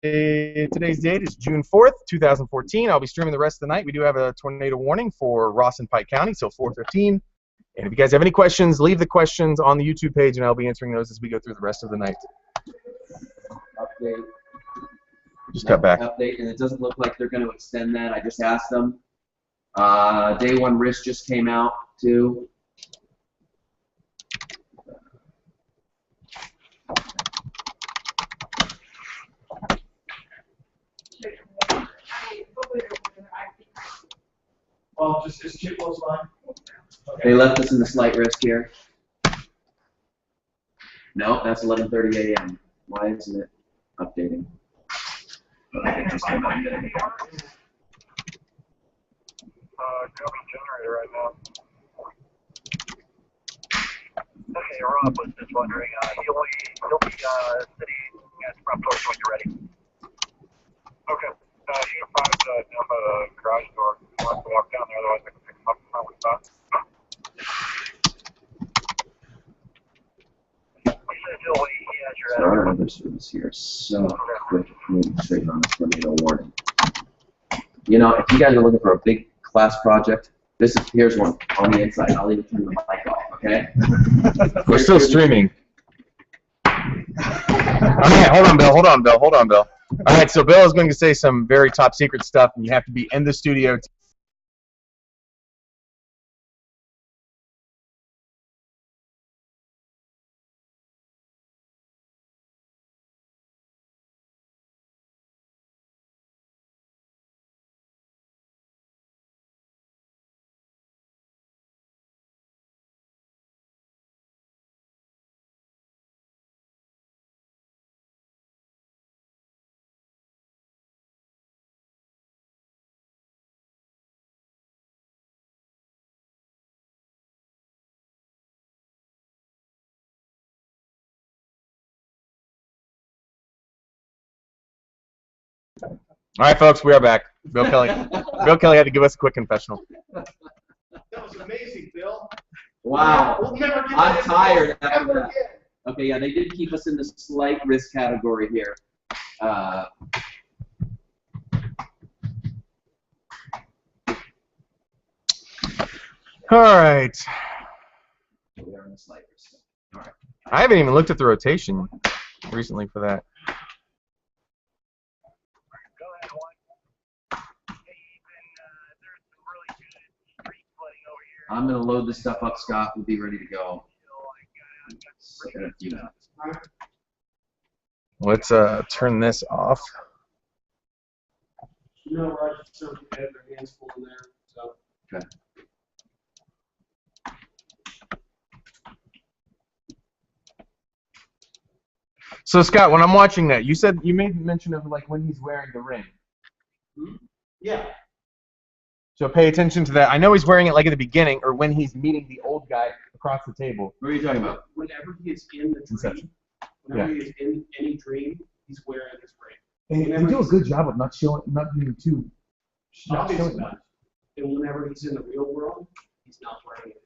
Today's date is June 4th, 2014. I'll be streaming the rest of the night. We do have a tornado warning for Ross and Pike County, so 4:15. And if you guys have any questions, leave the questions on the YouTube page, and I'll be answering those as we go through the rest of the night. Update. Just cut back. Update, and it doesn't look like they're going to extend that. I just asked them. Day one risk just came out, too. Well, just chip was fine. Okay. They left us in the slight risk here. No, that's 11:30 a.m. Why isn't it updating? Okay, it just came out a minute ago. Going generator right now. Okay, Rob was just wondering, he'll be sitting at the front porch when you're ready. Okay. Unit 5's down by the garage door. We'll have to walk down there, otherwise I can pick him up from my spot. He said he has your So our other service here is so quick moving straight on this tornado warning. You know, if you guys are looking for a big class project, here's one on the inside. I'll even turn the mic off, okay? We're still streaming. Okay, hold on, Bill. All right, so Bill is going to say some very top secret stuff, and you have to be in the studio. All right, folks, we are back. Bill Kelly had to give us a quick confessional. That was amazing, Bill. Wow. We'll never get I'm that tired after ever that. again. Okay, yeah, they did keep us in the slight risk category here. All right. We are in the slight risk. All right. I haven't even looked at the rotation recently for that. Go ahead, one. Hey, Ethan, there's some really good street flooding over here. I'm going to load this stuff up, Scott. We'll be ready to go. In a few minutes. Let's turn this off. You know, Roger, some people have their hands full in there, so. Okay. So Scott, when I'm watching that, you made mention of like when he's wearing the ring. Hmm? Yeah. So pay attention to that. I know he's wearing it like at the beginning or when he's meeting the old guy across the table. What are you talking about? Whenever he is in the dream, Inception. whenever he is in any dream, he's wearing his ring. And they do a good job of not being too. Not Obviously showing not. And whenever he's in the real world, he's not wearing it.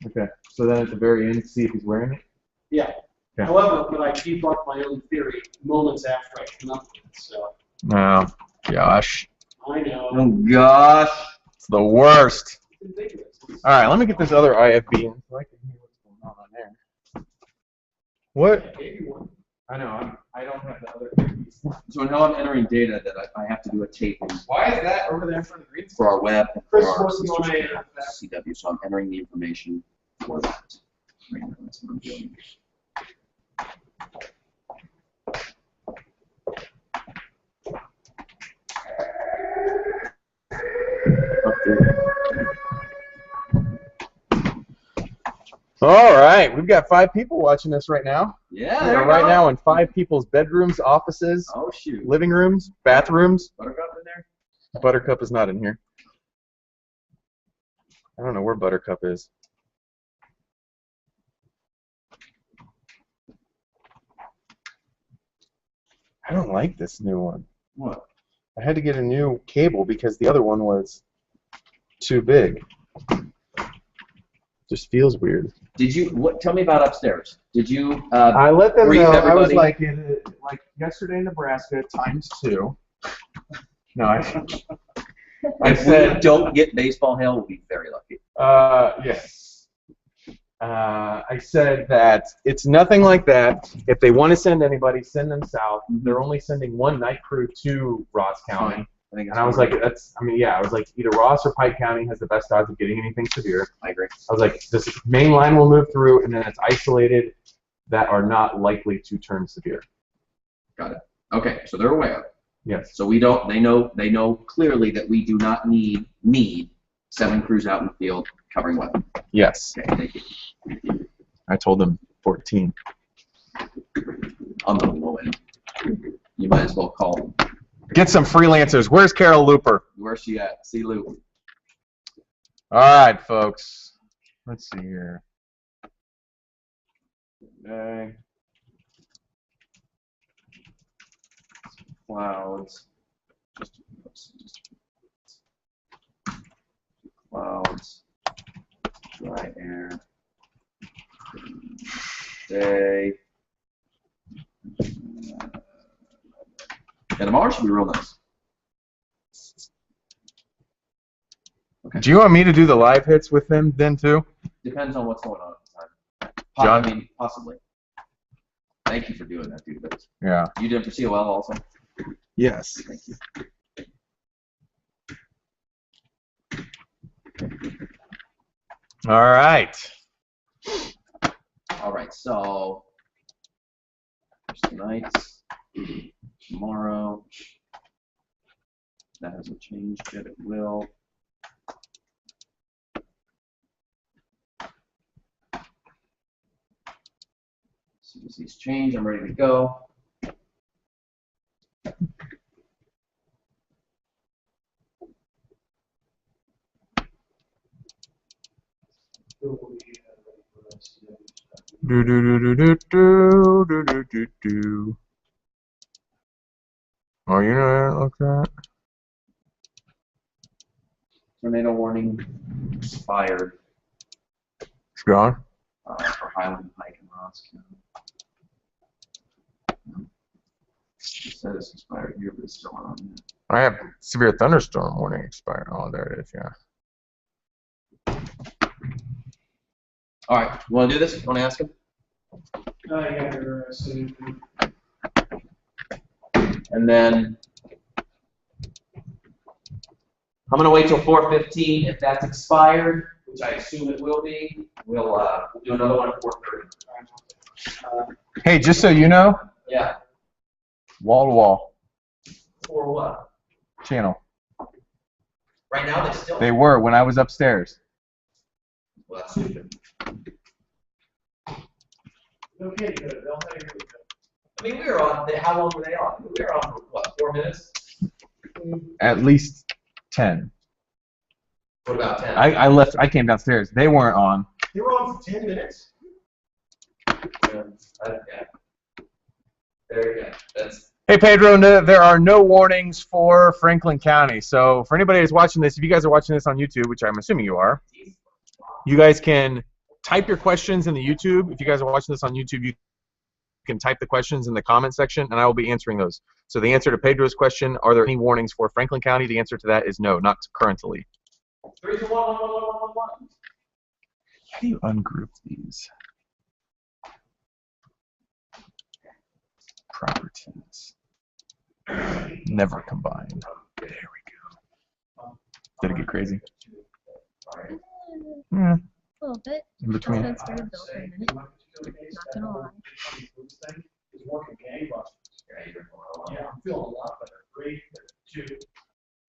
Okay. So then at the very end, see if he's wearing it. Yeah. Okay. However, when I debunk my own theory moments after I come up with it, so. Oh, gosh. I know. Oh, gosh. It's the worst. It's ridiculous. All right, let me get this other IFB in so I can hear what's going on there. What? Maybe one. I know. I don't have the other IFBs. So now I'm entering data that I have to do a taping Why is that over there in front of the green screen? for our web and Chris, for our what's going sister on channel, CW. So I'm entering the information for that. Right now, that's what I'm doing. All right, we've got 5 people watching this right now. Yeah, We're there we right go. now in 5 people's bedrooms, offices, Oh, shoot. living rooms, bathrooms. Buttercup in there? Buttercup is not in here. I don't know where Buttercup is. I don't like this new one. What? I had to get a new cable because the other one was too big. Just feels weird. Did you? Tell me about upstairs. Did you? I let them brief know. I was everybody? like yesterday in Nebraska ×2. No, I If said we don't get baseball hail, we'll be very lucky. yes. I said that it's nothing like that. If they want to send anybody, send them south. They're only sending one night crew to Ross County. I think And I was like, I was like, either Ross or Pike County has the best odds of getting anything severe. I agree. I was like, this main line will move through, and then it's isolated that are not likely to turn severe. Got it. Okay, so they're aware. Yes. So we don't. They know clearly that we do not need 7 crews out in the field covering weather. Yes. Okay, thank you. I told them 14. On the low end. You might as well call them. Get some freelancers. Where's Carol Looper? Where's she at? See Lou. All right, folks. Let's see here. Okay. Clouds. Clouds. Dry air. Day. And tomorrow should be real nice. Okay. Do you want me to do the live hits with them then too? Depends on what's going on at the time. John? I mean, possibly. Thank you for doing that, dude. Yeah. You did it for COL also? Yes. Thank you. All right. All right, so there's tonight, tomorrow. That hasn't changed yet. It will. As soon as these change, I'm ready to go. Do do do do do do do do do do. Oh, you know what look at? Tornado warning expired It's gone. for Highland Pike and Ross County. It said it's expired here, but it's still on. I have severe thunderstorm warning expired. Oh, there it is. Yeah. All right, you want to do this? You want to ask him? Yeah, you're And then I'm going to wait till 4:15. If that's expired, which I assume it will be, we'll do another one at 4:30. Hey, just so you know, Yeah. wall to wall For what? channel. Right now they still. They were when I was upstairs. Well, that's stupid. okay, good. They'll tell you. I mean, we were on. How long were they on? We were on for what? 4 minutes? At least 10. What about 10? I left. I came downstairs. They weren't on. They were on for 10 minutes. Yeah. There you go. That's. Hey Pedro, there are no warnings for Franklin County. So for anybody who's watching this, if you guys are watching this on YouTube, which I'm assuming you are, you guys can type your questions in the YouTube. If you guys are watching this on YouTube, you can type the questions in the comment section, and I will be answering those. So the answer to Pedro's question, are there any warnings for Franklin County? The answer to that is no, not currently. 3, 2, 1, 1, 1, 1, 1, 1. How do you ungroup these? Properties. Never combined. There we go. Did it get crazy? Yeah. A little bit. In between. Hasn't started though for a minute. Not gonna lie. It's working gangbusters. Yeah, I'm feeling a lot better. Great. 2.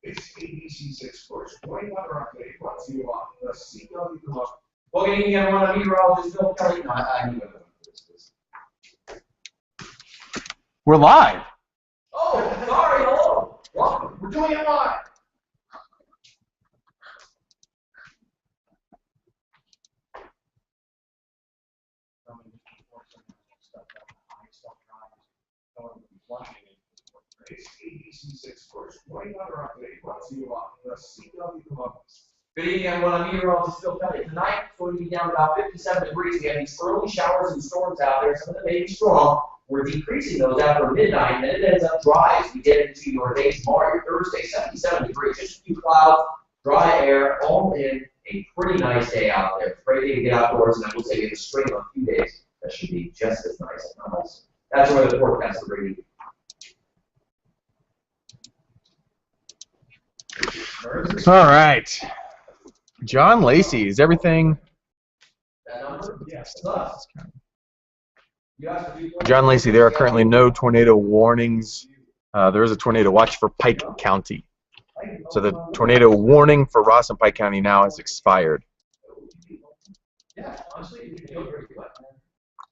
It's ABC6 first. 21 update. Brought to you on the CW Commercial. Well, good evening, everyone. I'm meteorologist Bill Kelly. No, I knew it. We're live. Oh, sorry. Hello. Welcome. We're doing it live. It's ABC6 first. 21 update. Brought to you on the CW Commercial. Good evening, everyone. I'm meteorologist Phil Kelly. Tonight, it's going to be down about 57 degrees. We have these early showers and storms out there. Some of them may be strong. We're decreasing those after midnight, and then it ends up dry as we get into your day tomorrow, your Thursday, 77 degrees. Just a few clouds, dry air, all in a pretty nice day out there. Great day to get outdoors, and I will say we have a string of a few days that should be just as nice as nice. That's where the forecast will bring you. All right. John Lacey, is everything? That number? Yes. Plus. John Lacey, there are currently no tornado warnings. There is a tornado watch for Pike County. So the tornado warning for Ross and Pike County now has expired. Yeah, honestly, you can go very well.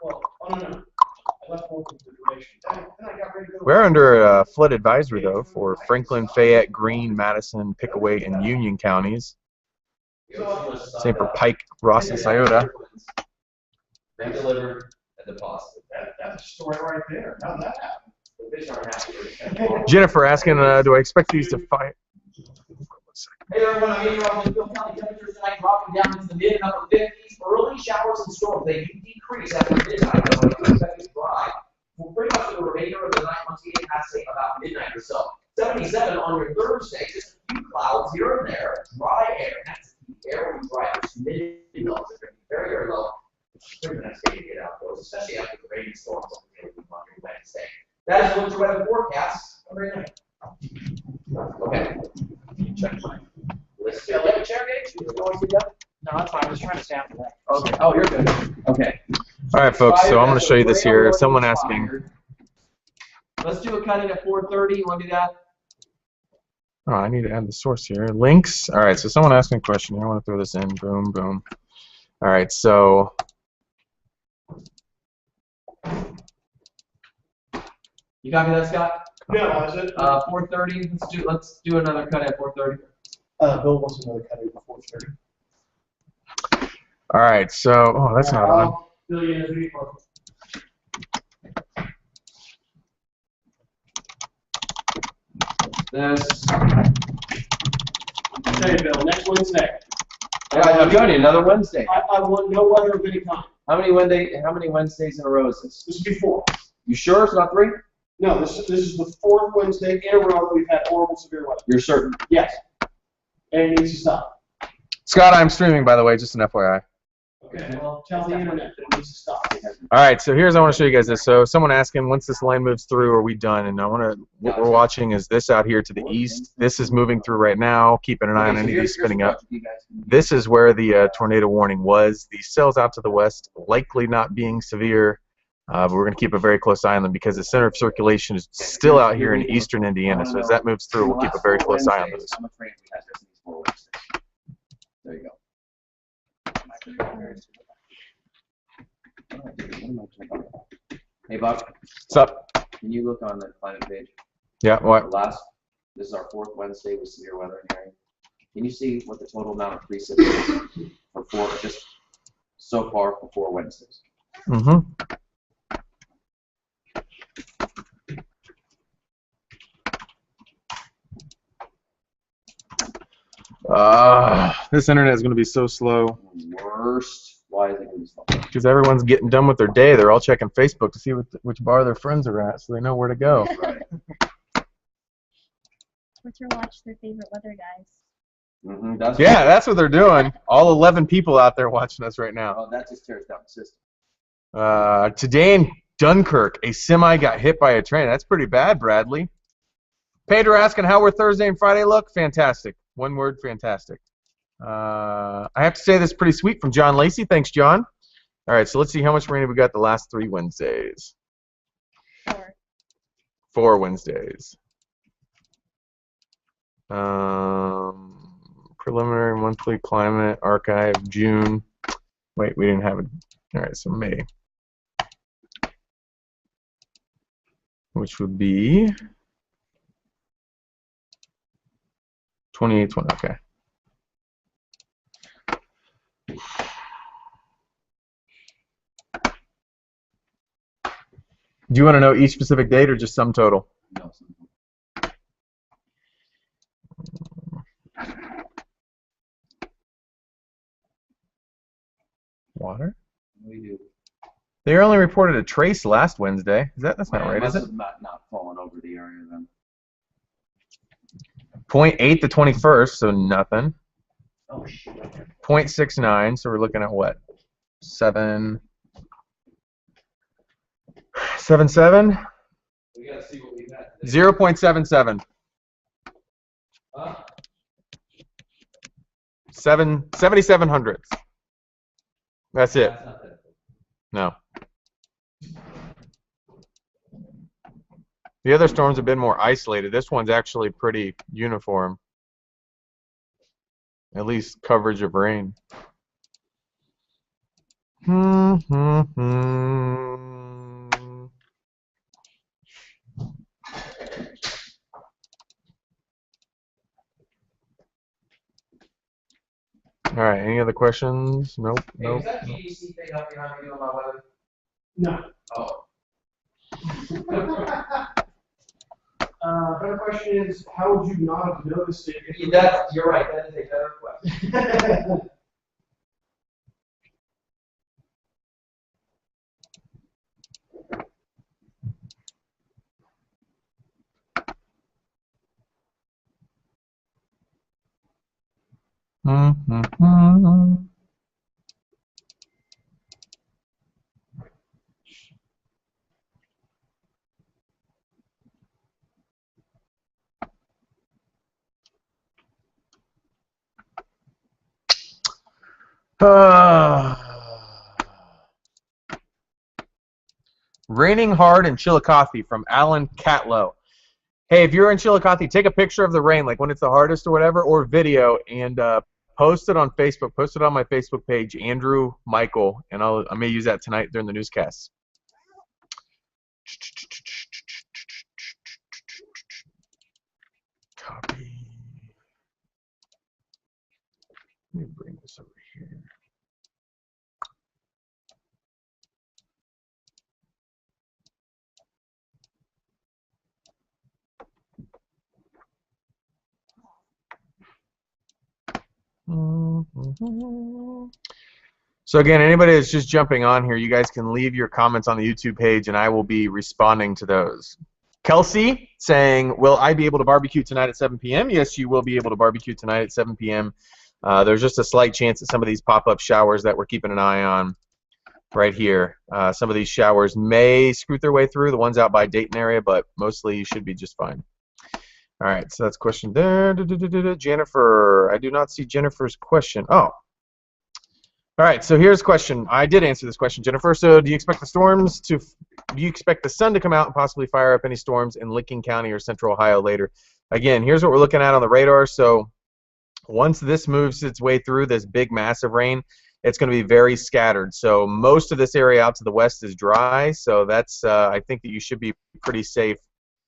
Well, oh no. I left one consideration. Then I got ready to go. We're under a flood advisory, though, for Franklin, Fayette, Greene, Madison, Pickaway, and Union counties. Same for Pike, Ross, and Scioto. They delivered and deposited. That's a story right there. How'd that happen? The fish aren't happy with it. Jennifer asking, do I expect these to fight? Hey everyone, I'm meteorologist Phil Kelly. Temperatures tonight dropping down into the mid and upper 50s. Early showers and storms, they do decrease after midnight, though I do expect it to dry. Well, pretty much for the remainder of the night once we get past, say, about midnight or so. 77 on your Thursday, just a few clouds here and there, dry air. That's the air will be dry. There's humidity levels are going to be very, very low. It's pretty nice day to get outdoors, especially after the rain storms on Wednesday. That is winter weather forecast. Have a great night. Okay. Check mine. List. Yeah, let me check it. No, that's fine. I was trying to stay after that. Okay. Oh, you're good. Okay. All right, folks, so I'm going to show you this here. Someone asking. Let's do a cut in at 4:30. You want to do that? Oh, I need to add the source here. Links. All right, so someone asking a question here. I want to throw this in. Boom, boom. All right, so. You got me that, Scott? Yeah, is it? 4:30. Let's do another cut at 4:30. Bill wants another cut at 4:30. All right, so. Oh, that's not on. Bill, you have any more? This. Hey, Bill, next Wednesday. Yeah, I'm telling you, another Wednesday. I want no weather of any kind. How many Wednesdays in a row is this? This will be 4. You sure it's not 3? No, this is the 4th Wednesday in a row that we've had horrible severe weather. You're certain? Yes. And it needs to stop. Scott, I'm streaming, by the way, just an FYI. Okay, well, tell the internet that it needs to stop. All right, so I want to show you guys this. So someone asking, once this line moves through, are we done? And what we're watching is this out here to the east. This is moving through right now, keeping an eye on any of these spinning up. This is where the tornado warning was. These cells out to the west, likely not being severe, but we're going to keep a very close eye on them because the center of circulation is still out here in eastern Indiana. So as that moves through, we'll keep a very close eye on those. There you go. Hey, Bob. What's up? Can you look on the climate page? Yeah, what? This is our 4th Wednesday with severe weather in area. Can you see what the total amount of precip is for just so far for 4 Wednesdays? Mm-hmm. This internet is going to be so slow. Worst. Why is it going to be slow? Because everyone's getting done with their day. They're all checking Facebook to see which bar their friends are at, so they know where to go. Right. Twitter watch their favorite weather guys. Mm-hmm, That's what they're doing. All 11 people out there watching us right now. Oh, that just tears down the system. Today in Dunkirk, a semi got hit by a train. That's pretty bad, Bradley. Pedro asking how were Thursday and Friday look? Fantastic. One word, fantastic. I have to say this is pretty sweet from John Lacey. Thanks, John. All right, so let's see how much rain have we got the last 3 Wednesdays. 4. 4 Wednesdays. Preliminary monthly climate archive, June. Wait, we didn't have it. All right, so May. Which would be 28, okay. Do you want to know each specific date or just sum total? No. Water? We do. They only reported a trace last Wednesday. That's not right, is it? Must have not fallen over the area then. 0.8 the 21st, so nothing. Oh shit. 0.69, so we're looking at what? 7. 7.7? We gotta see what we got. 0.77. 7,700. That's it. That's not that. No. The other storms have been more isolated. This one's actually pretty uniform. At least coverage of rain. All right, any other questions? Nope, Hey, nope. is that GDC thing up behind me on my weather? No. Oh. Better question is, how would you not have noticed it? You're right, that is a better question. Raining hard in Chillicothe from Alan Catlow. Hey, if you're in Chillicothe, take a picture of the rain, like when it's the hardest or whatever, or video, and post it on Facebook. Post it on my Facebook page, Andrew Michael, and I may use that tonight during the newscast. Copy. Let me bring this over here. So again, anybody that's just jumping on here, you guys can leave your comments on the YouTube page, and I will be responding to those. Kelsey saying, will I be able to barbecue tonight at 7 p.m.? Yes, you will be able to barbecue tonight at 7 p.m. There's just a slight chance that some of these pop-up showers that we're keeping an eye on right here, some of these showers may scoot their way through, the ones out by Dayton area, but mostly you should be just fine. All right, so that's question there. Jennifer, I do not see Jennifer's question. Oh. All right, so here's a question. I did answer this question, Jennifer. So do you expect the sun to come out and possibly fire up any storms in Licking County or Central Ohio later? Again, here's what we're looking at on the radar. So once this moves its way through this big massive rain, it's going to be very scattered. So most of this area out to the west is dry. So that's I think that you should be pretty safe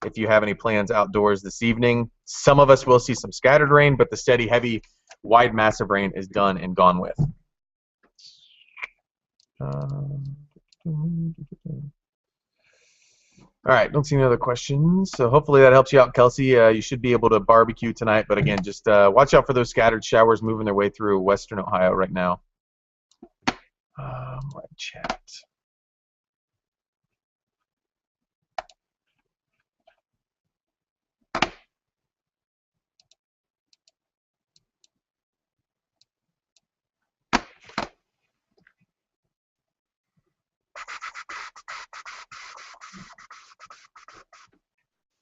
if you have any plans outdoors this evening. Some of us will see some scattered rain, but the steady, heavy, wide, massive rain is done and gone with. All right, don't see any other questions. So hopefully that helps you out, Kelsey. You should be able to barbecue tonight, but again, just watch out for those scattered showers moving their way through western Ohio right now. Live chat.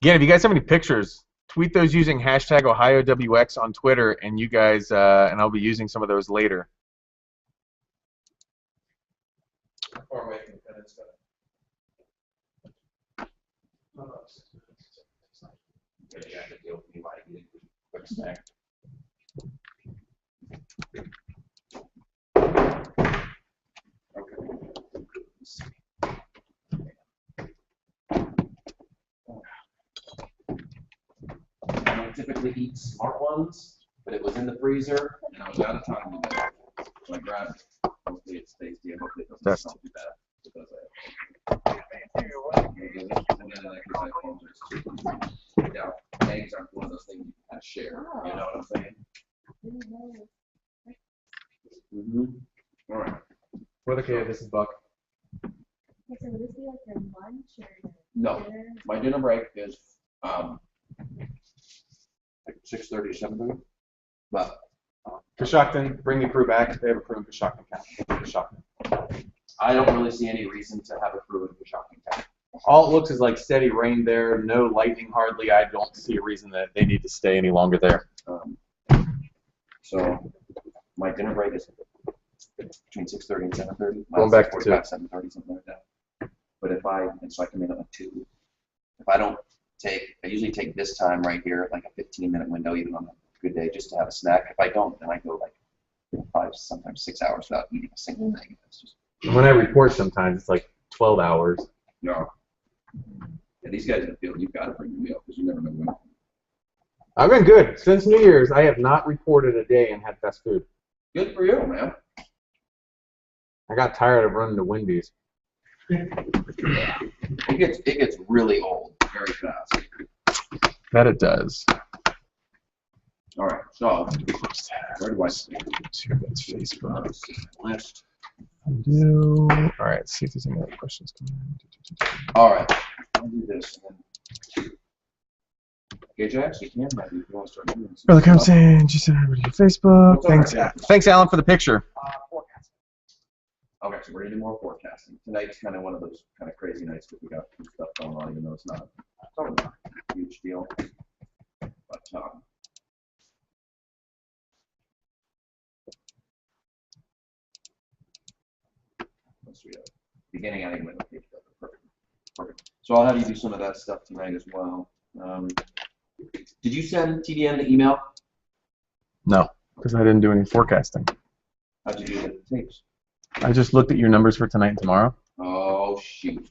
Again, if you guys have any pictures, tweet those using hashtag OhioWX on Twitter, and you guys, and I'll be using some of those later. How far away from the fence, quick snack. I don't typically eat smart ones, but it was in the freezer, and I was out of time today. So I grabbed it. Hopefully it's tasty, and hopefully it doesn't smell too bad. Yeah, eggs aren't one of those things you can kind of share. You know what I'm saying? Mm-hmm. All right. With okay, this is Buck. Okay, so would this be like your lunch or your No, dinner? my dinner break is like 6:30 to 7:30. But Coshocton, bring the crew back. They have a crew in Coshocton County. Coshocton. I don't really see any reason to have a crew in Coshocton County. All it looks is like steady rain there, no lightning hardly. I don't see a reason that they need to stay any longer there. So my dinner break is between 6:30 and 7:30. Going back to 6:45, 7:30, something like that. But if I come in at 2. If I don't take, I usually take this time right here, like a 15-minute window, even on a good day, just to have a snack. If I don't, then I go like 5, sometimes 6 hours without eating a single thing. It's just When I report, sometimes it's like 12 hours. no. Yeah, these guys in the field, you've got to bring the meal because you never know when. I've been good. Since New Year's, I have not reported a day and had fast food. Good for you, man. I got tired of running to Wendy's. It gets really old very fast. That it does. All right, so where do I see? That's Facebook. List. Undo. All right, let's see if there's any other questions coming in. All right, I'll do this. And then... Gage, I actually can maybe if you want to start doing this. Brother comes in, just send everybody to Facebook. What's Thanks, Alan, for the picture. Forecast. Okay, so we're gonna do more forecasting. Tonight's kind of one of those kind of crazy nights because we got some stuff going on, even though it's not a huge deal. But once we beginning, I think we're okay. Perfect. Perfect. So I'll have you do some of that stuff tonight as well. Did you send TDN the email? No, because I didn't do any forecasting. How'd you do the tapes? I just looked at your numbers for tonight and tomorrow. Oh shoot.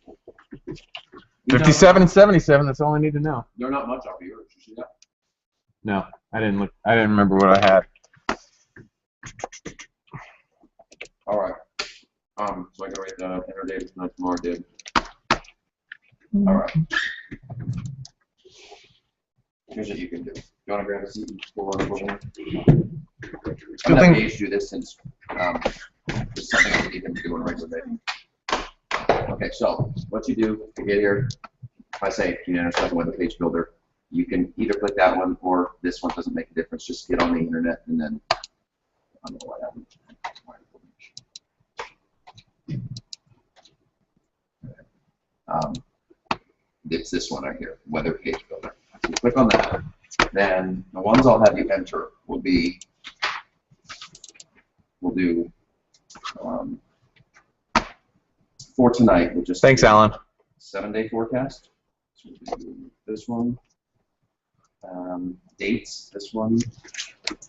57 and 77. That's all I need to know. They're not much off of yours. You see that? No, I didn't look. I didn't remember what I had. All right. So I can write the enter date tonight, tomorrow, did. All right. Here's what you can do. You want to grab a seat and pull on over here? I'm going to Gage do this since it's something I need him to do on a regular basis. Okay, so what you do, you get here. If I say, you know, second web page builder, you can either click that one or this one. Doesn't make a difference. Just get on the internet and then I don't know what happened. It's this one right here, weather page builder. So you click on that, then the ones I'll have you enter will be, we'll do for tonight. We'll just Thanks, Alan. 7-day forecast. So we'll do this one. Dates, this one.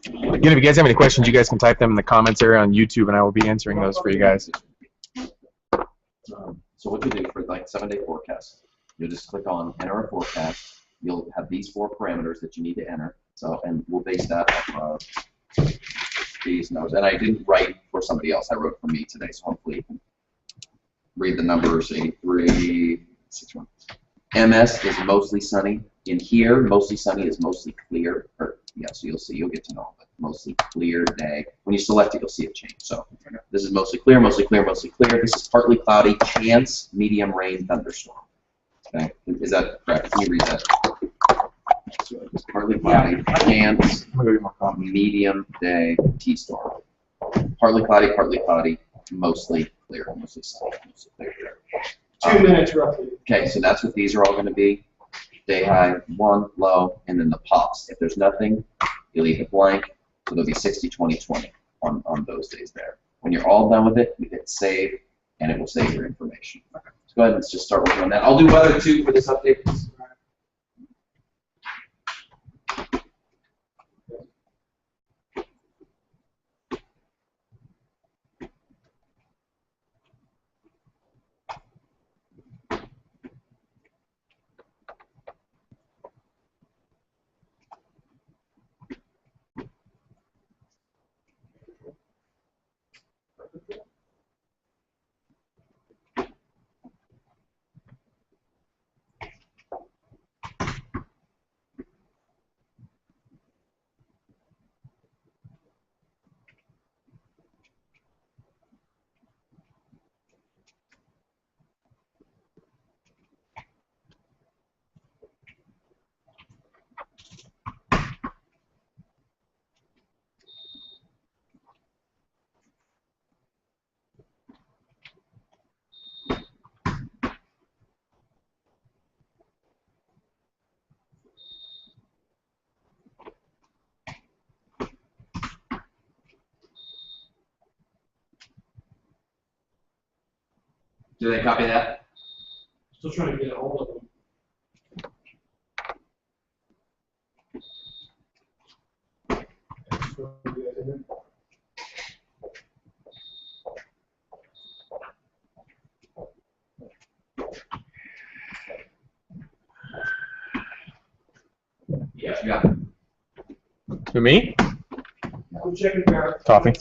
Again, if you guys have any questions, you guys can type them in the comments area on YouTube, and I will be answering those for you guys. So what you do for like 7-day forecast, you'll just click on enter a forecast. You'll have these 4 parameters that you need to enter. So, and we'll base that off of these numbers. And I didn't write for somebody else. I wrote for me today. So hopefully you can read the numbers. 83, 61. MS is mostly sunny. In here, mostly sunny is mostly clear. Or, yeah, so you'll see. You'll get to know. But mostly clear day. When you select it, you'll see it change. So this is mostly clear, mostly clear, mostly clear. This is partly cloudy, chance, medium rain, thunderstorm. Okay, is that correct? Can you read that? So it's partly cloudy, chance, medium day, T-storm. Partly cloudy, mostly clear, mostly sunny, mostly clear. 2 minutes roughly. Okay, so that's what these are all going to be. Day high, 1, low, and then the pops. If there's nothing, you'll leave it blank. So there'll be 60, 20, 20 on those days there. When you're all done with it, you hit save, and it will save your information. Okay. So go ahead and let's just start working on that. I'll do weather too for this update. Do they copy that? Still trying to get a hold of them. Yes, we got it. To me? I'm checking there. Coffee.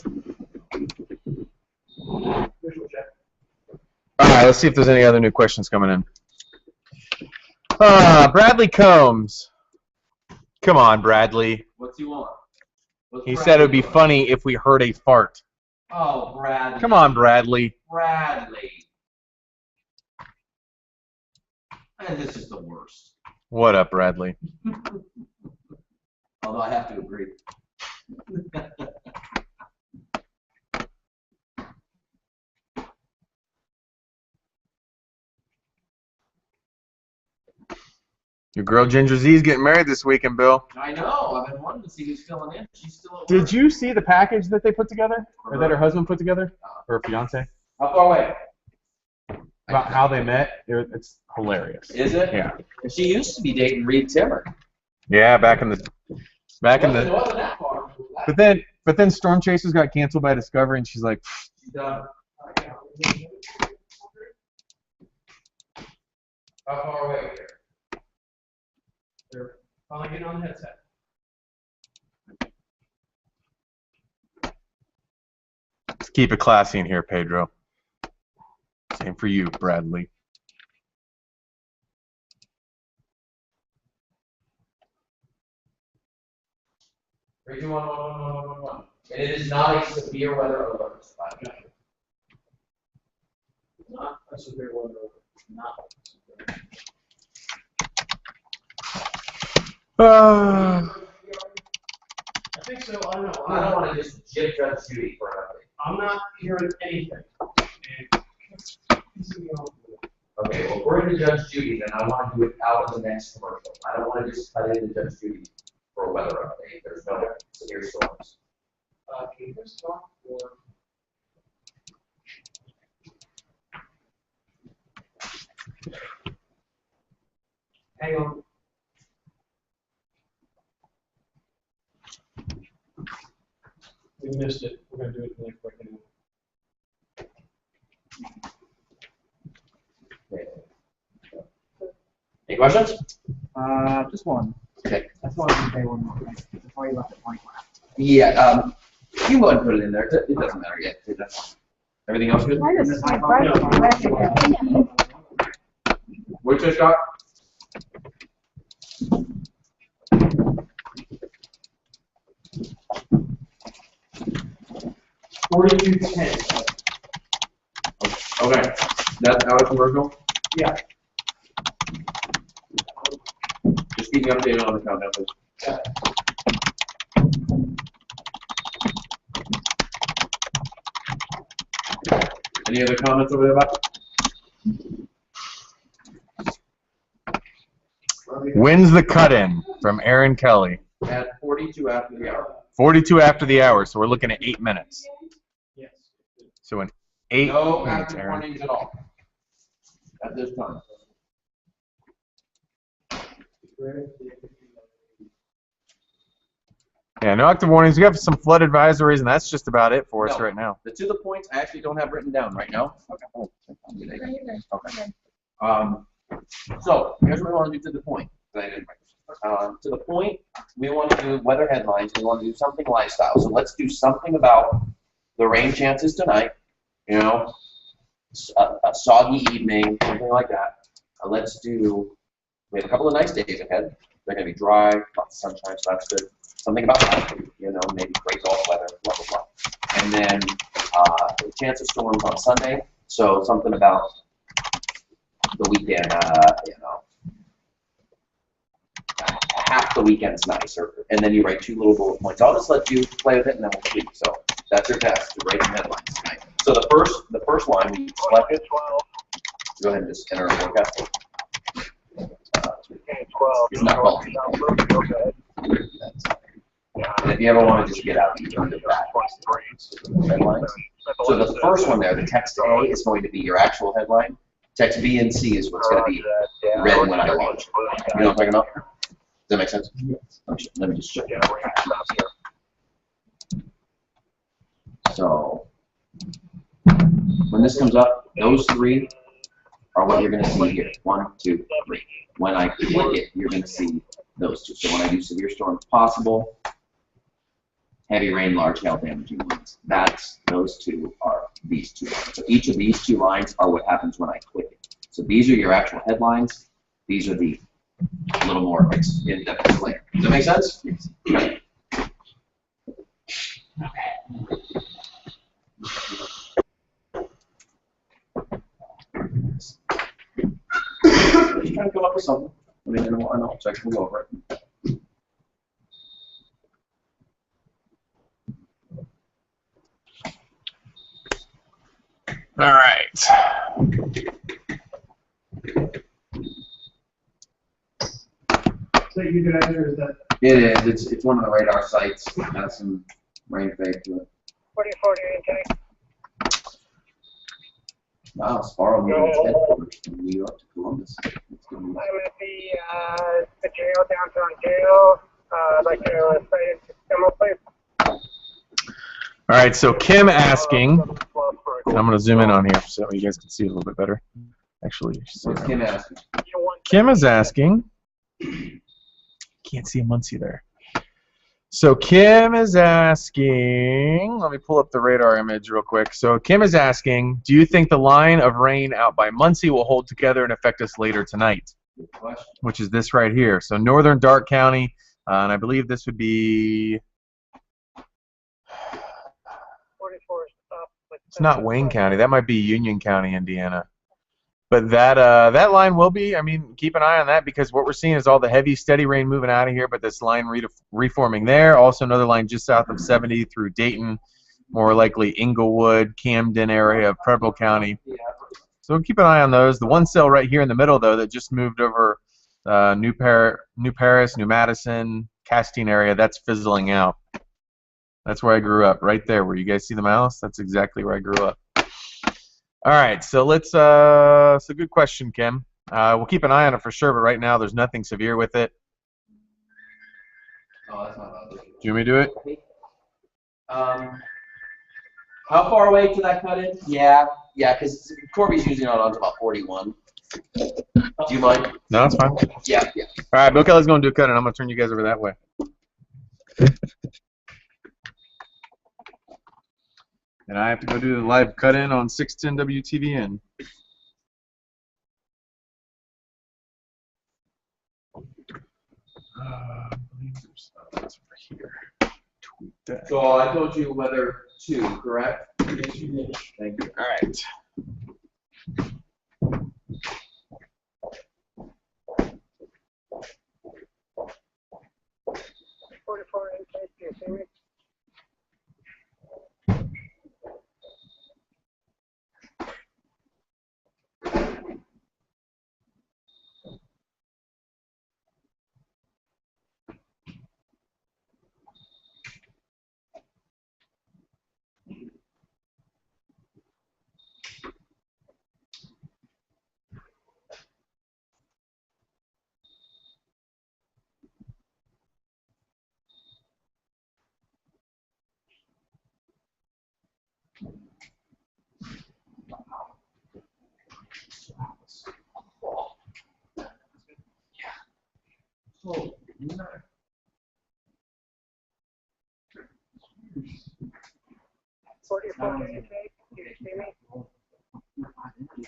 Visual check. All right, let's see if there's any other new questions coming in. Bradley Combs. Come on, Bradley. What's he want? What's He Bradley said it would be doing? funny if we heard a fart. Oh, Bradley. Come on, Bradley. Bradley. And this is the worst. What up, Bradley? Although I have to agree. Your girl Ginger Z's getting married this weekend, Bill. I know. I've been wanting to see who's filling in. She's still at Did work. you see the package that they put together? Or that her husband put together? Or her fiance? How far away? About how they met? It's hilarious. Is it? Yeah. She used to be dating Reed Timmer. Yeah, back in the It wasn't that far. But then Storm Chasers got canceled by Discovery, and she's like, She's done. How far away here? They're finally getting on the headset. let's keep it classy in here, Pedro. Same for you, Bradley. 3, 2, 1, 1, 1, 1, 1, 1, 1. And it is not a severe weather alert. Not a severe weather. Not severe. Uh, I think so. I don't know. I don't want to just jib Judge Judy for an update. I'm not hearing anything. And pissing me off. Okay, well, we're into Judge Judy, then I want to do it out of the next commercial. I don't want to just cut into Judge Judy for a weather update. There's no severe storms. Can you just talk for? Hang on. We missed it. We're going to do it really quick anyway. Any questions? Just one. Okay. I just wanted to say one more thing before you left the point left. Yeah, you can go ahead and put it in there. It doesn't matter yet. Everything else good? What's your shot? $42.10. Okay. That's out of commercial? Yeah. Just keep me updated on the countdown, please. Yeah. Any other comments over there, Bob? when's the cut-in from Aaron Kelly? At 42 after the hour. 42 after the hour, so we're looking at 8 minutes. Yes. So in 8 No minutes, after Aaron. warnings at all. At this time. Yeah, no active warnings. We have some flood advisories, and that's just about it for us No. right now. The to the points I actually don't have written down right now. Okay. Okay. So here's what we want to do to the point. To the point, we want to do weather headlines. We want to do something lifestyle. So let's do something about the rain chances tonight. You know, a soggy evening, something like that. Let's do. We have a couple of nice days ahead. They're going to be dry, lots of sunshine, so that's good. Something about that, you know, maybe great golf weather, blah blah blah. And then the chance of storms on Sunday. So something about the weekend, you know, half the weekend's nice, and then you write 2 little bullet points. I'll just let you play with it, and then we'll tweak. So that's your task to write the headlines tonight. So the first line we selected. Go ahead and just enter a forecast. It's not called. And if you ever want to just get out, you turn to that. Headlines. So the first one there, the text A, is going to be your actual headline. Text B and C is what's going to be read when I launch. You know what I'm talking about? Does that make sense? Let me just show you. So when this comes up, those three are what you're going to see here. 1, 2, 3. When I click it, you're going to see those two. So when I do severe storms possible, heavy rain, large hail damaging winds. Those two are these two lines. So each of these two lines are what happens when I click it. So these are your actual headlines. These are the little more in-depth layer. Does that make sense? Okay. Just trying to come up with something. I mean, I know, so I can go over it. All right. So you guys are that. It is. It's one of the radar sites. It has some rain fake to it. 44 Kenny. Wow, Sparrow moving its headquarters from New York to Columbus. I'm at the jail, downtown jail. I'd like to say into demo, please. All right, so Kim asking, I'm going to zoom in on here so you guys can see it a little bit better. Actually, What's Kim asking? Kim is asking, can't see a Muncie there. So Kim is asking, let me pull up the radar image real quick. So Kim is asking, do you think the line of rain out by Muncie will hold together and affect us later tonight? Good question. Which is this right here. So northern Darke County, and I believe this would be, it's not Wayne County. That might be Union County, Indiana. But that line will be, I mean, keep an eye on that because what we're seeing is all the heavy, steady rain moving out of here, but this line reforming there. Also another line just south of 70 through Dayton, more likely Inglewood, Camden area of Preble County. So keep an eye on those. The one cell right here in the middle, though, that just moved over New Paris, New Madison, Castine area, that's fizzling out. That's where I grew up, right there where you guys see the mouse. That's exactly where I grew up. All right, so let's. It's a good question, Kim. We'll keep an eye on it for sure, but right now there's nothing severe with it. Oh, that's not bad. Do you want me to do it? How far away to that cut in? Yeah, because Corby's usually not on to about 41. Do you mind? No, that's fine. Yeah. All right, Bill Kelly's going to do a cut, and I'm going to turn you guys over that way. And I have to go do the live cut-in on 610 WTVN. I believe there's that's over here. Tweet that. So I told you weather 2, correct? Yes, you did. Thank you. All right. Do you see me?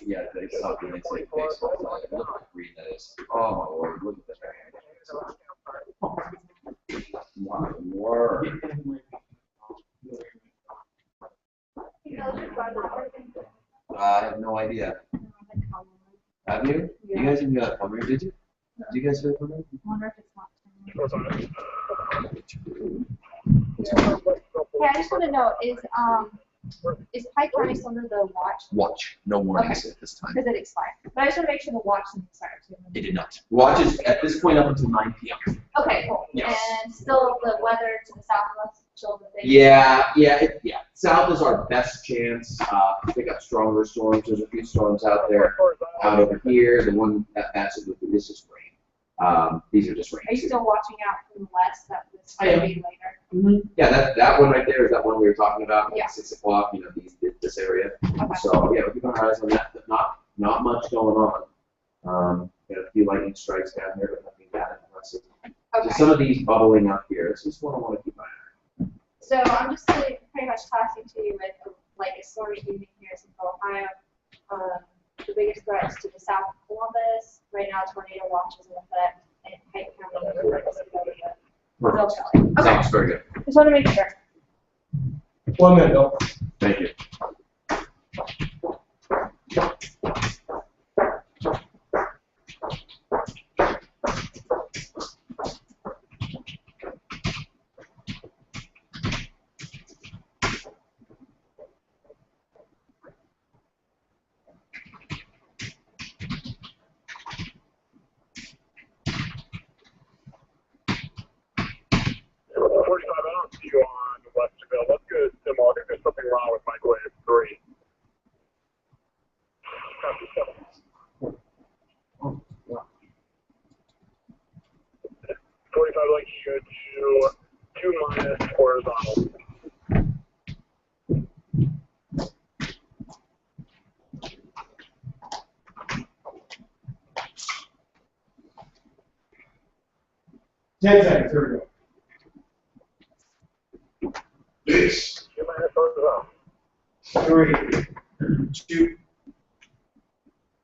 Yeah, they stopped and they say baseball. Look how green that is. Oh my lord, look at that. My word. I have no idea. Have you? You guys didn't hear that from me, did you? Did you guys hear that from me? I wonder if it's not. Hey, I just want to know, is Pike County still under the watch? Watch. No warnings at this time. Because it expired. But I just want to make sure the watch didn't expire too. It did not. Watch is at this point up until 9 p.m. Okay, cool. Yes. And still the weather to the south of us? potential that they. Yeah. South is our best chance to pick up stronger storms. There's a few storms out there. Out over here, the one that's this is rain. These are just rain. Are you still watching out from the west? That was I am. maybe later. Yeah, that one right there is that one we were talking about. Yeah. 6 o'clock. You know, this area. Okay. So yeah, we're keeping our eyes on that. But not much going on. Got a few lightning strikes down here, but nothing that impressive. Okay. So some of these bubbling up here. It's just one I want to keep an eye on. So I'm just pretty much talking to you with like a stormy evening here in Central Ohio. The biggest threats to the south of Columbus. Right now, tornado watch is in effect in Pike County. Okay. Sounds very good. Just want to make sure. 1 minute, Bill. Thank you. You on Westerville. Let's go to Tim. I think there's something wrong with microwave 3. Copy 7. 45, like you go to 2- horizontal. Ten seconds. Here we go. This, 3, 2.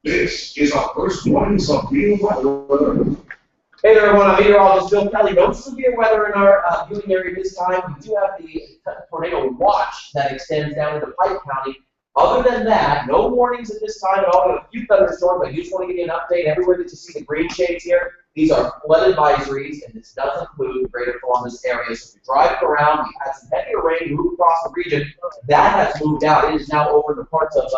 this is our first warning of real weather. Hey there, everyone. I'm meteorologist Bill Kelly. No severe weather in our viewing area this time. We do have the tornado watch that extends down into Pike County. Other than that, no warnings at this time at all. We have a few thunderstorms. I just want to give you an update. Everywhere that you see the green shades here, these are flood advisories, and this does include the greater Columbus area. So if you're driving around, we've had some heavier rain move across the region. That has moved out. It is now over the parts of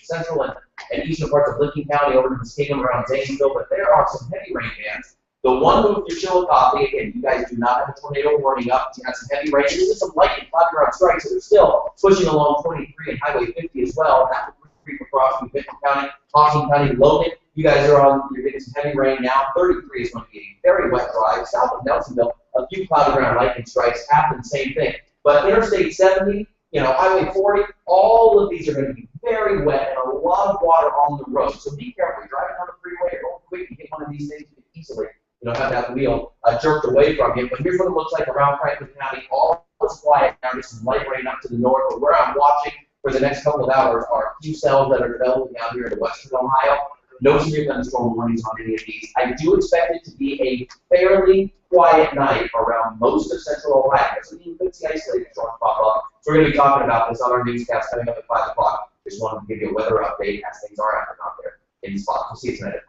central and eastern parts of Lincoln County, over to Muskingum around Zanesville. But there are some heavy rain bands. The one move through Chillicothe, again, you guys do not have a tornado warning up. You have some heavy rain. There's some lightning flapping around strikes, so they're still pushing along 23 and Highway 50 as well. That would creep across through Benton County, Hawking County, Logan. You guys are you're getting some heavy rain now. 33 is going to be a very wet drive. South of Nelsonville, a few cloudy ground lightning strikes happen, same thing. But Interstate 70, Highway 40, all of these are going to be very wet and a lot of water on the road. So be careful. You're driving down the freeway, you're going quick, you get one of these things, you can easily have that wheel jerked away from you. But here's what it looks like around Franklin County. All is quiet now. There's some light rain up to the north. But where I'm watching for the next couple of hours are a few cells that are developing out here in western Ohio. No severe thunderstorm warnings on any of these. I do expect it to be a fairly quiet night around most of central Ohio. So you could see isolated storms pop up. So we're going to be talking about this on our newscast coming up at 5 o'clock. Just wanted to give you a weather update as things are out there in these spots. We'll see you tonight.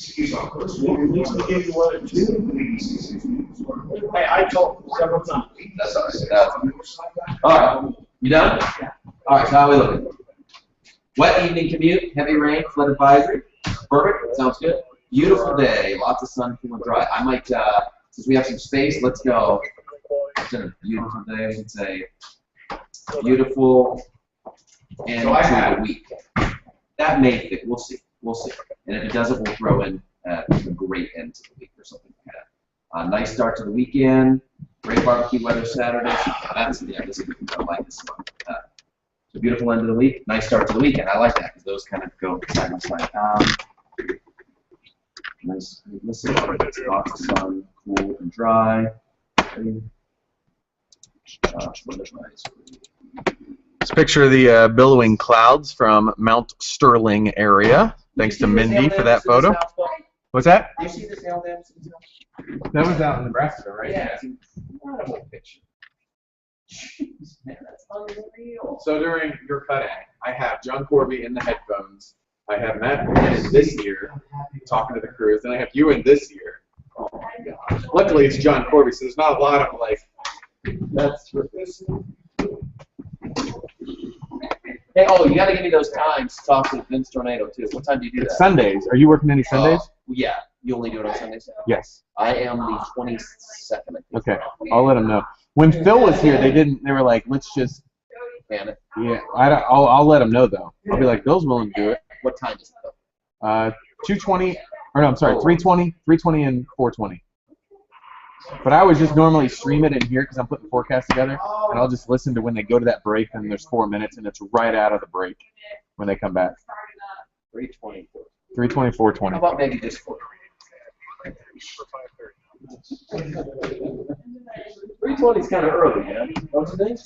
Excuse our first warning. Needs to give you weather too. Hey, I told you several times. That's all right. All right. You done? Yeah. All right, so how are we looking? Wet evening commute, heavy rain, flood advisory. Perfect. Sounds good. Beautiful day, lots of sun, cool and dry. I might, since we have some space, let's go. It's been a beautiful day. I would say beautiful end to the week. That may fit. We'll see. We'll see. And if it doesn't, we'll throw in a great end to the week or something like that. Nice start to the weekend. Great barbecue weather Saturday. This is I like this one. So beautiful end of the week. Nice start to the weekend. I like that because those kind of go side by side. Nice. Listen. Lots of sun, cool and dry. Let's picture the billowing clouds from Mount Sterling area. Thanks to Mindy for that photo. What's that? Do you see this hail dam? That was out in Nebraska, right? Yeah, it's an incredible picture. Jeez, man, that's unreal. So during your cutting, I have John Corby in the headphones. I have Matt in this year talking to the crews, and I have you in this year. Oh my gosh. Luckily, it's John Corby, so there's not a lot of like. That's true. Hey, oh, you got to give me those times to talk to Vince Tornado, too. What time do you do that? Sundays. Are you working any Sundays? Yeah. You only do it on Sundays? Yes. I am the 22nd, I think. Okay. I'll let him know. When Phil was here, they didn't. They were like, let's just. Can it? Yeah, I'll let him know though. I'll be like, Bill's willing to do it. What time is it though? 2:20, or no, I'm sorry, 3:20, and 4:20. But I would just normally stream it in here because I'm putting the forecast together, and I'll just listen to when they go to that break, and there's 4 minutes, and it's right out of the break when they come back. 3:20. 3:20, 4:20. How about maybe just 4? 3:20 is kind of early, man. Don't you think?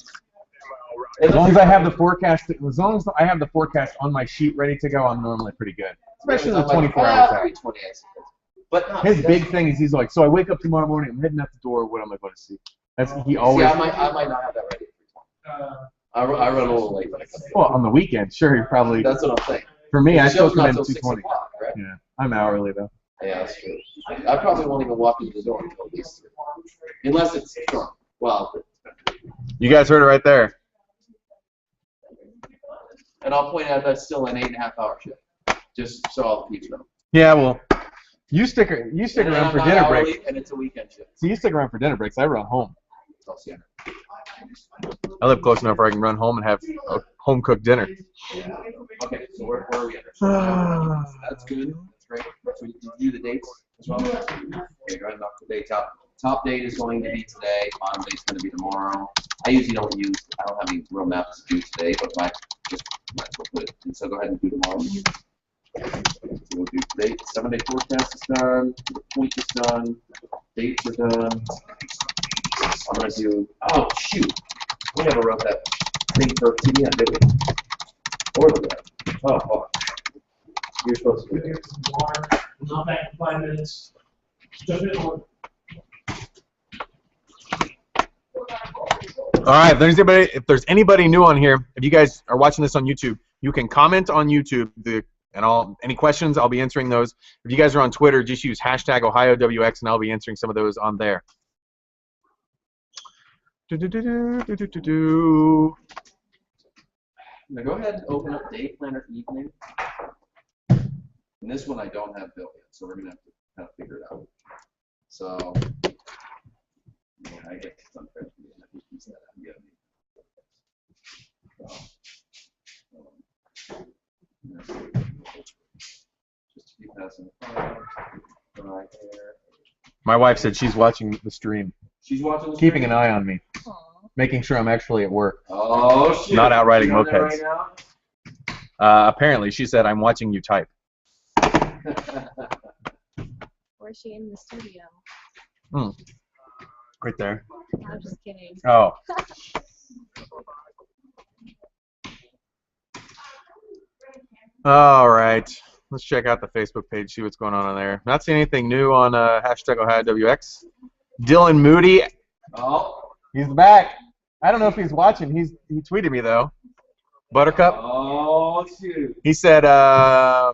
As long as I have the forecast, on my sheet ready to go, I'm normally pretty good. Especially the 24 hours out. 3:20, I suppose. But no, His big thing is he's like, so I wake up tomorrow morning, I'm heading out the door. What am I going to see? He always. See, I might not have that ready at 3:20. I run a little late when I come in. Well, on the weekend, sure, you probably. That's what I'm saying. For me, I The still show's come not in till 2:20. 6 o'clock, right? Yeah, I'm hourly though. Yeah, that's true. I probably won't even walk into the door until at least 3. Unless it's strong. Well, You guys heard it right there. and I'll point out that's still an 8.5-hour shift, just so all the peeps know. Yeah, well, you stick around for I'm not dinner hourly, breaks. and it's a weekend shift. So you stick around for dinner breaks. I run home. I'll see you. I live close enough where I can run home and have a home cooked dinner. Yeah. Okay, so where are we at? That's good. That's great. So you do the dates as well? Okay, go ahead and knock the dates out. Top date is going to be today. Bottom date is going to be tomorrow. I usually don't have any real maps to do today, but might as well put it. And so go ahead and do tomorrow. So we'll do date. 7-day forecast is done. The point is done. Dates are done. I'm going to do, oh shoot. We never wrote that thing for TDN, did we? Or the web. Oh, fuck. You're supposed to do it. Not back in 5 minutes. Just been on. All right, if there's anybody new on here, if you guys are watching this on YouTube, you can comment on YouTube. Any questions, I'll be answering those. If you guys are on Twitter, just use #OhioWX, and I'll be answering some of those on there. Now go ahead and open up Day Planner Evening. And this one I don't have built yet, so we're going to have to kind of figure it out. So, yeah, I guess it's unfair for me. I think he said I'm getting just keep passing the phone. Right there. My wife said she's watching the stream. She's watching the Keeping stream? an eye on me. Aww. Making sure I'm actually at work. Oh, shit. Not out riding You on there mopeds. right now? Apparently, she said, I'm watching you type. Or is she in the studio? Right there. I'm just kidding. Oh. All right. Let's check out the Facebook page, see what's going on there. Not seeing anything new on #OhioWX. Dylan Moody. Oh. He's back. I don't know if he's watching. He tweeted me, though. Buttercup. Oh, shoot. He said, how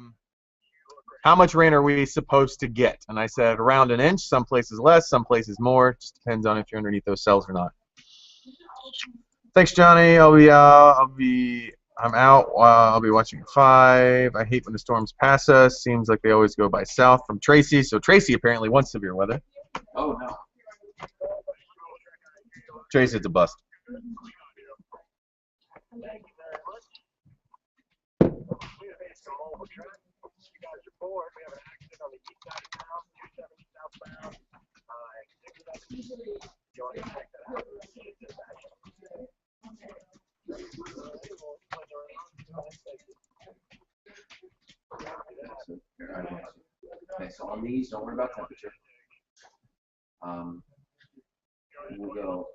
much rain are we supposed to get? And I said, around an inch. Some places less, some places more. Just depends on if you're underneath those cells or not. Thanks, Johnny. I'm out. I'll be watching at 5. I hate when the storms pass us. Seems like they always go by south. From Tracy. So Tracy apparently wants severe weather. Oh, no. Tracy, it's a bust. Okay, so on these, don't worry about temperature. We'll go.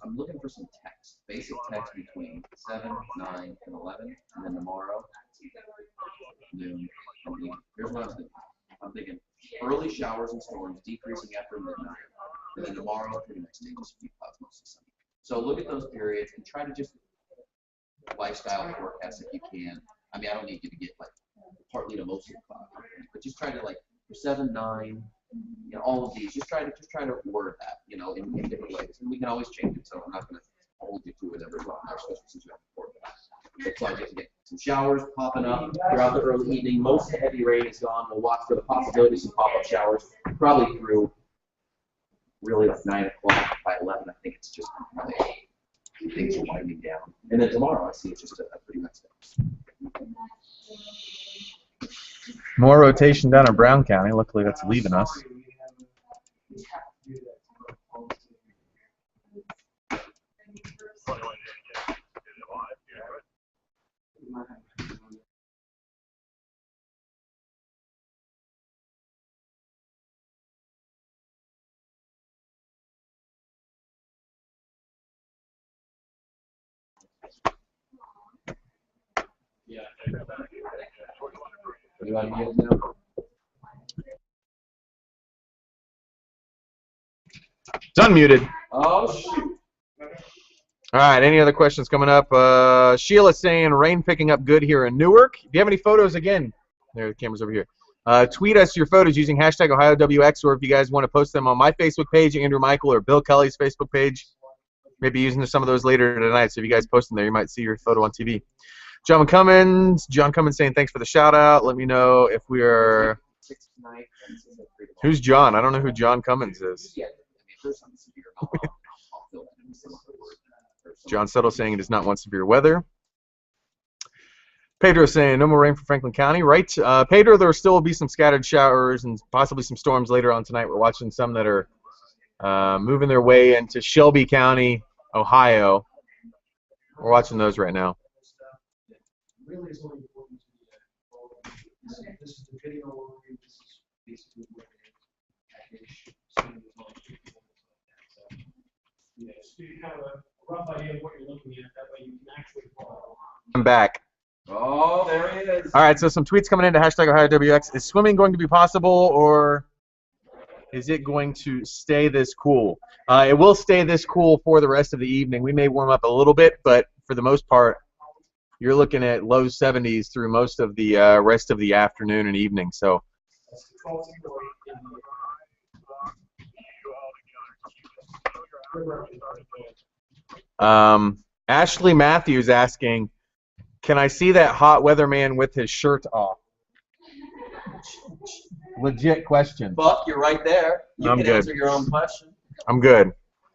I'm looking for some text, basic text between 7, 9, and 11, and then tomorrow, noon, and evening. Here's what I'm thinking. I'm thinking early showers and storms decreasing after midnight, and then tomorrow through the next day just be clouds mostly sunny. So look at those periods and try to just lifestyle forecast if you can. I mean, I don't need you to get like partly to mostly cloudy, but just try to like for 7, 9. You know, all of these, just try to word that, you know, in different ways, and we can always change it. So I'm not going to hold you to whatever is on there, especially since you have to forecast. So I just get some showers popping up throughout the early evening. Most of the heavy rain is gone. We'll watch for the possibility of some pop-up showers, probably through really like 9 o'clock. By 11, I think it's just things are winding down. And then tomorrow, I see it's just a pretty nice day. More rotation down in Brown County. Luckily, that's leaving us. Anybody get it now? It's unmuted. Oh, shoot. All right, any other questions coming up? Sheila saying rain picking up good here in Newark. If you have any photos, again, there, the camera's over here. Tweet us your photos using hashtag OhioWX, or if you guys want to post them on my Facebook page, Andrew Michael, or Bill Kelly's Facebook page. Maybe using some of those later tonight, so if you guys post them there, you might see your photo on TV. John Cummins saying thanks for the shout out. Let me know if we are. Who's John? I don't know who John Cummins is. John Settle saying he does not want severe weather. Pedro saying no more rain for Franklin County. Right, Pedro, there still will be some scattered showers and possibly some storms later on tonight. We're watching some that are moving their way into Shelby County, Ohio. We're watching those right now. Really is only important to this is the video overview. This is basically what it is. Yeah, so you have a rough idea of what you're looking at. That way you can actually follow. I'm back. Oh, there he is. All right, so some tweets coming into hashtag OhioWX. Is swimming going to be possible, or is it going to stay this cool? It will stay this cool for the rest of the evening. We may warm up a little bit, but for the most part, you're looking at low 70s through most of the rest of the afternoon and evening. So. Ashley Matthews asking, can I see that hot weatherman with his shirt off? Legit question. Buck, you're right there. You I'm can good. answer your own question. I'm good.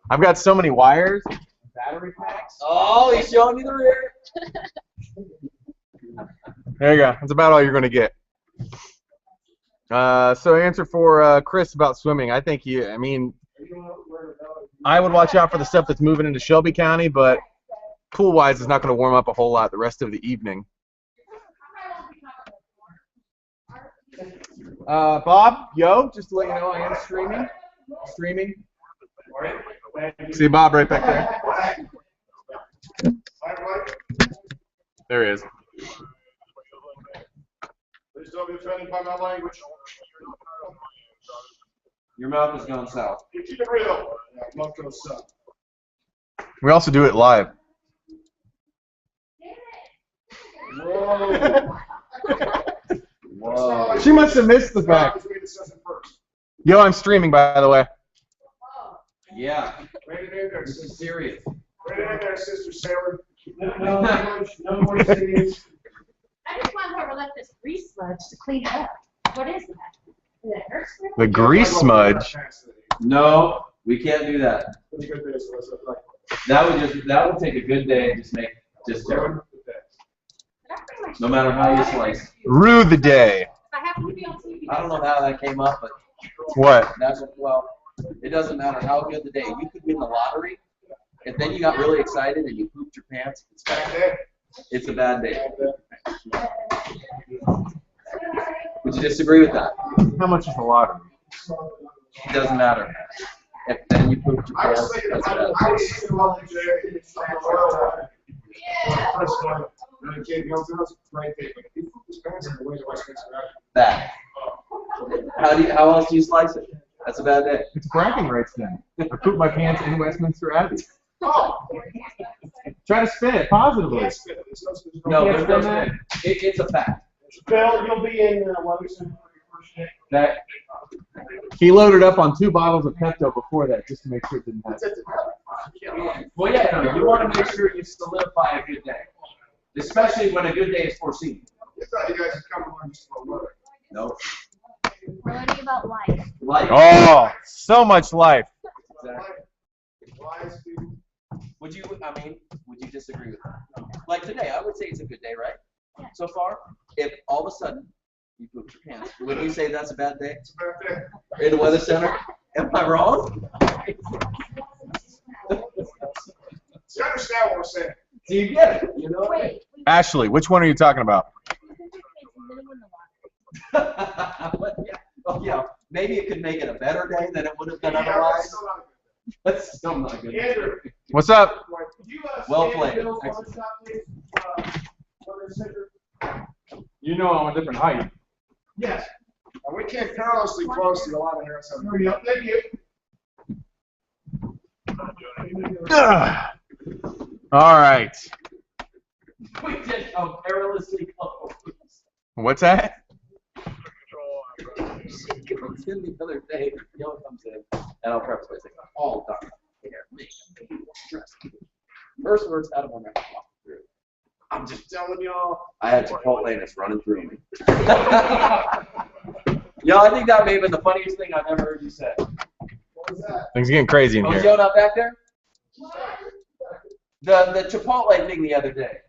I've got so many wires. Battery packs. Oh, he's showing you the rear. There you go. That's about all you're going to get. So answer for Chris about swimming. I think I would watch out for the stuff that's moving into Shelby County, but pool-wise is not going to warm up a whole lot the rest of the evening. Bob, just to let you know, I am streaming. See Bob right back there. There he is. Please don't be offended by my language. Your mouth has gone south. You keep it real. Yeah, mouth goes south. We also do it live. Whoa. Whoa. She must have missed the fact. Yo, I'm streaming, by the way. Yeah. Right in there, This is serious. right in there, Sister Sailor. No more cities. I just want whoever let this grease sludge to clean it up. What is that? Is it hurt? The grease smudge. No, we can't do that. That would take a good day and just terrible. No matter how you slice. Rue the day. I happen to be on TV. I don't know how that came up, but What? it doesn't matter how good the day. You could win the lottery, and then you got really excited and you pooped your pants. It's bad. It's a bad day. Would you disagree with that? How much is the lottery? It doesn't matter. If then you pooped your pants, that's bad. That. How else do you slice it? That's a bad day. It's bragging rights then. I pooped my pants in Westminster Abbey. Try to spin it positively. No, it's a fact. Bill, you'll be in Weatherson for your first day. That He loaded up on 2 bottles of Pepto before that just to make sure it didn't happen. Well, yeah, no, you want to make sure you solidify a good day, especially when a good day is foreseen. I thought you guys would come along just for weather. No. Learning about life. Life. Oh, so much life. Would you, would you disagree with that? Like today, I would say it's a good day, right? So far, if all of a sudden you pooped your pants, would we say that's a bad day? It's a bad day. In the weather center? Am I wrong? So you understand what we're saying? Do you get it? You know what I mean? Ashley, which one are you talking about? Oh, yeah. Maybe it could make it a better day than it would have been otherwise. That's still not good. Andrew, What's up? could you, Well scan played. Bill's Excellent. Photoshop, please? Weather center? You know I'm a different height. Yes. We came perilously close to a lot of hair. Thank you. All right. We did come perilously close. What's that? She comes in the other day, Yellow comes in, and I'll preface by saying, all dark hair, makeup, dress. First words out of my mouth, walk through. I'm just telling y'all, I had Chipotle's running through me. Yo, I think that may have been the funniest thing I've ever heard you say. What was that? Things getting crazy in Was here. Joe not back there? The Chipotle thing the other day.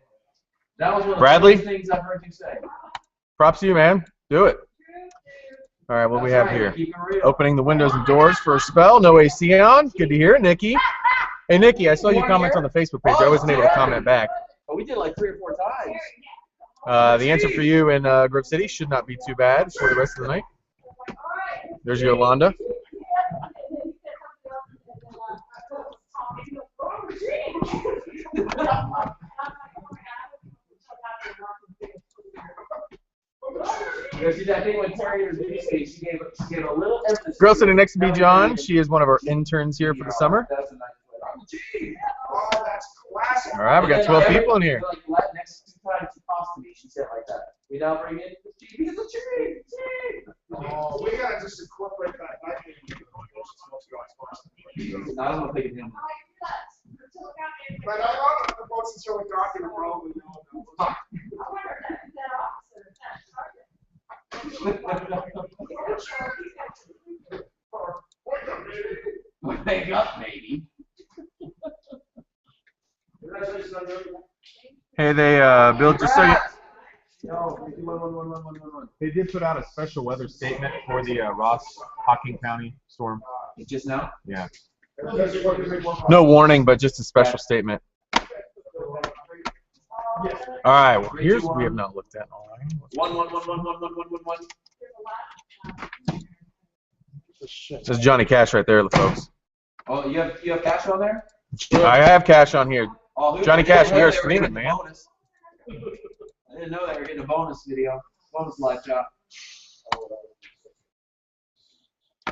That was one of the Bradley? funniest things I've heard you say. Props to you, man. Do it. All right, what do we have That's here? right, keep it real. Opening the windows and doors for a spell. No AC on. Good to hear. Nikki. Hey, Nikki, I saw your comments on the Facebook page. I wasn't able to comment back. Oh, we did like 3 or 4 times. The answer for you in Grove City should not be too bad for the rest of the night. There's Yolanda. See that thing when Terry was BBC, she gave a little emphasis. Girl sitting next to me, John. She is one of our interns here for the summer. That's a nice way. Oh, that's classic. All right, we got 12 people in here. Like next 2 times she talks to me, she said like that. We now bring in the G. He's a G. Oh, we gotta just incorporate that back in. I don't know if they can handle But I don't know if the boats until we got here, bro. Wake up, maybe. Hey, they, Bill, just so you... No, They did put out a special weather statement for the Hocking County storm. Just now? Yeah. No warning, but just a special statement. All right, well, here's what we have not looked at. All right. 1. This is Johnny Cash right there, folks. Oh, you have cash on there? I have cash on here. Oh, Johnny I didn't Cash, know we are they were streaming, getting a man. bonus. I didn't know they were getting a bonus video, bonus live shot.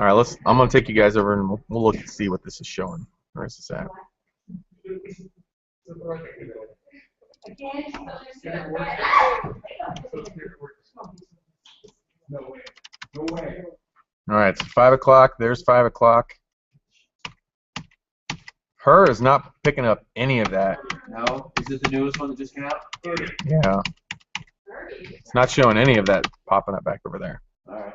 All right, I'm gonna take you guys over and we'll look and see what this is showing. Where is this at? No way. All right, it's 5 o'clock. There's 5 o'clock. Her is not picking up any of that. No, is it the newest one that just came out? Yeah. It's not showing any of that popping up back over there. All right.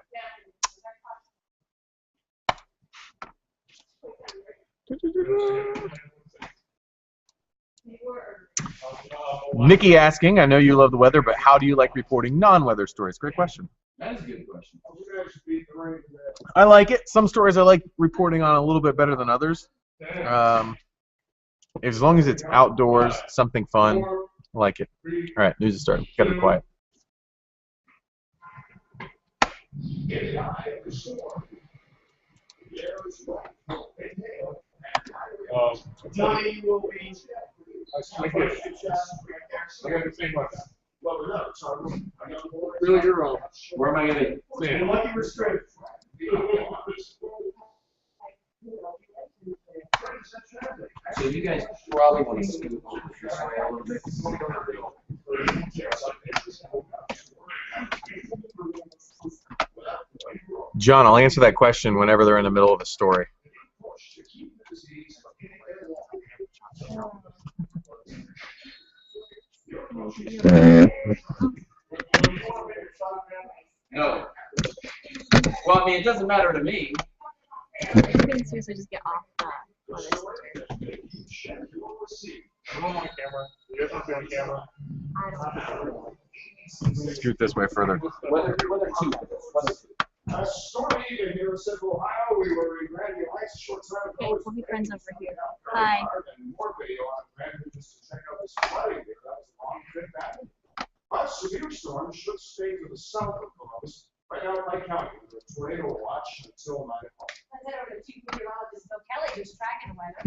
Nikki asking, I know you love the weather, but how do you like reporting non-weather stories? Great question. That is a good question. I like it. Some stories I like reporting on a little bit better than others. As long as it's outdoors, something fun, I like it. All right, news is starting. Gotta be quiet. Johnny will be. I got the same one. Really, you're wrong. Where am I going to be? Lucky restraint. So you guys probably want to scoot over this way a little bit. John, I'll answer that question whenever they're in the middle of a story. No. Well, I mean, it doesn't matter to me. You can seriously just get off that. I'm on camera. You guys want to be on camera? Scoot this way further. Weather two. Stormy evening here in Central Ohio. We were in Grandview Heights a short time ago. Okay, we'll be friends over here. Hi. And more video on Grandview just to check out this flooding here. That was a long trip back. But severe storms should stay to the south of Columbus. Right now in Pike County, with a tornado watch until 9 o'clock.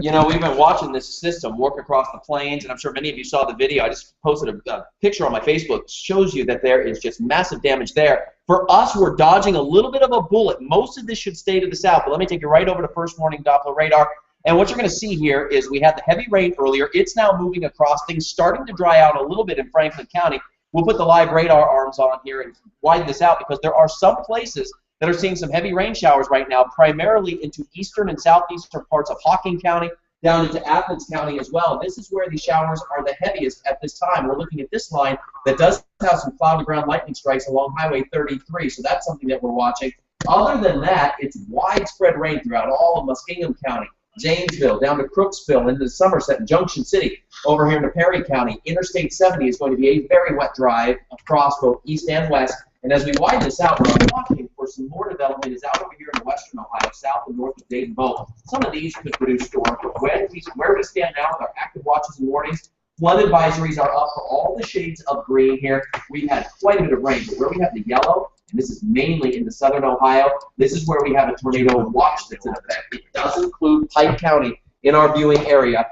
You know, we've been watching this system work across the plains, and I'm sure many of you saw the video. I just posted a picture on my Facebook. It shows you that there is just massive damage there. For us, we're dodging a little bit of a bullet. Most of this should stay to the south, but let me take you right over to first warning Doppler radar. And what you're going to see here is we had the heavy rain earlier. It's now moving across, things starting to dry out a little bit in Franklin County. We'll put the live radar arms on here and widen this out because there are some places that are seeing some heavy rain showers right now, primarily into eastern and southeastern parts of Hocking County, down into Athens County as well. This is where the showers are the heaviest at this time. We're looking at this line that does have some cloud-to-ground lightning strikes along Highway 33, so that's something that we're watching. Other than that, it's widespread rain throughout all of Muskingum County, Janesville, down to Crooksville, into Somerset and Junction City, over here into Perry County. Interstate 70 is going to be a very wet drive across both east and west. And as we widen this out, what I'm watching for some more development is out over here in western Ohio, south and north of Dayton both. Some of these could produce storms, but where we stand now with our active watches and warnings, flood advisories are up for all the shades of green here. We've had quite a bit of rain, but where we have the yellow, and this is mainly into southern Ohio, this is where we have a tornado watch that's in effect. It does include Pike County in our viewing area.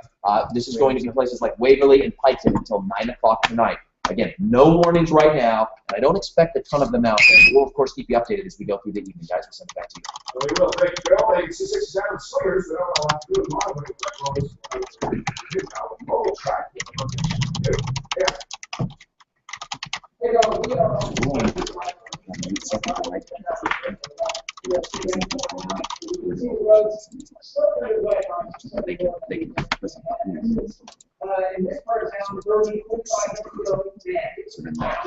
This is going to be places like Waverly and Piketon until 9 o'clock tonight. Again, no warnings right now, and I don't expect a ton of them out there. We'll, of course, keep you updated as we go through the evening, guys. We'll send it back to you. Well, we will. Thank you, Bill. Thank you, 667 Slayers. They don't know how to do it. In this part of town, we're only 45 So then that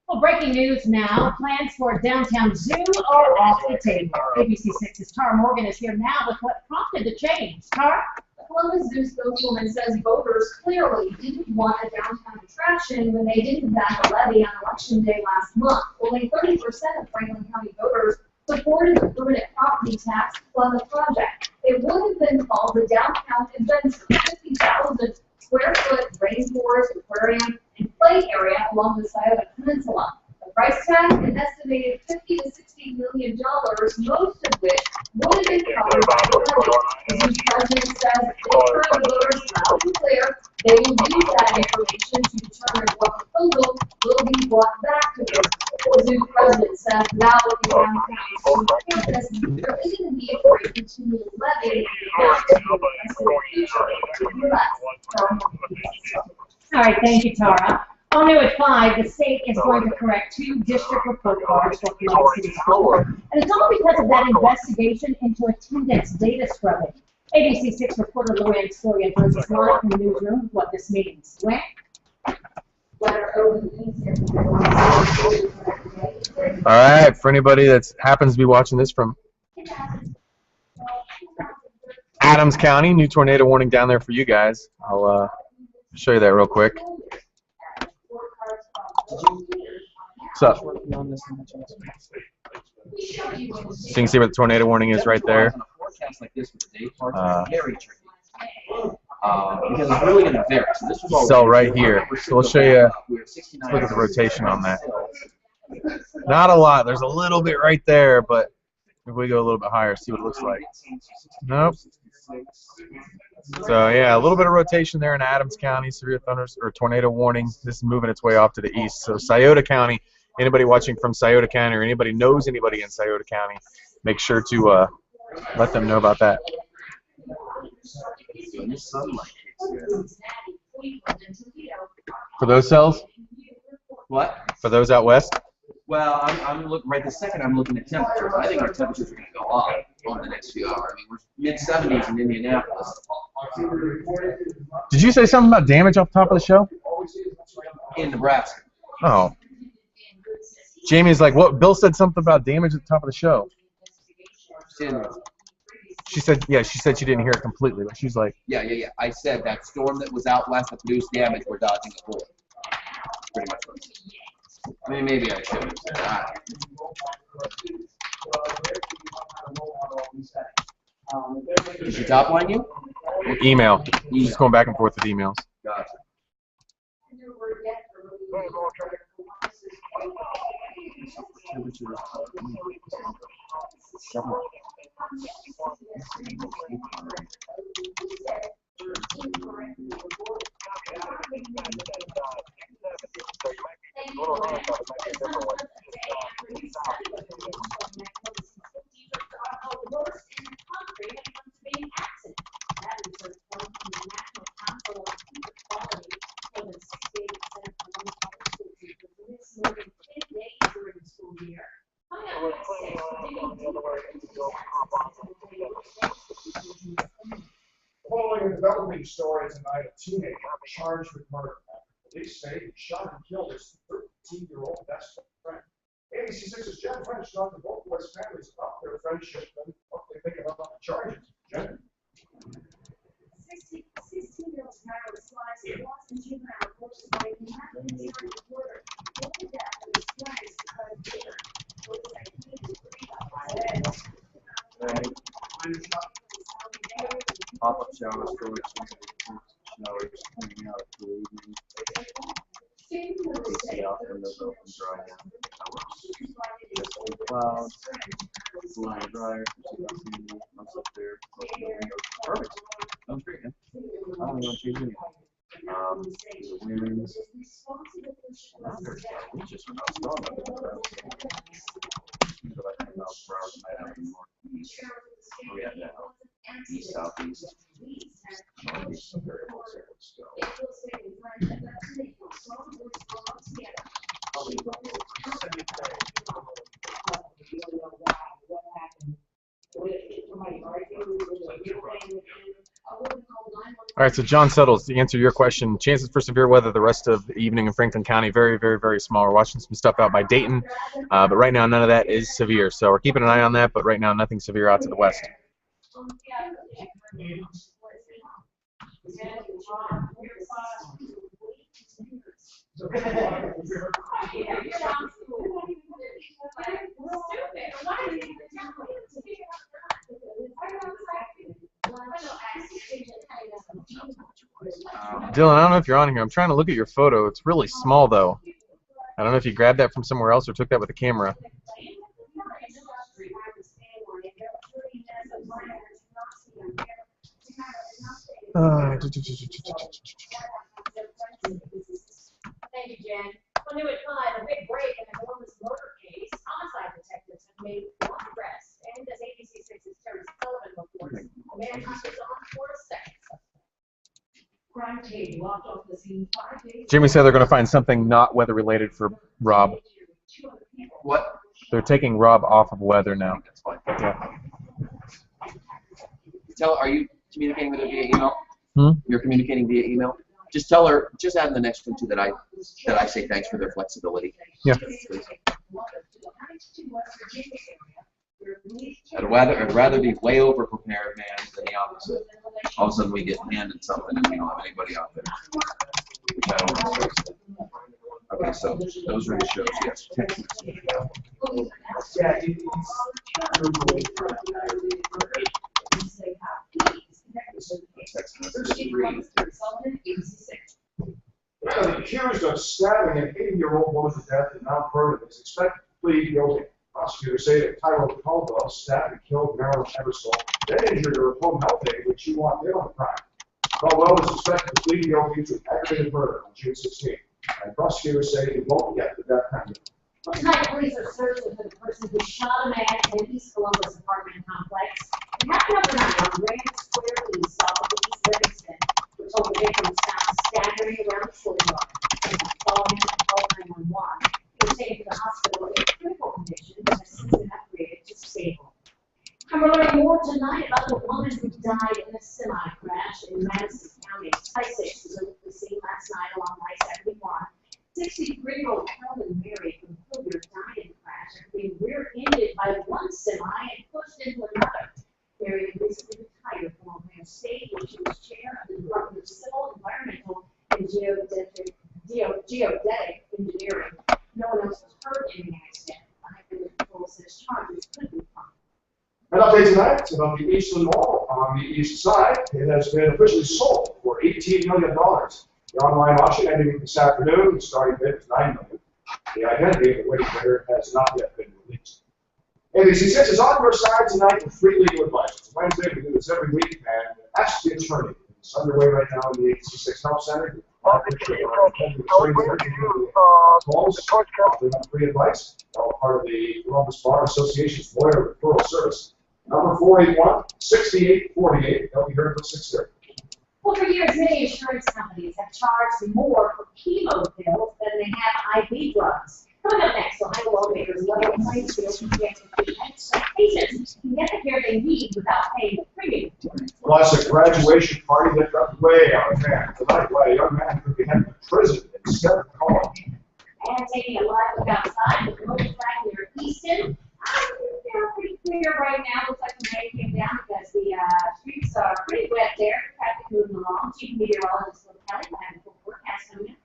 Well, breaking news now. Plans for a downtown zoo are off the table. ABC6's Tara Morgan is here now with what prompted the change. Tara? Columbus Zoo spokeswoman says voters clearly didn't want a downtown attraction when they didn't back a levy on Election Day last month. Only 30% of Franklin County voters supported the permanent property tax on the project. It would have been called the Downtown Adventure, 50,000 square foot rainforest, aquarium, and play area along the Scioto Peninsula. The price tag, an estimated $50 to $60 million, most of which would have been covered by the levy. The president says if current voters loud and clear, they will use that information to determine what proposal will be brought back to them. The zoo president says now with the downtown campus, there isn't a need for a continual levy. All right, thank you, Tara. On new at 5, the state is going to correct 2 district report cards for Columbus City School. And it's all because of that investigation into attendance data scrubbing. ABC6 reporter Luann Storia joins us live from the newsroom with what this means. Luann? All right, for anybody that happens to be watching this from Adams County, new tornado warning down there for you guys. I'll show you that real quick. What's up? So you can see where the tornado warning is right there. Because it's really going to vary. So this was all Cell right here. So we'll show you. Let's look at the rotation on that. Not a lot. There's a little bit right there, but if we go a little bit higher, see what it looks like. Nope. So yeah, a little bit of rotation there in Adams County, severe thunders or tornado warning. This is moving its way off to the east. So Scioto County, anybody watching from Scioto County or anybody knows anybody in Scioto County, make sure to let them know about that. For those cells? What? For those out west? Well, I'm looking right this second. I'm looking at temperatures. I think our temperatures are going to go up over the next few hours. I mean, we're mid-70s in Indianapolis. Did you say something about damage off the top of the show? In Nebraska. Oh. Jamie's like, what? Bill said something about damage at the top of the show. She said, yeah, she said she didn't hear it completely, but she's like, Yeah. I said that storm that was out west that produced damage, we're dodging a bullet. Pretty much what I said. I mean, maybe I should have said that. Did she top line you? email. She's just going back and forth with emails. Gotcha. Following a developing story tonight, a teenager charged with murder. Police say he shot and killed his 13-year-old best friend. ABC6's Jen French talked to both boys' families about their friendship and what they think about the charges. Jen? 16-year-old Tyler Slice was lost in juvenile court today. He had been injured reporter. The death of his friend is because of dinner. Pop-up shower storage, showers coming out for the evening. AC off, windows open, dry out. Clouds, line dryer, months up there, perfect. Sounds great, man. I don't want to change anything. The winds. We just were not strong. Usually like 10 miles per hour tonight out in the northeast. Oh yeah, now. East, southeast, northeast, some variables there. So. All right, so John Settles, to answer your question, chances for severe weather the rest of the evening in Franklin County, very, very, very small. We're watching some stuff out by Dayton, but right now none of that is severe. So we're keeping an eye on that, but right now nothing severe out to the west. Dylan, I don't know if you're on here. I'm trying to look at your photo. It's really small, though. I don't know if you grabbed that from somewhere else or took that with a camera. Thank you, Jen. On New at 5, a big break in an enormous murder case. Homicide detectives have made one arrest, and as ABC6's Terry Sullivan reports, a man was on for a second suspect. Crime team walked off the scene 5 days. Jimmy said they're going to find something not weather-related for Rob. What? They're taking Rob off of weather now. That's fine. Yeah. Are you communicating with her via email? Hmm? You're communicating via email? Just tell her, just add in the next one too that I say thanks for their flexibility. Yeah. Please. I'd rather be way over prepared, man, than the opposite. All of a sudden we get handed something and we don't have anybody out there. Which I don't want to say. Okay, so those are the shows, yes. Text message. The accused of stabbing an 80-year-old woman to death in Mount Vernon is expected to plead guilty. Prosecutors say that Tyrone Caldwell stabbed and killed Marilyn Eversole, then injured her home health aide when she walked in on the crime. Caldwell was expected to plead guilty to aggravated murder on June 16th, and prosecutors say he won't get the death penalty. Tonight, police are searching for the person who shot a man in an East Columbus apartment complex. It happened overnight on Grand Square East off of East Livingston, which told the victim sound staggering around the courtyard. Police called him and called 911. He was taken to the hospital with tonight about the woman who died in a semi-crash in Madison County. WSYX was over the scene last night along I-71. 63-year-old Helen Mary from Hilliard died in a crash after being rear-ended by one semi and pushed into another. Mary had recently retired from Ohio State, where she was chair of the Department of Civil, Environmental, and Geodetic Engineering. No one else was hurt in the accident. Highway Patrol says charges could be filed. An update tonight, it's about the Eastland Mall on the east side. It has been officially sold for $18 million. The online auction ending this afternoon. The starting bid is $9 million. The identity of the winning bidder has not yet been released. ABC6 is on your side tonight with free legal advice. It's Wednesday, we do this every week, and ask the attorney. It's underway right now in the ABC6 Help Center. Free advice, all part of the Columbus Bar Association's Lawyer Referral Service. Number 481-6848. They'll be here until 6:30. Well, for years, many insurance companies have charged more for chemo pills than they have IV drugs. Coming up next, Ohio lawmakers level the playing field to get patients can get the care they need without paying the premium. Plus, a graduation party that got way out of hand tonight. Why a young man could be headed to prison instead of college. And taking a live look outside with the motor track near Easton. They're pretty clear right now. Looks like the rain came down because the streets are pretty wet there. Traffic moving along. Chief Meteorologist Phil Kelly will have a full forecast coming up.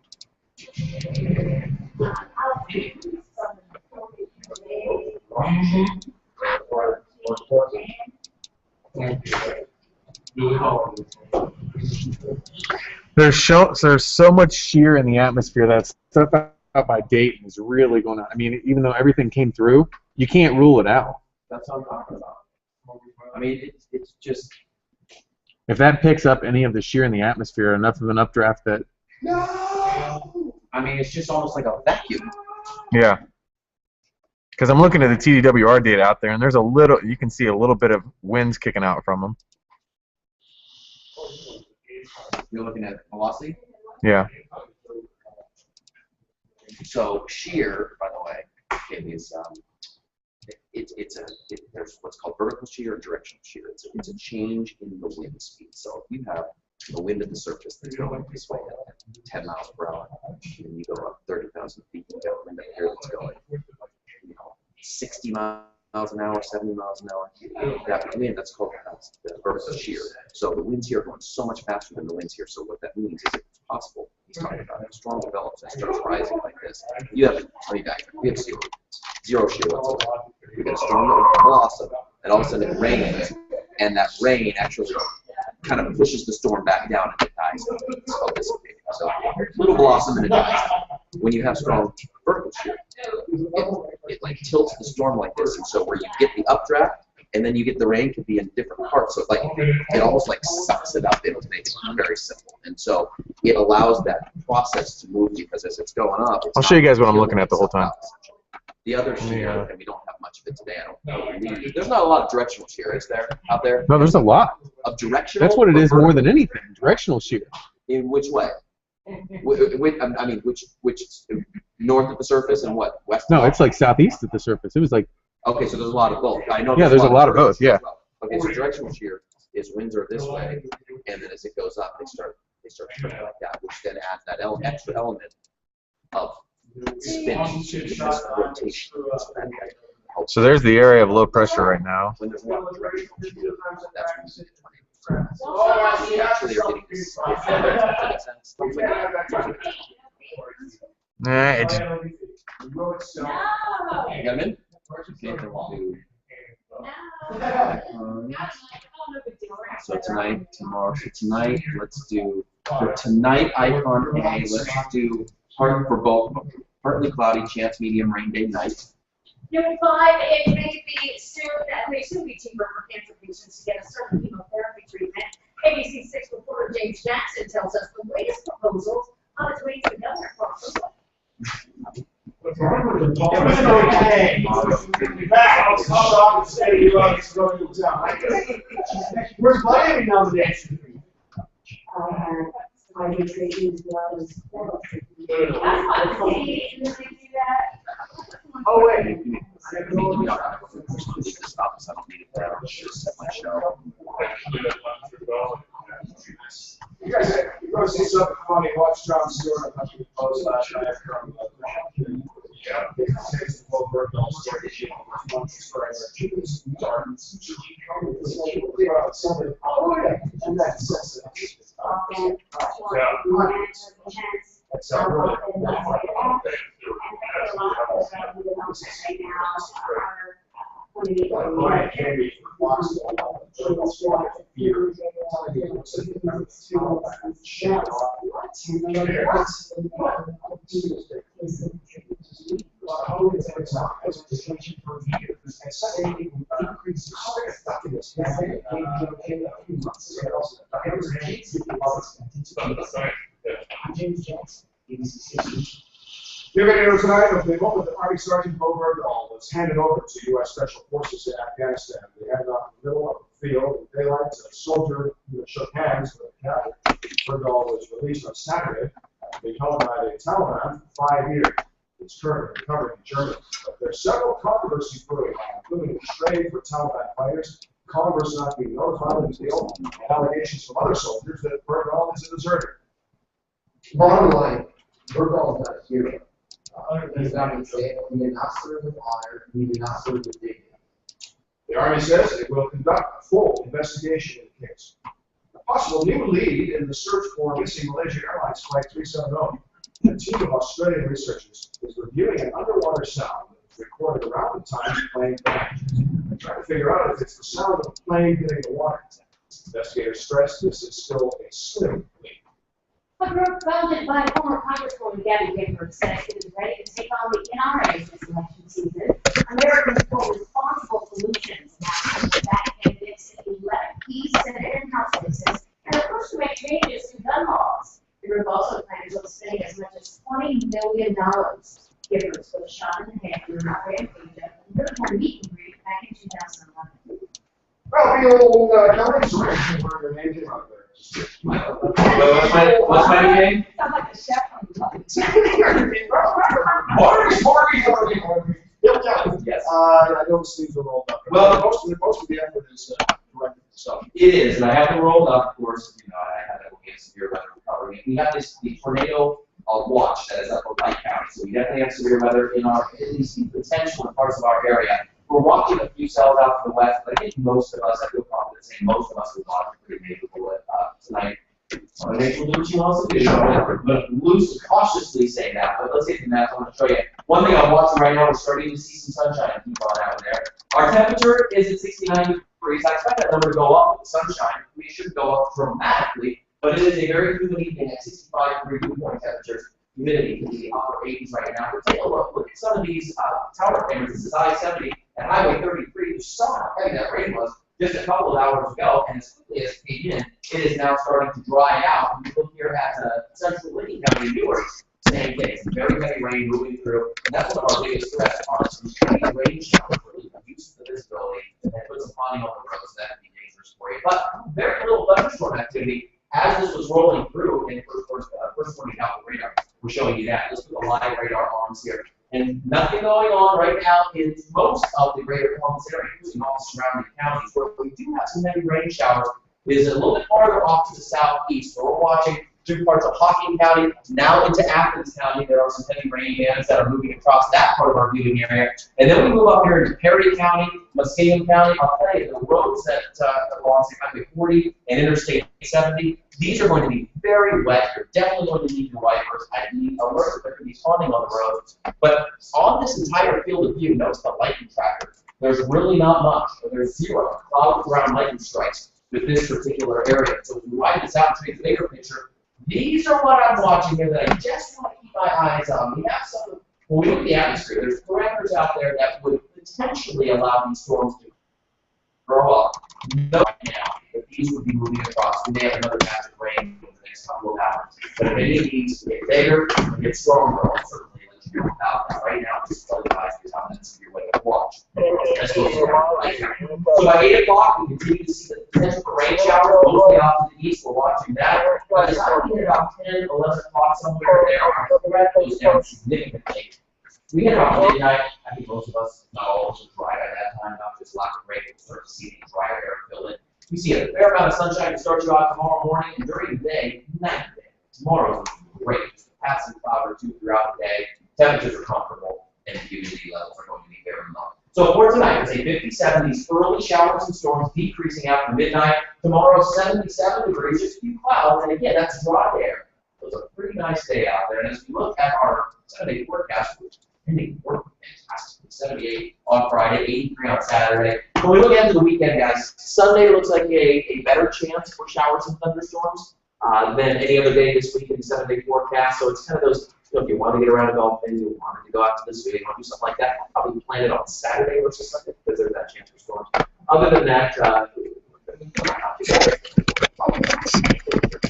There's so much shear in the atmosphere that stuff out by Dayton is really going to. I mean, even though everything came through, you can't rule it out. That's what I'm talking about. I mean, it's just. If that picks up any of the shear in the atmosphere, enough of an updraft that. No. I mean, it's just almost like a vacuum. Yeah. Because I'm looking at the TDWR data out there, and there's a little. You can see a little bit of winds kicking out from them. You're looking at velocity? Yeah. So shear, by the way, is there's what's called vertical shear and directional shear. It's a change in the wind speed. So if you have the wind at the surface that's going this way at 10 miles per hour, and you go up 30,000 feet, you got wind up here that's going 60 miles an hour, 70 miles an hour. That wind, that's called the vertical shear. So the winds here are going so much faster than the winds here. So what that means is it's possible. He's talking about if a storm develops and starts rising like this. You have, let me back. We have zero shear whatsoever. We get a storm that will blossom, and all of a sudden it rains, and that rain actually kind of pushes the storm back down and it dies. It's called dissipating. So little blossom and it dies. When you have strong vertical shear, it like tilts the storm like this, and so where you get the updraft and then you get the rain could be in different parts. So it almost like sucks it up. It'll make it very simple, and so it allows that process to move because as it's going up. I'll show you guys what I'm looking at the whole time. The other shear, and we don't have much of it today. I don't know. There's not a lot of directional shear, is there, out there? No, there's a lot. Of directional? That's what it is more than anything. Directional shear. In which way? I mean, which north of the surface and what west? No, it's like southeast of the surface. It was like. Okay, so there's a lot of both. I know. Yeah, there's a lot of both. Yeah. Well. Okay, so directional shear is winds are this way, and then as it goes up, they start turning like that, which then adds that extra element of spin, this rotation. So there's the area of low pressure right now. When there's a lot of directional shear, that's when you actually are getting this. Nah, it's. You got him in? So tomorrow. So tonight, let's do for tonight icon A. Let's do part for both. Partly cloudy, chance medium rain day night. Number 5, it may soon be cheaper for cancer patients to get a certain chemotherapy treatment. ABC6 reporter James Jackson tells us the latest proposals on its way to the governor for approval. Where's Miami nomination? Oh wait. I don't need it You guys see something funny? Watch John Stewart on the Post last night. Yeah. Oh, yeah. And that's You're going to know tonight of the moment that Army Sergeant Bo Bergdahl was handed over to U.S. Special Forces in Afghanistan. They had it out in the middle of the field in daylight. A soldier shook hands with a captain. Bergdahl was released on Saturday, being held by the Taliban for 5 years. He's currently recovering in Germany. But there's several controversies brewing, including trade for Taliban fighters, Congress not being notified of the deal, and allegations from other soldiers that Bergdahl is a deserter. Bottom line, Bergdahl is not a hero. He's not insane. He did not serve with honor. He did not serve with dignity. The Army says it will conduct a full investigation in the case. A possible new lead in the search for missing Malaysia Airlines Flight 370. A team of Australian researchers is reviewing an underwater sound that was recorded around the time the plane crashed. They're trying to figure out if it's the sound of a plane hitting the water. Investigators stress this is still a slim lead. A group founded by former Congresswoman Gabby Gifford says it is ready to take on the NRA this election season. Americans for responsible solutions now that candidates in 11 key Senate and House races and are pushed to make changes to gun laws. The group also plans on spending as much as $20 million. Gifford was shot in the head during an rampage at the military meet and greet back in 2011. Well, the old insurrection where the name came out there. What's my name? Sounds like a chef on the Yes. I know the sleeves are rolled up. Well, most of the effort is directed to stuff. It is, and I have them rolled up, of course. You know, I had that look at severe weather recovery. We have the tornado watch that is up for Pike County, so we definitely have severe weather in our, at least potential in parts of our area. We're watching a few cells out to the west, but I think most of us, I feel confident saying most of us will watch pretty favorable tonight. I think we'll do what you want us to do. But loose, cautiously say that, but let's get to that. I want to show you. One thing I'm watching right now, we're starting to see some sunshine keep on out there. Our temperature is at 69 degrees. I expect that number to go up with sunshine. We should go up dramatically, but it is a very humid evening at 65-degree dew point temperatures. Humidity can be the upper 80s right now. But take a look. Look at some of these tower cameras. This is I-70 and Highway 33. You saw how heavy that rain was just a couple of hours ago, and as quickly as it came in, it is now starting to dry out. You look here at Central Lincoln County, New York, same thing. Some very heavy rain moving through, and that's one of our biggest threats are some heavy rain showers really reduce the visibility and put some ponding on the roads that can be dangerous for you. But very little thunderstorm activity as this was rolling through, and first pointing out the radar. We're showing you that. Let's put the live radar arms here. And nothing going on right now in most of the greater Columbus area, including all the surrounding counties. Where we do have some heavy rain showers is a little bit farther off to the southeast. So we're watching through parts of Hocking County, now into Athens County. There are some heavy rain bands that are moving across that part of our viewing area. And then we move up here into Perry County, Muskegon County. I'll tell you, the roads that along Highway 40 and Interstate 70, these are going to be very wet. You're definitely going to need your wipers. I'd be alert that there could be spawning on the roads. But on this entire field of view, notice the lightning tracker. There's really not much, or there's zero cloud around lightning strikes with this particular area. So if you widen this out and take the bigger picture, these are what I'm watching here that I just want to keep my eyes on. We have some, when we look at the atmosphere, there's parameters out there that would potentially allow these storms to grow up. No, right now, that these would be moving across. We may have another batch of rain in the next couple of hours. But if any of these get bigger and get stronger, I'll certainly let you know about that. Right now, just tell you guys the comments if you're waiting to watch. Let's go right here. So by 8 o'clock, we continue to see the potential for rain showers, mostly off to the east. We're watching that. By the time we hit about 10, 11 o'clock somewhere there, our threat goes down significantly. We hit about midnight. I I think most of us, not all of us, are dry at that time, not just lack of rain, we start to see the dry air fill in. We see a fair amount of sunshine to start you out tomorrow morning, and during the day, night and day. Tomorrow's great. Just a passing cloud or two throughout the day. Temperatures are comfortable, and humidity levels are going to be very low. So for tonight, it's a 57, these early showers and storms decreasing after midnight. Tomorrow, 77 degrees, just a few clouds, and again, that's dry air. So it's a pretty nice day out there. And as we look at our Saturday forecast, which ending work fantastic. 78 on Friday, 83 on Saturday. When we look into the weekend, guys, Sunday looks like a better chance for showers and thunderstorms than any other day this week in the 7-day forecast. So it's kind of those, you know, if you want to get around to golfing, you want to go out to this week, you want to do something like that, I'll probably plan it on Saturday versus Sunday because there's that chance for storms. Other than that,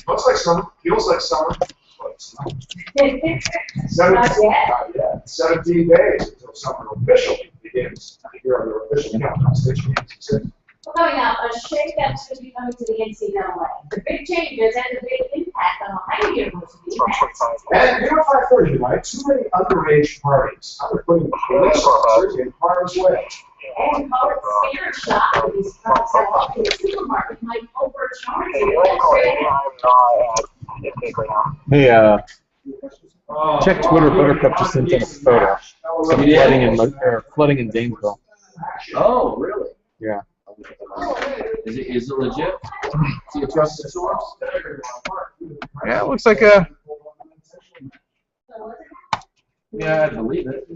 Looks like summer, feels like summer. Not yet. 17 days until summer officially begins. Here are the official countdown stations. Well, coming up, a shake that's going to be coming to the NCAA. The big changes and the big impact on Ohio University. And here at 5:30 tonight, too many underage parties. They're putting police officers in harm's way. And call it spirit shot with these products that walk in the supermarket might overcharge you. Hey, check Twitter. Buttercup just sent in a photo. Some flooding in Dainesville. oh, really? Yeah. Is it legit? See a trusted source? Yeah, it looks like a. Yeah, I believe it.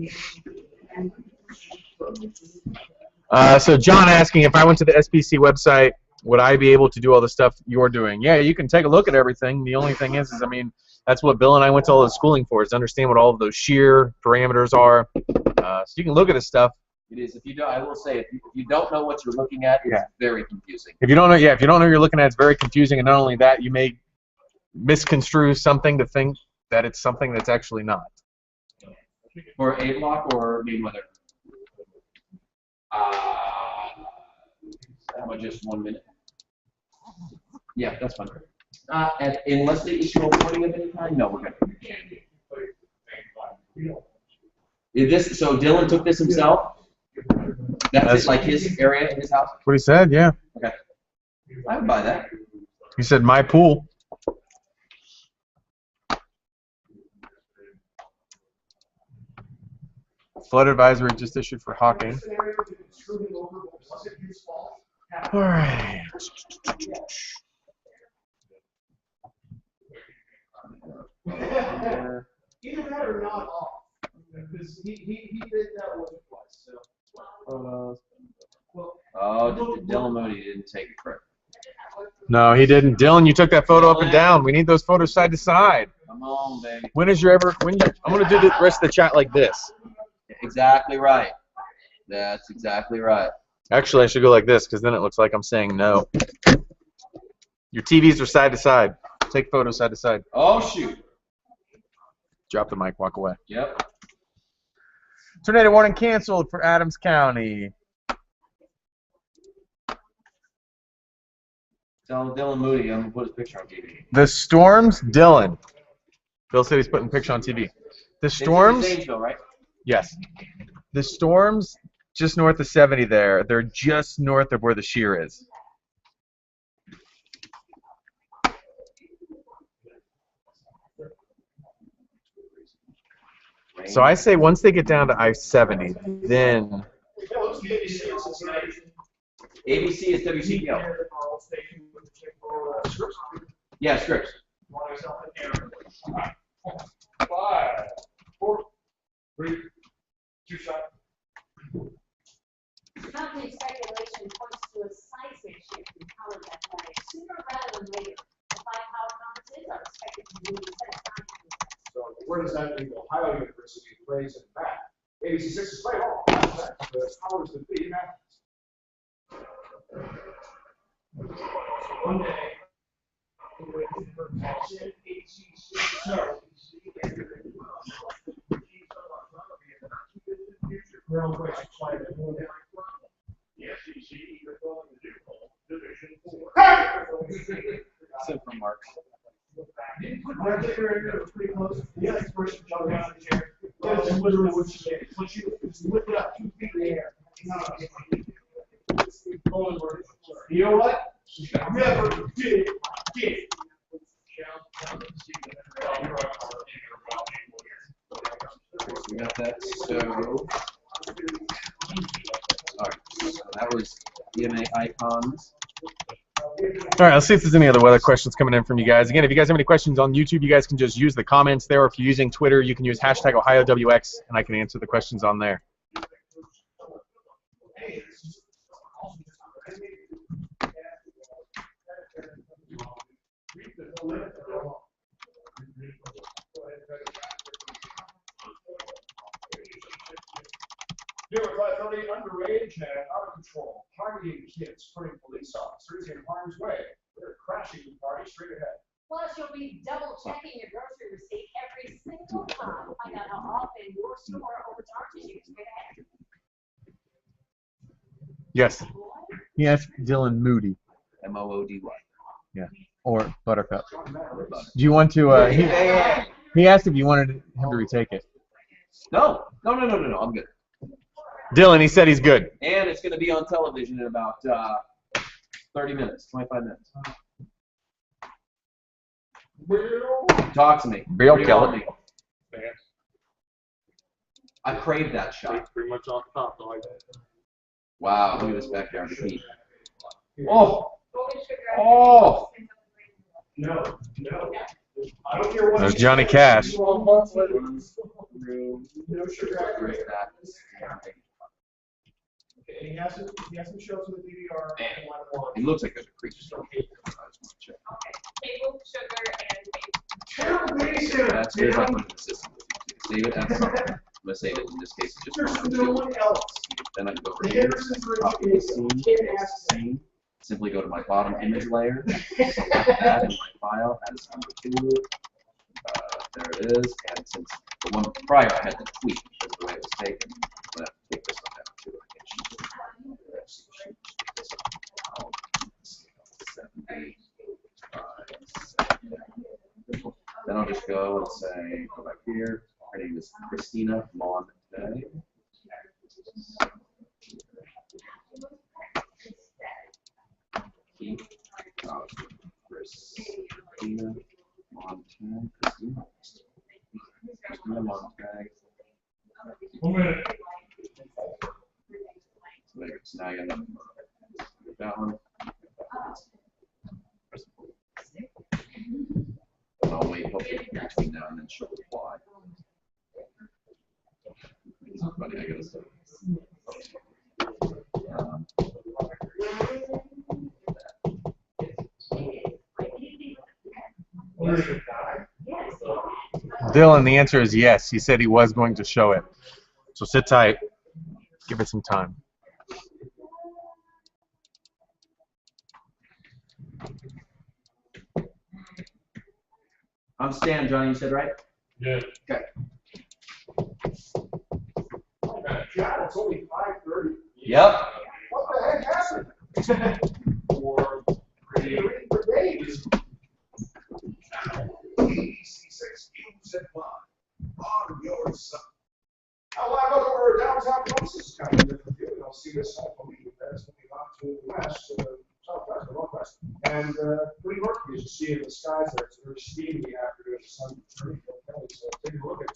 So John asking if I went to the SPC website, would I be able to do all the stuff you're doing? Yeah, you can take a look at everything. The only thing is I mean, that's what Bill and I went to all the schooling for, is to understand what all of those shear parameters are. So you can look at this stuff. It is. If you don't, I will say, if you don't know what you're looking at, it's very confusing. If you don't know, if you don't know what you're looking at, it's very confusing. And not only that, you may misconstrue something to think that it's something that's actually not. For A block or maybe whether. How about just 1 minute? Yeah, that's fine. And unless they issue a warning of any kind, no, we're good. Is this, so Dylan took this himself? That's like his area in his house? That's what he said, yeah. Okay. I would buy that. He said, my pool. Flood advisory just issued for Hawking. All right. Either that or not off. Because he did that once or twice. So. Oh, Dylan Mooney didn't take it correct. No, he didn't. Dylan, you took that photo up and down. We need those photos side to side. Come on, baby. I'm going to do the rest of the chat like this. Exactly right. That's exactly right. Actually, I should go like this because then it looks like I'm saying no. Your TVs are side to side. Take photos side to side. Oh, shoot. Drop the mic, walk away. Yep. Tornado warning canceled for Adams County. Tell Dylan Moody I'm going to put his picture on TV. The storms, Dylan. Bill said he's putting a picture on TV. The storms, Zanesville, right? yes. The storms just north of 70 there, they're just north of where the shear is. So I say once they get down to I-70, then... ABC is WCPL. Yeah, Scripps. 5, 4, 3, 2 shot. Company speculation points to a seismic shift in power that night, sooner rather than later. The 5 power conferences are expected to move set time. So where does that leave Ohio University plays in the back? ABC6 is right on. The powers that be happens. One day, Except for Mark. Pretty close. Yeah, this person jumped out of the chair. That's literally what she did. When she was just lift it up 2 feet in the air. You know what? Never did. We got that. So, alright, so that was EMA icons. All right, let's see if there's any other weather questions coming in from you guys. Again, if you guys have any questions on YouTube, you guys can just use the comments there. Or if you're using Twitter, you can use hashtag OhioWX, and I can answer the questions on there. Underage and out of control, targeting kids, putting police officers in harm's way. They're crashing the party straight ahead. Plus, you'll be double checking your grocery receipt every single time. Find out how often your store overcharges you. Straight ahead. Yes. He asked Dylan Moody. M-O-O-D-Y. Yeah. Or Buttercup. Do you want to? He asked if you wanted him to retake it. No, I'm good. Dylan, he said he's good. And it's going to be on television in about 30 minutes, 25 minutes. Talk to me. Real Kelly. I craved that shot. Pretty much off the top, though. Wow, look at this backyard heat. Oh! Oh! No. I don't care what. There's Johnny Cash. No sugar. He hasn't shown to the DVR. It looks like there's a creek. Table, sugar, Terrible babysitter. That's good. I'm going to the system. Save it as something. I'm going to save it in this case. Just There's no one else. then I can go over The here. Hendersons are Copy the scene. Simply go to my bottom image layer. Select that in my file as number 2. There it is. And since the one prior I had to tweak because of the way it was taken, I'm going to take this one down too. Then I'll just go and say, go back here. Her name is Christina Monte. Christina Monte. Christina Monte. 1 minute. So now you end up with that one. And I'll wait, hopefully, between now and then she'll reply. It's funny, I gotta say. Dylan, the answer is yes. He said he was going to show it. So sit tight. Give it some time. I'm Stan, Johnny, you said right? Yeah. Okay. God, it's only 5:30. Yep. What the heck happened? For days. WSYX News at 5 on your side. Now, live up over downtown Columbus County. I'll see this on the weekend. That's moving on to the west, southwest, northwest. And pretty murky as you see in the skies there. It's very steamy after the sun turning. So take a look at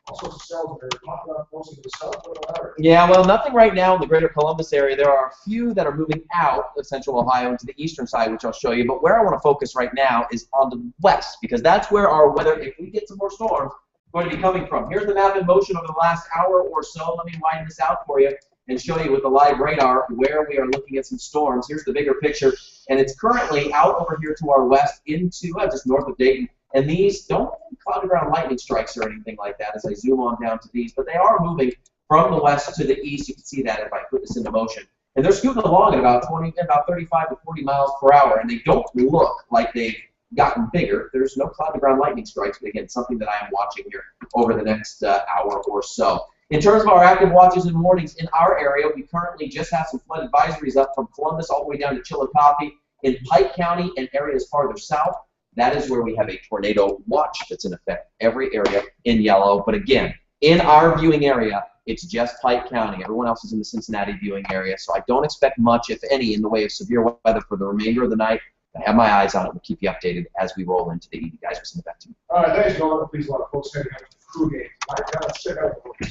all sorts of cells that are popping up mostly to the south of the area. Yeah, well, nothing right now in the greater Columbus area. There are a few that are moving out of central Ohio into the eastern side, which I'll show you. But where I want to focus right now is on the west, because that's where our weather, if we get some more storms, is going to be coming from. Here's the map in motion over the last hour or so. Let me widen this out for you and show you with the live radar where we are looking at some storms. Here's the bigger picture, and it's currently out over here to our west into just north of Dayton. And these don't have cloud ground lightning strikes or anything like that as I zoom on down to these, but they are moving from the west to the east. You can see that if I put this into motion. And they're scooting along at about 35 to 40 miles per hour, and they don't look like they've gotten bigger. There's no cloud ground lightning strikes, but again, something that I am watching here over the next hour or so. In terms of our active watches and warnings in our area, we currently just have some flood advisories up from Columbus all the way down to Chillicothe. In Pike County and areas farther south, that is where we have a tornado watch that's in effect. Every area in yellow. But again, in our viewing area, It's just Pike County. Everyone else is in the Cincinnati viewing area, so I don't expect much, if any, in the way of severe weather for the remainder of the night. I have my eyes on it. We'll keep you updated as we roll into the evening. Guys, we'll send it back to you. All right, thanks, Nolan. Please, a lot of folks heading out to the crew game. All right, now let's check out the boys.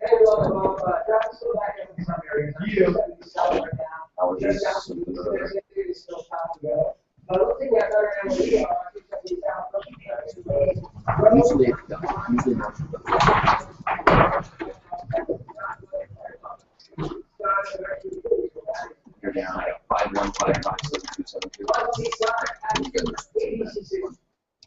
Hey, welcome, Travis, go back in some areas. I was just usually it's done. Usually not. You're down at 5155727.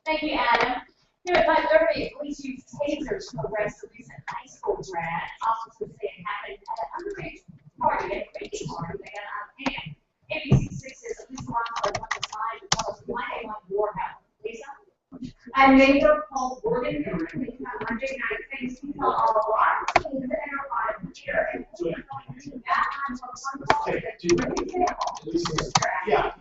Thank you, Adam. Here at 5:30, police used tasers to arrest a recent high school grad. Officers say it happened at an underage party at a baby party. They got out of hand. ABC6 says at least one of the sign to tell us why they want your help. Lisa? A neighbor called Morgan Monday night saying he saw a lot of teens in her bottom chair. Yeah.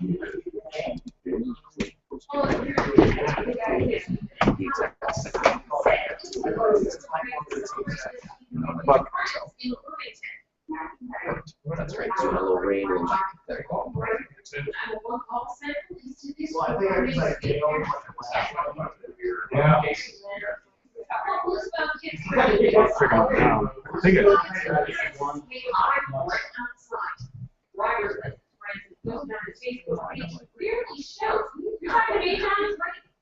That's right. So a little rain will there. Well, I think I was like, yeah.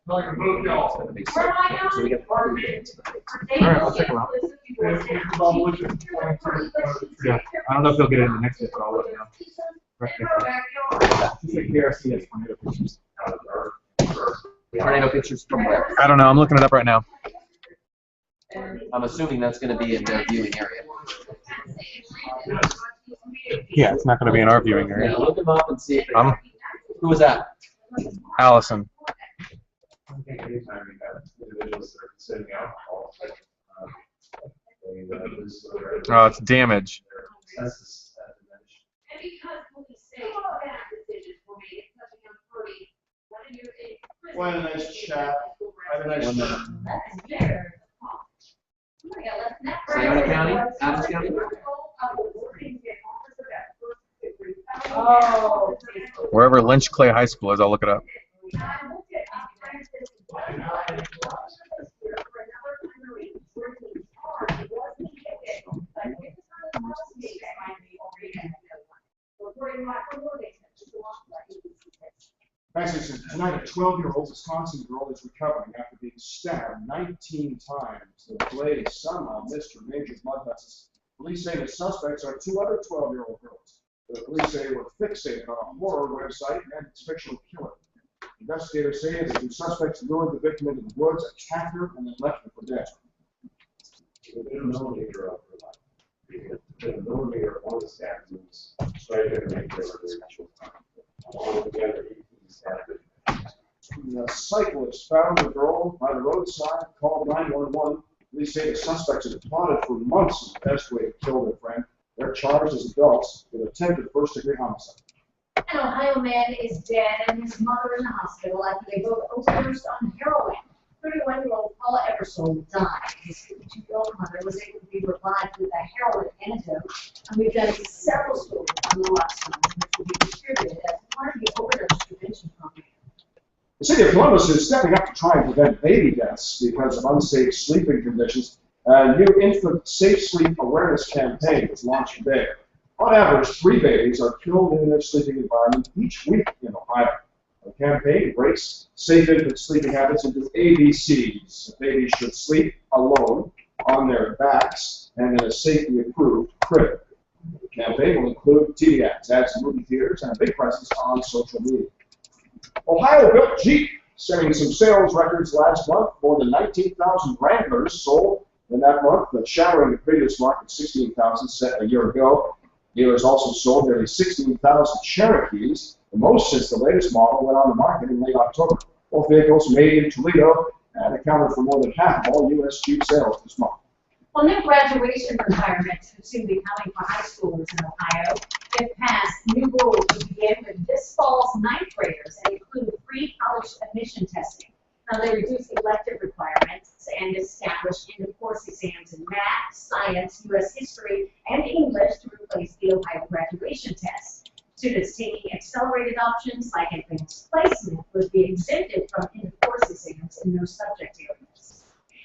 So we get Alright, I'll check them out. Yeah, I don't know if they'll get it in the next day, but I'll let you know. Just like KRCS tornado pictures. tornado pictures from where? I don't know. I'm looking it up right now. I'm assuming that's going to be in their viewing area. Yeah, it's not going to be in our viewing area. Look them up and see if who was that? Allison. I think anytime we have individuals that are sitting out, Oh, it's damage. And because police say bad decisions were made, it's such a young party, what are you in prison? Well, nice chat. Have a nice chat. Salmon County? Adams County? Oh. Wherever Lynch Clay High School is, I'll look it up. Actually, tonight a 12-year-old Wisconsin girl is recovering after being stabbed 19 times. The blade somehow missed her major blood vessels. Police say the suspects are two other 12-year-old girls. The police say were fixated on a horror website and its fictional killer. Investigators say the two suspects lured the victim into the woods, attacked her, and then left her for dead. Within a millimeter of her life. Within a millimeter of one of the stab wounds, straight in her neck, altogether, the cyclist found the girl by the roadside, called 911. Police say the suspects had plotted for months the best way to kill their friend. They're charged as adults with attempted first-degree homicide. An Ohio man is dead and his mother in the hospital after they both overdosed on heroin. 31-year-old Paula Eversole died. His 52-year-old mother was able to be revived with a heroin antidote, and we've done several stories on the last one, which will be distributed as part of the overdose prevention program. The city of Columbus is stepping up to try and prevent baby deaths because of unsafe sleeping conditions. A new infant safe sleep awareness campaign was launched today. On average, 3 babies are killed in their sleeping environment each week in Ohio. The campaign breaks safe infant sleeping habits into ABCs. Babies should sleep alone, on their backs, and in a safety-approved crib. The campaign will include TV ads in movie theaters, and a big presence on social media. Ohio built Jeep, setting some sales records last month. More than 19,000 Wranglers sold in that month, shattering the previous mark of 16,000 set a year ago. Dealers also sold nearly 16,000 Cherokees, the most since the latest model went on the market in late October. Both vehicles made in Toledo and accounted for more than half of all U.S. Jeep sales this month. Well, new graduation requirements will soon be coming for high schoolers in Ohio. If passed, new rules will begin with this fall's ninth graders and include free college admission testing. Now, they reduce elective requirements and establish end-of-course exams in math, science, U.S. history, and English to replace the Ohio graduation test. Students taking accelerated options like advanced placement would be exempted from end-of-course exams in those subject areas.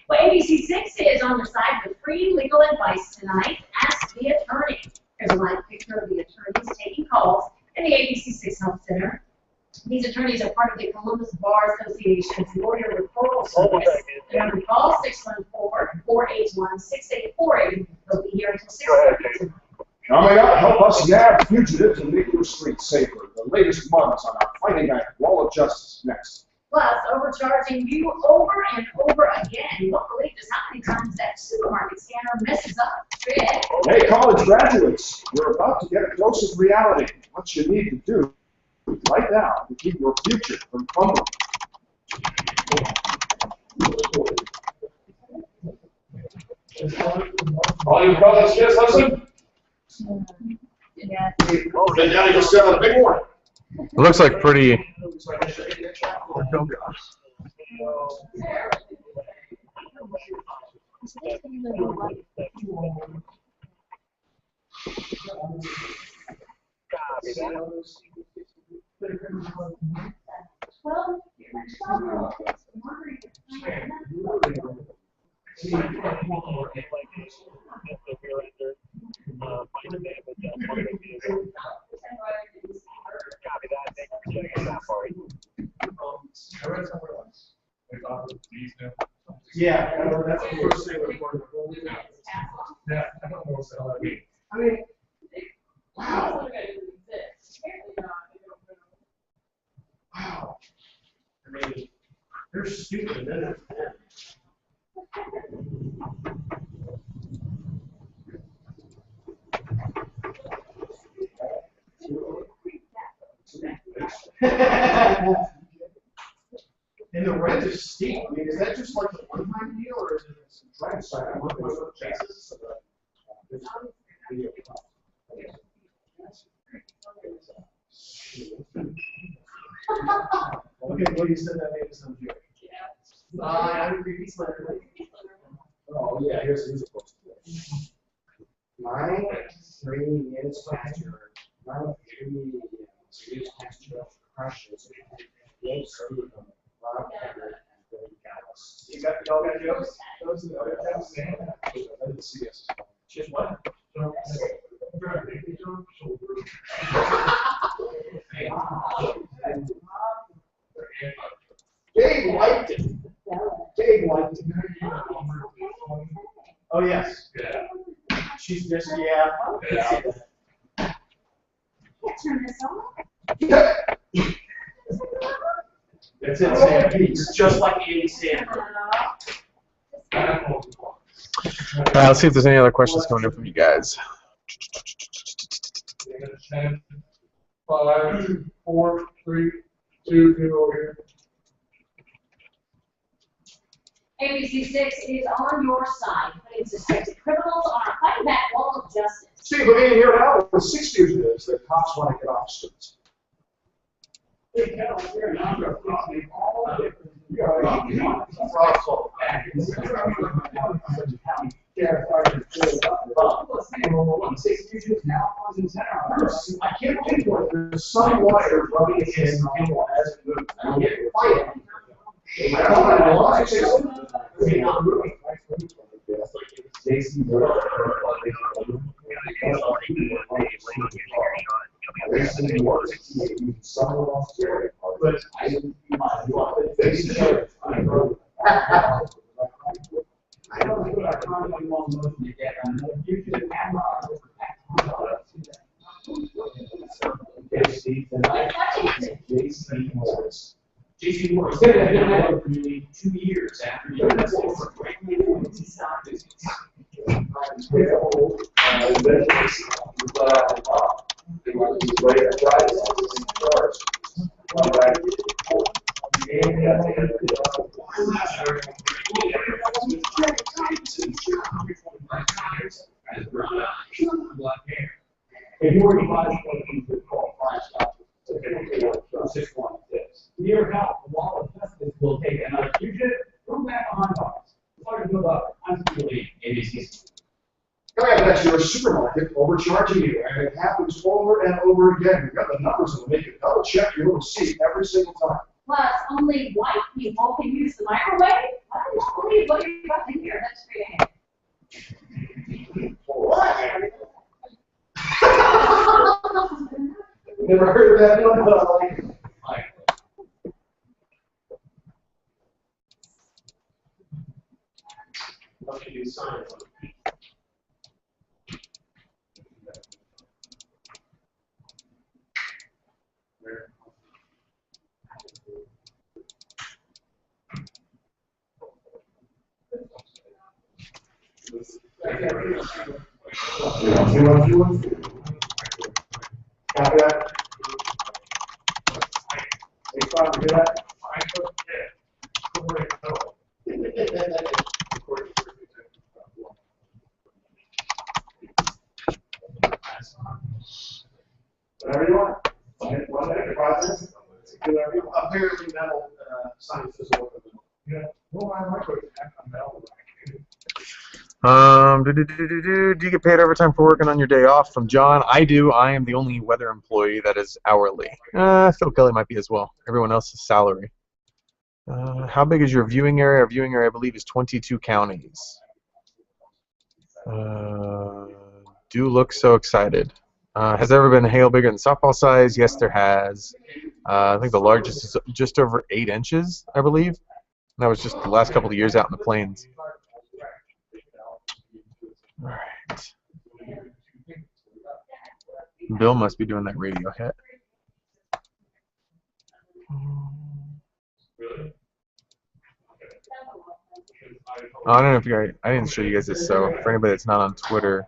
Well, ABC6 is on the side with free legal advice tonight. Ask the attorney. There's a live picture of the attorneys taking calls in the ABC6 Health Center. These attorneys are part of the Columbus Bar Association's Lawyer Referral Service. And on call 614-481-6848. They'll be here until 6:30. Coming up, help us nab fugitives and make your streets safer. The latest months on our Fighting Back Wall of Justice next. Plus, overcharging you over and over again. You won't believe just how many times that supermarket scanner messes up. Hey, college graduates, you're about to get a dose of reality. What you need to do right now to keep your future from crumbling. All you college kids, listen. Yeah. Oh, then now you just got a big warning. It looks like pretty. Yeah, that's the first thing we're going to do. Yeah, I don't know what the hell that means. I mean, wow. Wow. I mean, they're stupid, isn't it? And the rent is steep. I mean, is that just like a one-time deal, or is it some trend side? I'm looking at the chances. Okay, well, you said that made some joke. Yeah. I would repeat later. Oh, yeah, here's the music books. My 3 minutes faster. My 3 minutes faster. Crushes. Yes, you got y'all got jokes? Those are the other jokes. I didn't see us. Just what? Dave liked it. Dave liked it. Oh yes. Yeah. She's just yeah. Turn this on. Yeah. That's it, Sam. It's just like Andy Sanford. Let's see if there's any other questions coming in from you guys. 10, 5, 4, 3, 2, 0 here. ABC6 is on your side, putting suspected criminals on our fighting back wall of justice. See, but in here now, with 6 fugitives, the cops want to get off streets. I can't believe it. There's some water rubbing against people as it moves. I don't get it. I JC Morris. It's been nearly 2 years after you got over. If you were to buy one, you could call flash stop. 616. Near help, the wall of justice will take another fugitive from back behind bars. It's hard to build up unbelief ABCs. I bet you're a supermarket overcharging you, and it happens over and over again. You've got the numbers that'll make you double check your receipt every single time. Plus, only white people can use the microwave. I just believe what you're about to hear. That's great. What? Never heard of that one, but I like it. What can you sign? Copy that? Any problem with that? Whatever you want. 1 minute, 5 minutes. Whatever you want. Apparently metal science doesn't work with metal. Yeah. Well, I like what metal. Do you get paid overtime for working on your day off? From John, I do. I am the only weather employee that is hourly. Phil Kelly might be as well. Everyone else is salary. How big is your viewing area? Our viewing area, I believe, is 22 counties. Do look so excited. Has there ever been a hail bigger than softball size? Yes, there has. I think the largest is just over 8 inches, I believe. That was just the last couple of years out in the plains. All right. Bill must be doing that radio hit. Oh, I don't know if I didn't show you guys this, so for anybody that's not on Twitter,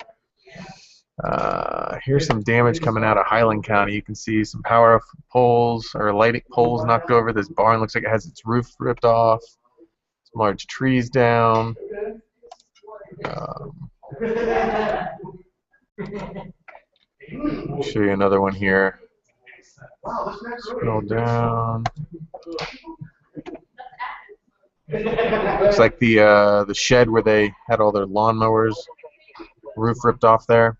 here's some damage coming out of Highland County. You can see some power poles or lighting poles knocked over. This barn looks like it has its roof ripped off. Some large trees down. I'll show you another one here. Scroll down. Looks like the shed where they had all their lawnmowers, roof ripped off there.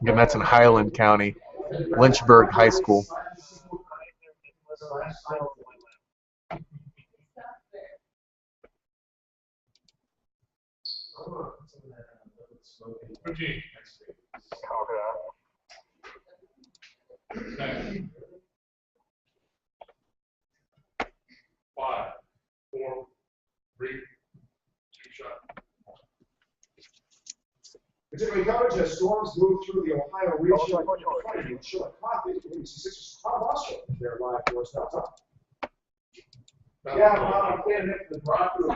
Again, that's in Highland County, Lynchburg High School. Five, 4, 3, 2 shot. Particularly coverage as storms move through the Ohio region. They're live for us now. Yeah, I'm standing next to the drive-thru.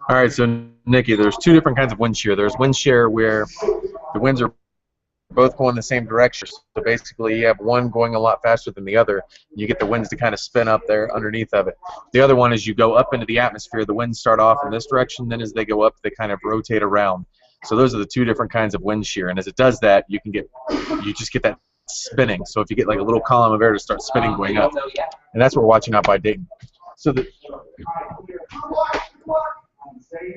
All right, so Nikki, there's 2 different kinds of wind shear. There's wind shear where the winds are both going the same direction. So basically, you have one going a lot faster than the other. You get the winds to kind of spin up there underneath of it. The other one is you go up into the atmosphere. The winds start off in this direction. Then as they go up, they kind of rotate around. So those are the 2 different kinds of wind shear. And as it does that, you just get that spinning. So if you get like a little column of air to start spinning going up, and that's what we're watching out by Dayton. So the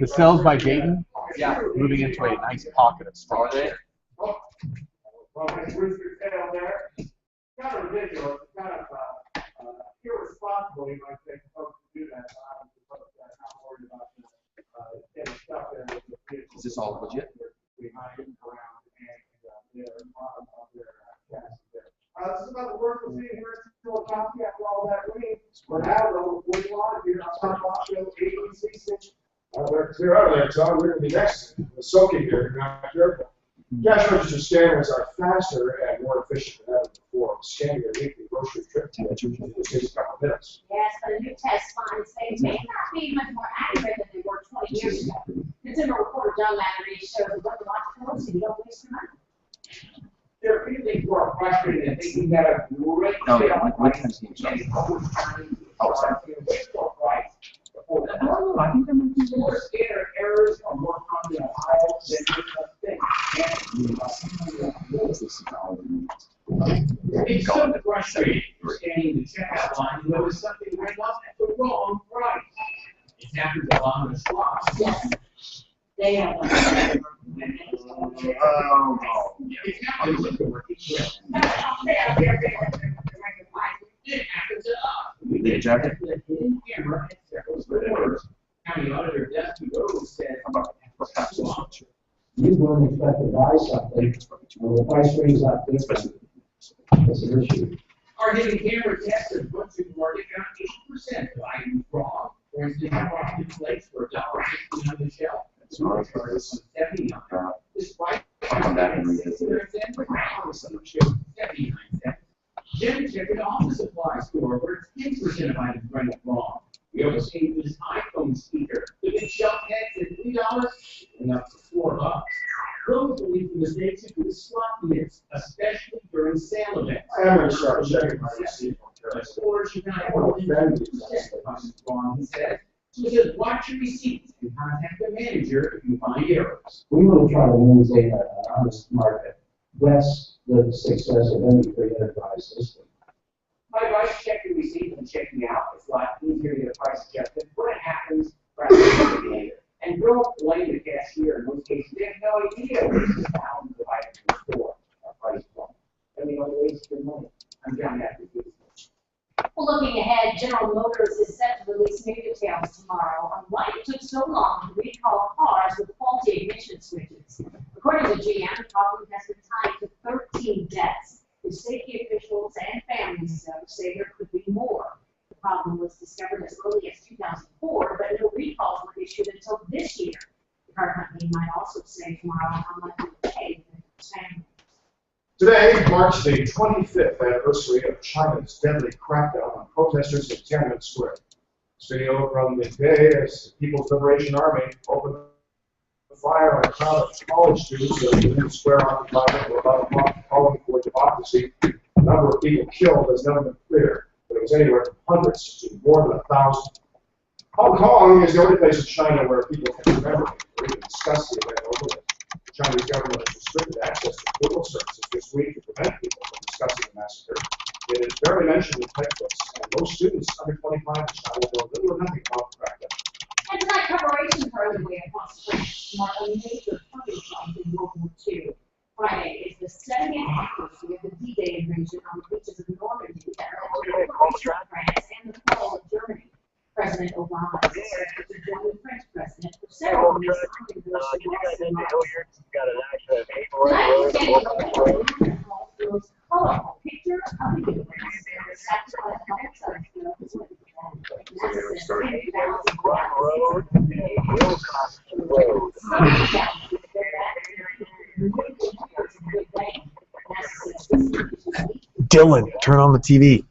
cells by Dayton, moving into a nice pocket of strong air. Well, it's Rooster's tail there. It's kind of ridiculous. It's kind of irresponsible, you might say, for folks to do that. I'm not worried about getting stuff there. Is this all legit? Behind and around and their bottom of their chassis there. This is about the worst we'll see here at Philadelphia after all that rain. We're now going to here on top of WSYX. They're clear out of there, Tom. We're going to be next. The soaking here. You're not careful. Cash register scanners are faster and more efficient than ever before. Scanning your weekly grocery trip takes a couple minutes. Yes, but a new test finds they may not be much more accurate than they were 20 years ago. Consumer Reporter John Mattery shows that what the watch close so you don't waste your money. They're really more frustrated and thinking that a great No, sale yeah, price which one's the insurance? is always trying to charge you a retail price before that. No, I think I'm More scared errors are more common in Ohio than you think. It's so frustrating standing in the checkout line and notice something went up at the wrong price. It's after the long slots. Yes. They have one. It happens to work. It happens to us. The jacket? The hidden camera and several reporters. County Auditor Dusty Rose said, You wouldn't expect to buy something, when the price range up different. That's an issue. our hidden camera testers once in market found 80% of items wrong. For instance, frosted flakes for $1.16 on the shelf. That's right. $79. Despite Come back and revisit it. 79 cents. Then check an office supply store where it's 10% of items running wrong. We also see this iPhone speaker. The big shelf tags at $3 and up to $4. Those believe the mistakes are the slot units, especially during sale events. I am going to start checking my receipt. Stores should not have more than 10% wrong, he says. So he says, watch your receipts and contact the manager if you find errors. We want to try to maintain an honest market. That's the success of any free enterprise system. My wife checked the receipts and checked me out. It's a lot easier to get a price adjusted when it happens rather than later. And don't blame the cashier. In most cases, they have no idea what is thousands of items in the store are priced wrong. I mean, don't waste your money. I'm John Matthews. Well, looking ahead, General Motors is set to release new details tomorrow on why it took so long to recall cars with faulty ignition switches. According to GM, the problem has been tied to 13 deaths, with safety officials and families say there could be more. The problem was discovered as early as 2004, but no recalls were issued until this year. The car company might also say tomorrow how much it will pay the victim's family. Today marks the 25th anniversary of China's deadly crackdown on protesters in Tiananmen Square. This video from the day as the People's Liberation Army opened fire on a crowd of college students in the square occupied for about a month calling for democracy. The number of people killed has never been clear, but it was anywhere from hundreds to more than 1,000. Hong Kong is the only place in China where people can remember or even discuss the event openly. The Chinese government has restricted access to Google services this week to prevent people from discussing the massacre. It is barely mentioned in textbooks, and most students under 25 in China know little or nothing about the crackdown. And tonight, preparation for underway across France mark a major turning point in World War II. Friday is the 70th anniversary of the D-Day invasion on the beaches of Normandy that led to the liberation of France and the fall of Germany. President Obama is expected to join the French president for several minutes on the got an accident at Tonight, we're getting a look at the most colorful picture of the universe. That's what Road and Wilcox Road. Dylan, turn on the TV.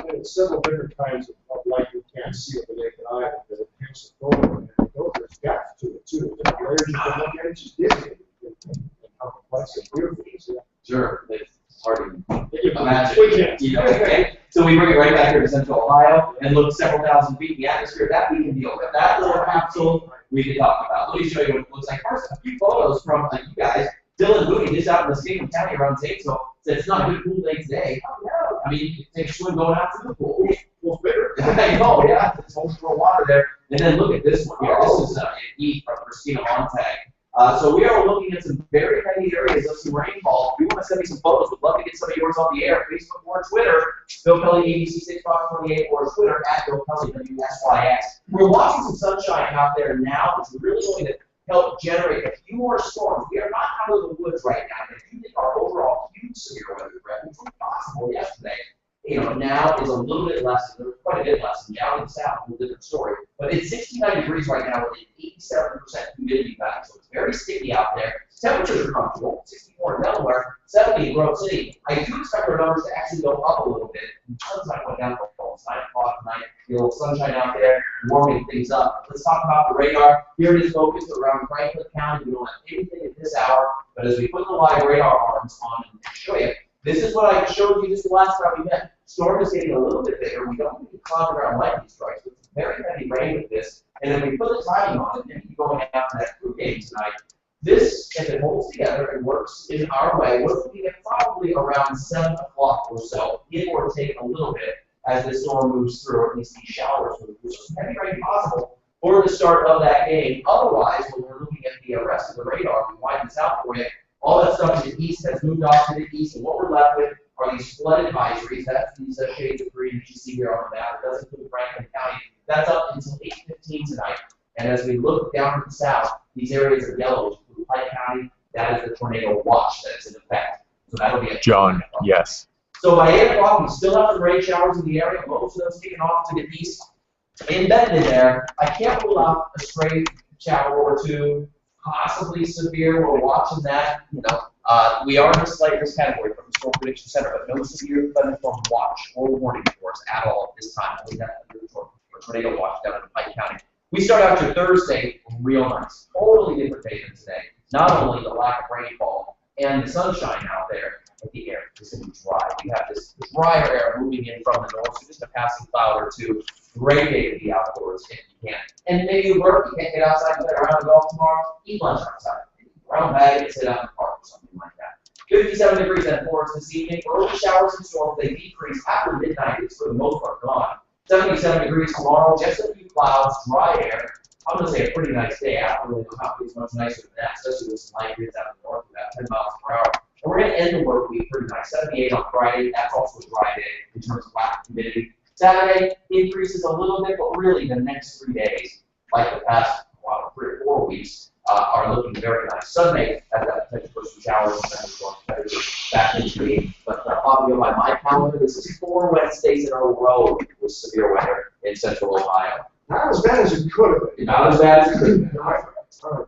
There's several different kinds of light you can't see with the naked eye because it hits the photo, and there's depth to it too. Different layers you can look at, it's just dizzy. And how complex and beautiful it is. Sure, it's hard to We imagine. can't. You know, okay? So we bring it right back here to Central Ohio and look several thousand feet in the atmosphere. That we can deal with. That little capsule we can talk about. Let me show you what it looks like. First, a few photos from you guys. Dylan Mooney, just out in the state of county around Zanesville, said it's not a good cool day today. Oh, no. I mean, you can take a swim going out to the pool. Pool's bigger. I know, yeah. It's home for water there. And then look at this one here. This is an E from Christina Montag. So we are looking at some very heavy areas of some rainfall. If you want to send me some photos, we'd love to get some of yours on the air. Facebook or Twitter, Bill Kelly ABC 6528 or Twitter at Bill Kelly WSYX. We're watching some sunshine out there now. It's really going to help generate a few more storms. We are not out of the woods right now. If you think our overall huge severe weather threat, which was possible yesterday, now is a little bit less, quite a bit less. Down in the south, a little different story. But it's 69 degrees right now with an 87% humidity factor, so it's very sticky out there. Temperatures are comfortable, 64 in Delaware, 70 in Grove City. I do expect our numbers to actually go up a little bit. Tons might go down for a almost 9 o'clock tonight. A little sunshine out there, warming things up. Let's talk about the radar. Here it is focused around Franklin County. We don't have anything at this hour, but as we put the live radar arms on and show you, this is what I showed you just the last time we met. Storm is getting a little bit bigger. We don't need cloud around lightning strikes. It's very heavy rain with this. And then we put the timing on it and keep going after that crew game tonight. This, if it holds together and works in our way, we're looking at probably around 7 o'clock or so, give or take a little bit, as this storm moves through, or at least these showers move through. So heavy rain possible for the start of that game. Otherwise, when we're looking at the rest of the radar, we wind this out for you. All that stuff to the east has moved off to the east, and what we're left with are these flood advisories. That's these shades of green that you see here on the map. It doesn't include Franklin County. That's up until 8:15 tonight. And as we look down to the south, these areas are yellow, which include Pike County. That is the tornado watch that is in effect. So that'll be a John, yes. So by 8 o'clock, we still have some rain showers in the area. Most of those taken off to the east. Embedded in there, I can't rule out a stray shower or two, possibly severe. We're watching that. We are in a slight risk category from the Storm Prediction Center, but no severe thunderstorm watch or warning for us at all at this time. Only that tornado watch down in Pike County. We start out to Thursday real nice. Totally different day than today. Not only the lack of rainfall and the sunshine out there, but the air is going to be dry. We have this drier air moving in from the north, so just a passing cloud or two. Great day to be outdoors if you can. And maybe you work, you can't get outside, you get around the golf tomorrow, eat lunch outside. Brown bag and sit out in the park or something like that. 57 degrees and for us this evening. Early showers and storms, they decrease after midnight. It's for the most part gone. 77 degrees tomorrow, just a few clouds, dry air. I'm going to say a pretty nice day. I don't really know how it's much nicer than that, especially with some light winds out in the north, about 10 miles per hour. And we're going to end the work week pretty nice. 78 on Friday. That's also a dry day in terms of lack of humidity. Saturday increases a little bit, but really the next 3 days, like the past 3 or 4 weeks, are looking very nice. Sunday has that potential for some showers and thunderstorms back into the. But I'll go by my calendar. This is 4 Wednesdays in a row with severe weather in central Ohio. Not as bad as it could have been. Not as bad as it could have been. All right,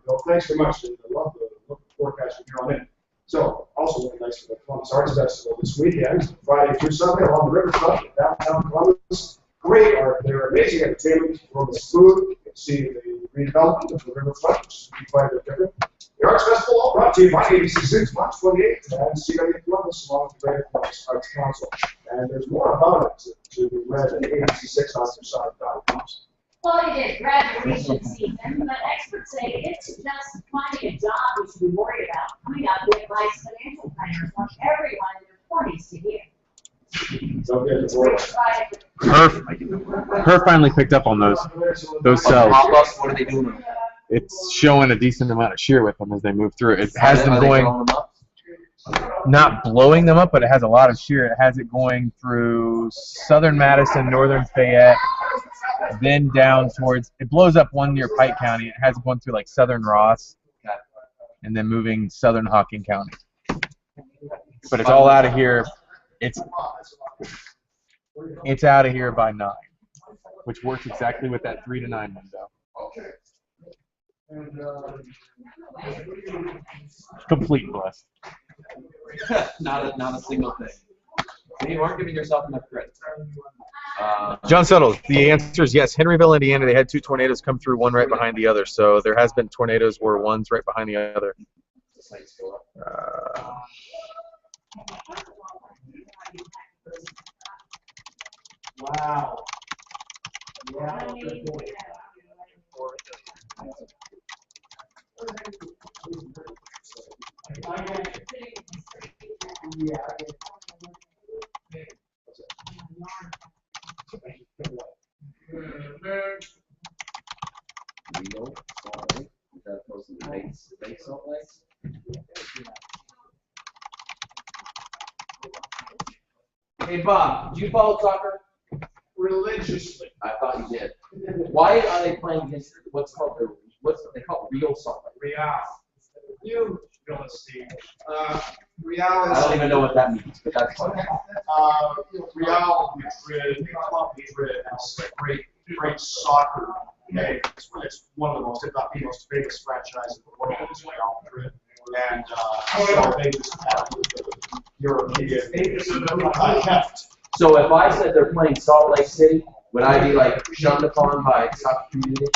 Bill. Thanks very much. I love the forecast from here on in. So, also really nice for the Columbus Arts Festival this weekend, Friday through Sunday, along the riverfront in downtown Columbus. Great art there, amazing entertainment, Columbus food. You can see the redevelopment of the riverfront, which is quite a bit different. The Arts Festival, all brought to you by WSYX, March 28th, and CW Columbus, along with the Greater Columbus Arts Council. And there's more about it to be read at abc6.com. Well, it is graduation season, but experts say it's just finding a job we should be worried about. Coming up, we advise financial planners want everyone in their 20s to hear. Her finally picked up on those cells. What are they doing? It's showing a decent amount of shear with them as they move through. It has them going, not blowing them up, but it has a lot of shear. It has it going through southern Madison, northern Fayette, then down towards, it blows up one near Pike County. It has it going through like southern Ross, and then moving southern Hocking County. But it's all out of here. It's out of here by 9, which works exactly with that 3 to 9 window. Okay. And, Complete bless. not a single thing. You aren't giving yourself enough credit. John Suttles, the answer is yes. Henryville, Indiana, they had 2 tornadoes come through, one right behind the other. So there has been tornadoes where one's right behind the other. Wow. Yeah, good point. Hey Bob, do you follow soccer? Religiously. I thought you did. Why are they playing against what's they call real soccer? Real. You go and see. Real is. I don't even know what that means, but that's fine. Real Madrid, Club Madrid has a great soccer game. It's one of the most, if not the most famous franchise in the world is Real Madrid. And so they just have the European heft. So if I said they're playing Salt Lake City, would I be like shunned upon by soccer community?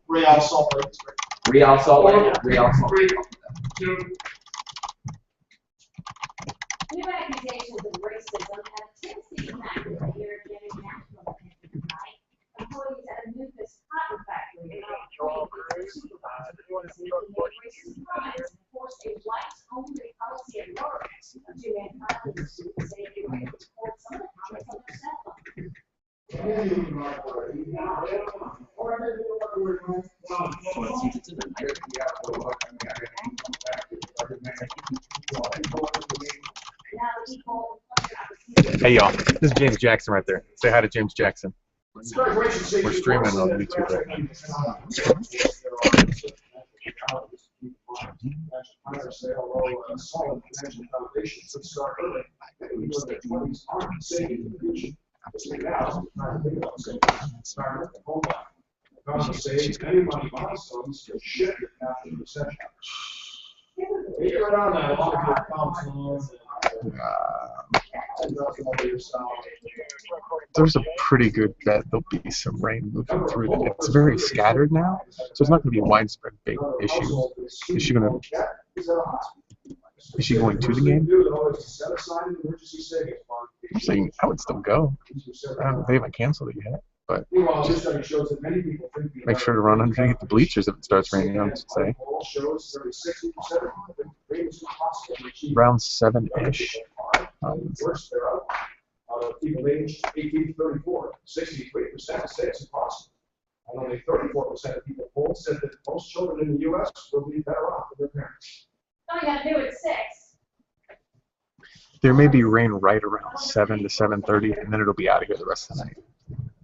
Real Salt Lake. Real Salt Lake? Real Salt Lake. New accusations of racism at Tennessee factory here in National tonight. Employees at a Memphis cotton factory are racist comments and forced a whites-only policy at work. Two men filed the suit say they were able to report some of the comments on their cell phone. Hey y'all, this is James Jackson right there. Say hi to James Jackson. We're streaming on YouTube right now. There's a pretty good bet there'll be some rain moving through it. It's very scattered now, so it's not going to be a widespread big issue. Is she going to the game? I'm saying I would still go. I don't know if they haven't canceled it yet, but just make sure to run underneath the bleachers if it starts raining, I would say. Around 7-ish. People aged 18 to 34, 63% say it's impossible. And only 34% of people polled said that most children in the U.S. will be better off with their parents. All you gotta do is 6. There may be rain right around 7 to 7:30, and then it'll be out of here the rest of the night.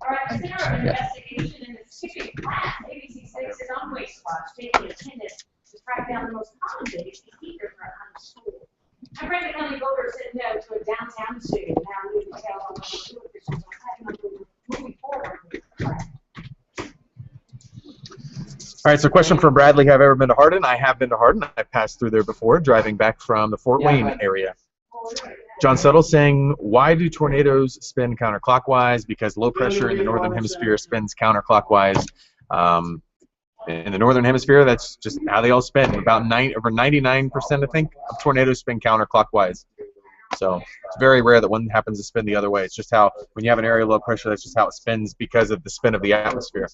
All right, the Center of Investigation in the skipping class, WSYX is on WSYX taking attendance to track down the most common days to keep their friend out of school. And Rankin County voters said no to a downtown shooting. Now new details on what the school officials are planning on moving forward with the plan. All right, so question from Bradley. Have I ever been to Hardin? I have been to Hardin. I passed through there before, driving back from the Fort Wayne area. John Settle saying, why do tornadoes spin counterclockwise? Because low pressure in the northern hemisphere spins counterclockwise. In the northern hemisphere, that's just how they all spin. About over 99%, I think, of tornadoes spin counterclockwise. So it's very rare that one happens to spin the other way. It's just how, when you have an area of low pressure, that's just how it spins because of the spin of the atmosphere.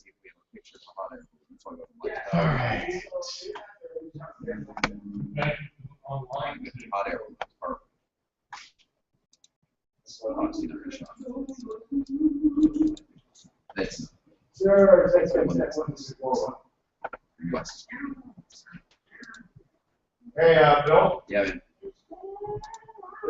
All right. Hey, Bill. Yeah, man.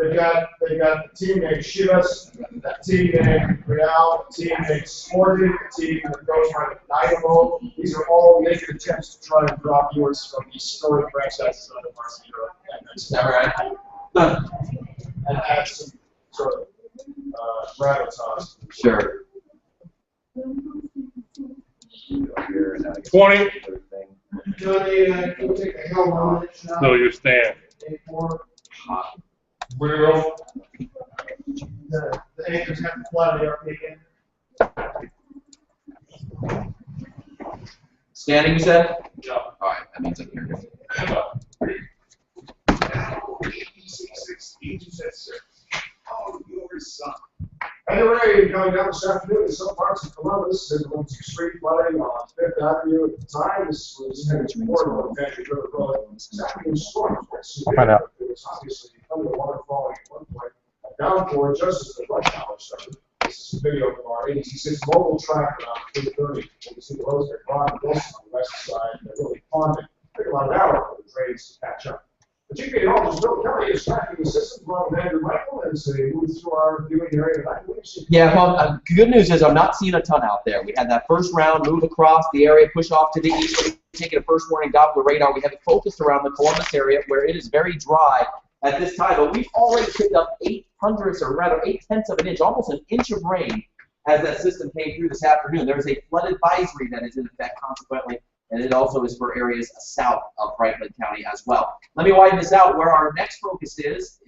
They've got the team named Chivas, the team named Real, the team named Sporting, the team that goes by the Dynamo. These are all naked attempts to try and drop viewers from these storied franchises out of varsity Europe. Is that right? And add some sort of gravitas. Sure. 20. Johnny, can you take a hill on it? So you stand. Where to go? The anchors have to fly to the arcade again. Standing, you said? Yeah. All right, that means I'm here. Anyway, coming down this afternoon in some parts of Columbus, there's been some street flooding on Fifth Avenue at the time. This was headed toward the Pantry River Road. Afternoon storms were I'll find out. There was obviously plenty of water falling at one point. A downpour just as the rush hour started. This is a video from our 86 mobile track around 3:30. You can see the roads are gone and Wilson on the west side. They're really ponding. Take about an hour for the trains to catch up. But you can also Bill Kelly is tracking the system along with Andrew Michael as they move through our viewing area tonight. Yeah, well, good news is I'm not seeing a ton out there. We had that first round move across the area, push off to the east. We're taking a first warning Doppler radar. We have it focused around the Columbus area where it is very dry at this time. But we've already picked up 0.8 of an inch, almost an inch of rain as that system came through this afternoon. There's a flood advisory that is in effect consequently, and it also is for areas south of Franklin County as well. Let me widen this out. Where our next focus is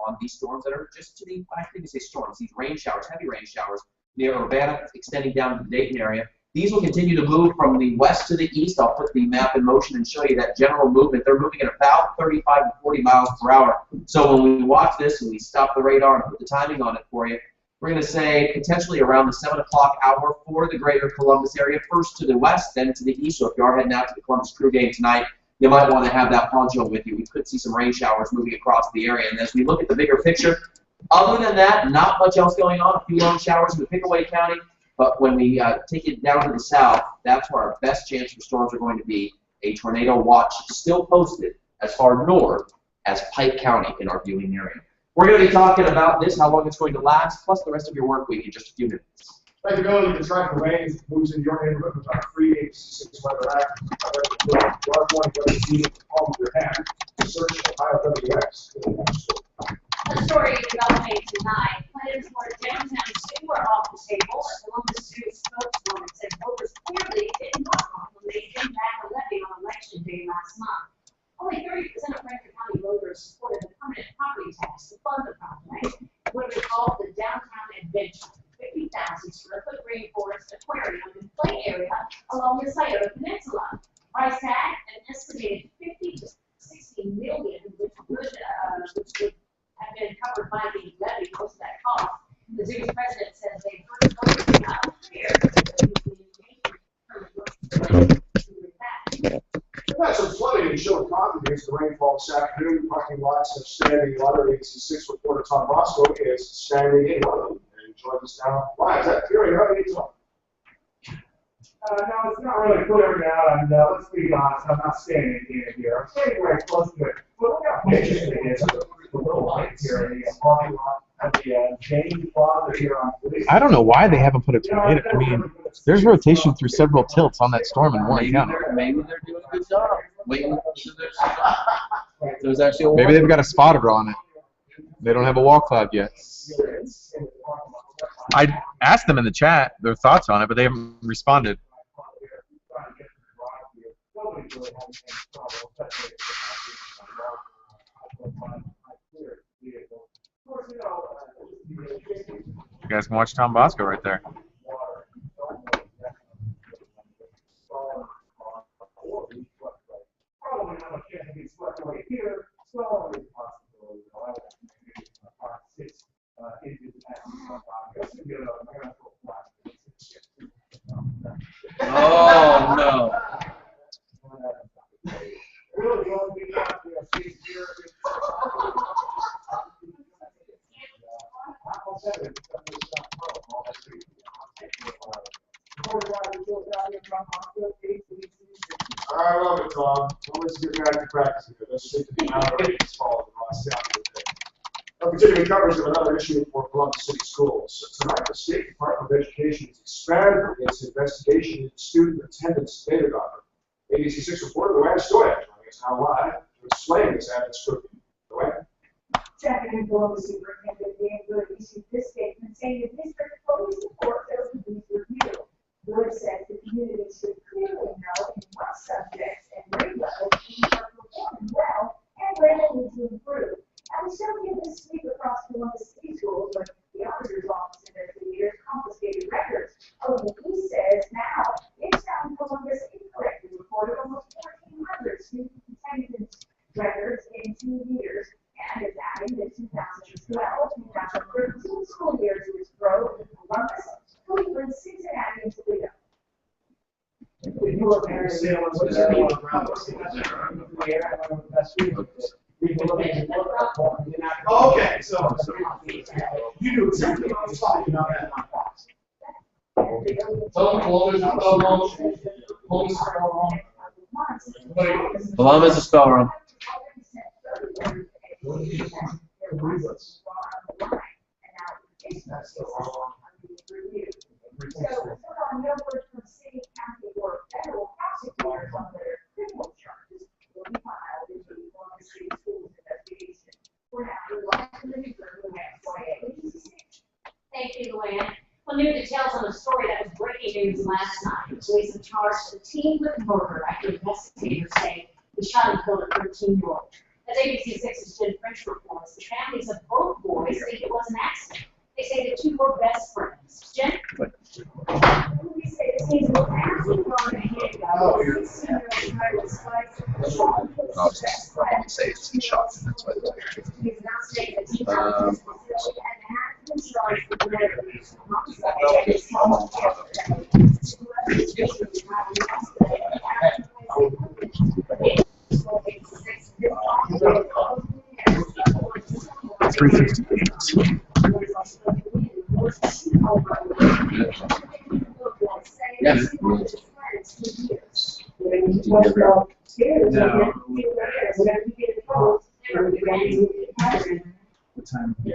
on these storms that are just to the, I think we say storms, these rain showers, heavy rain showers near Urbana, extending down to the Dayton area. These will continue to move from the west to the east. I'll put the map in motion and show you that general movement. They're moving at about 35 to 40 miles per hour. So when we watch this and we stop the radar and put the timing on it for you, we're going to say potentially around the 7 o'clock hour for the greater Columbus area, first to the west, then to the east. So if you are heading out to the Columbus Crew game tonight, you might want to have that poncho with you. We could see some rain showers moving across the area. And as we look at the bigger picture, other than that, not much else going on. A few lone showers in Pickaway County. But when we take it down to the south, that's where our best chance for storms are going to be. A tornado watch still posted as far north as Pike County in our viewing area. We're going to be talking about this, how long it's going to last, plus the rest of your work week in just a few minutes. Thank you, Bill. You can track the rain that moves into your neighborhood with our free 866 weather app. Our morning weather feed at the palm of your hand. Search Ohio WX. A story developing tonight. Plans for downtown Sioux are off the table. A Columbus Sioux spokeswoman said voters clearly didn't vote when they came back a levy on election day last month. Only 30% of Franklin County voters supported the permanent property tax to fund the project, what we call the Downtown Adventure, 50,000 square foot rainforest aquarium and play area along the Scioto Peninsula. Price tag an estimated 50 to 60 million, which would have been covered by the levy, most of that cost. The zoo's president says they heard voters not clear We've had some flooding in Chillicothe against the rainfall this afternoon. Parking lots have standing water. ABC6 reporter Tom Bosco is standing in one of them and joins us now. Why is that? Fury, how do you talk? No, it's not really clear now, and let's be honest, I'm not standing in here. I'm standing very close to it. But look how interesting it is. The little lights here in the parking lot at the James Plaza here on Police. I don't know why they haven't put a tornado. I mean, there's rotation through several tilts on that storm in Warren County. Maybe they're doing a good job. Waiting there's actually a Maybe they've got a spotter on it. They don't have a wall cloud yet. I asked them in the chat their thoughts on it, but they haven't responded. You guys can watch Tom Bosco right there. Oh, no. I love it, Tom. Well, let's get back to practice here. Let's see if the ratings fall in the last today. Our continuing coverage of another issue for Columbus City Schools. Tonight, the State Department of Education has expanded its investigation into student attendance data data. ABC6 reporter Luann Stoyan joining us now live to explain this added scrutiny. Luann? Second Columbus Superintendent Dan Good issued this statement saying the district fully supports OEB's review. Good says the community should clearly know in what subjects and grade levels students are performing well and where they need to improve. And we showed you this week across Columbus City Schools when the auditor's office investigators confiscated records. OEB says now it's found Columbus incorrectly reported almost 1,400 student attendance records in 2 years. And is adding the 2012-2013 school year to its growth in Columbus, Cleveland, Cincinnati, and Toledo. If you look at the what's going around the air, I don't know if that's true. Okay, so you knew exactly what I was talking about that in my class. Columbus is spelled wrong. So, on no word from city, county, or federal prosecutors on their criminal charges will be filed into the Columbus City Schools investigation. We're now relying on the new Thank you, Luann. Well, new details on a story that was breaking news last night. Police have charged a teen with murder after investigators say he shot and killed a 13-year-old. As ABC6's Jen French reports, the families of both boys think it was an accident. They say the two were best friends. Jen? Say it's in shock, that's why yeah. What time? Yeah.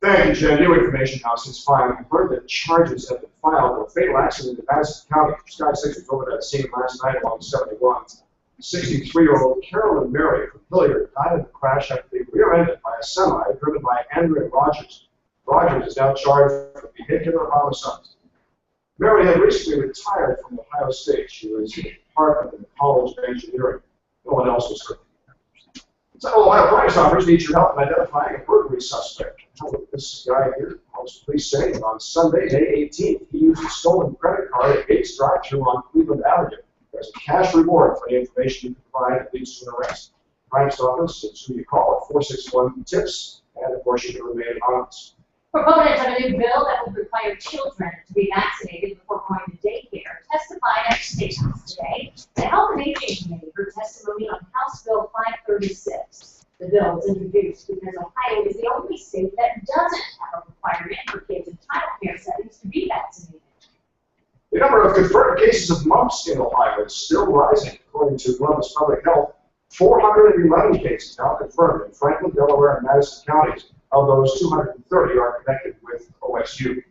Thank you, Jen. New information now since 5. We've heard that charges have been filed for a fatal accident in Madison County. Sky 6 was over that scene last night along 71. 63-year-old Carolyn Mary from Hilliard died in the crash after being rear-ended by a semi driven by Andrea Rogers. Rogers is now charged with vehicular homicide. Mary had recently retired from Ohio State. She was a partner in the College of Engineering. No one else was hurt. Several Ohio crime stoppers need your help in identifying a burglary suspect. This guy here, police say, on Sunday, May 18th, he used a stolen credit card at Gates drive-thru on Cleveland Avenue. There's a cash reward for the information you provide that leads to an arrest. Crime stoppers, it's who you call at 461-TIPS, and of course you can remain anonymous. Proponents of a new bill that would require children to be vaccinated before going to daycare testified at State House today. The Health and Aging Committee heard testimony on House Bill 536. The bill was introduced because Ohio is the only state that doesn't have a requirement for kids in child care settings to be vaccinated. The number of confirmed cases of mumps in Ohio is still rising. According to Columbus Public Health, 411 cases now confirmed in Franklin, Delaware, and Madison counties. Of those, 230 are connected with OSU.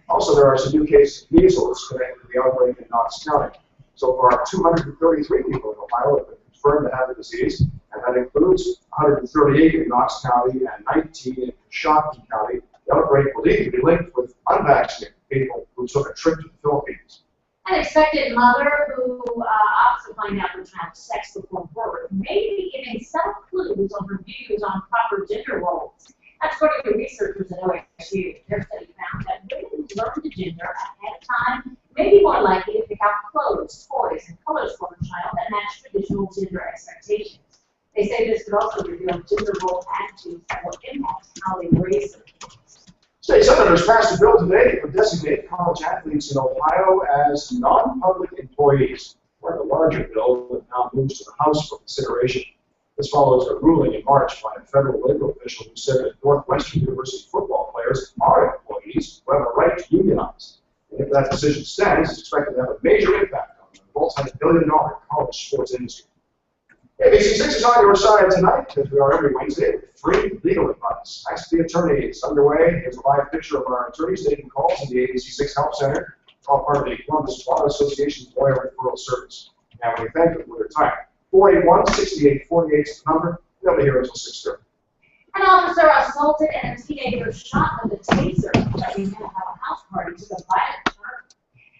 Also, there are some new cases of measles connected to the outbreak in Knox County. So far, 233 people in Ohio have been confirmed to have the disease, and that includes 138 in Knox County and 19 in Coshocton County. The outbreak believed to be linked with unvaccinated people who took a trip to the Philippines. An expectant mother who opts to find out her child's sex before birth may be giving some clues on her views on proper gender roles. That's according to researchers at OSU. Their study found that women who learn the gender ahead of time may be more likely to pick out clothes, toys, and colors for her child that match traditional gender expectations. They say this could also reveal gender role attitudes that will impact how they raise their kids. State senators passed a bill today that would designate college athletes in Ohio as non-public employees. Part of a larger bill that now moves to the House for consideration. This follows a ruling in March by a federal legal official who said that Northwestern University football players are employees who have a right to unionize. And if that decision stands, it's expected to have a major impact on the multi-billion-dollar college sports industry. ABC6 is on your side tonight, as we are every Wednesday, with free legal advice. Ask the Attorney is underway. Here's a live picture of our attorneys taking calls in the ABC6 Help Center. It's all part of the Columbus Bar Association's Lawyer Referral Service. And we thank them for their time. 481-6848 is the number. They'll be here until 6:30. An officer assaulted and a teenager shot with a taser that we met at a house party to the violent turn.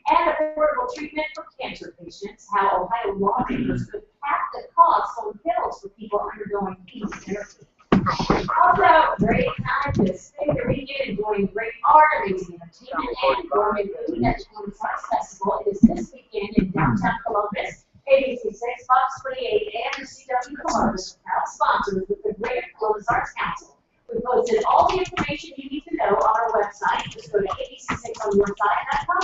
And affordable treatment for cancer patients, how Ohio lawmakers could cap the cost on pills for people undergoing chemotherapy. Also, great time to spend the weekend enjoying great art, amazing entertainment, and gourmet food at the Columbus Arts Festival. It is this weekend in downtown Columbus. ABC6, Fox 28, and CW Columbus are proud sponsors with the Greater Columbus Arts Council. We posted all the information you need to know on our website. Just go to abc6onyourside.com.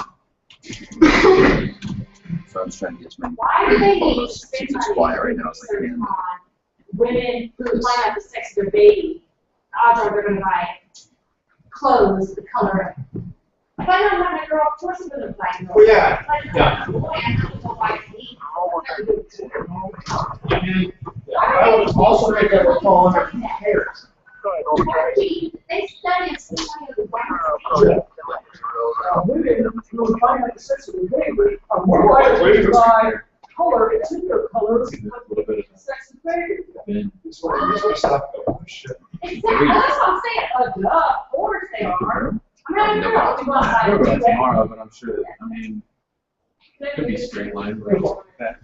So I was trying to get some. Why do they need to spend money quiet right now. It's like, on women who find out the sex of their baby? Odds are they're going to buy clothes the color of. If I don't have a girl, of course I'm going to buy girl. Oh, yeah. If I don't have a boy, I'm going to buy me. I would also make that fall under hairs. They studied somebody of the wax. We didn't really find that sensitive baby. By color, it's in their color. It's a baby. Exactly, that's what I'm saying. Of course they are. I mean, I don't know what you want to do. Tomorrow, but I'm sure. I mean, it could be straight line. Right? That.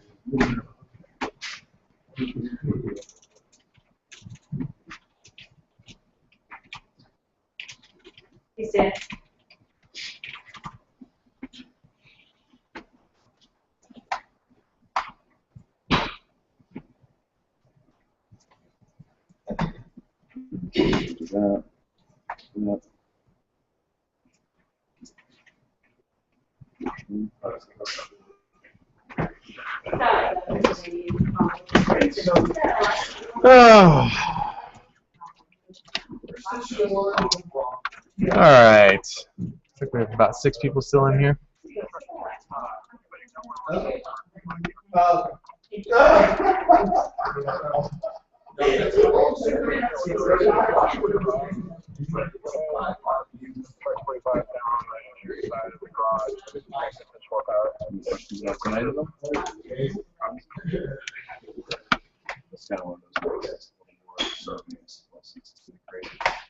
He said, Oh. All right. I think we have about 6 people still in here.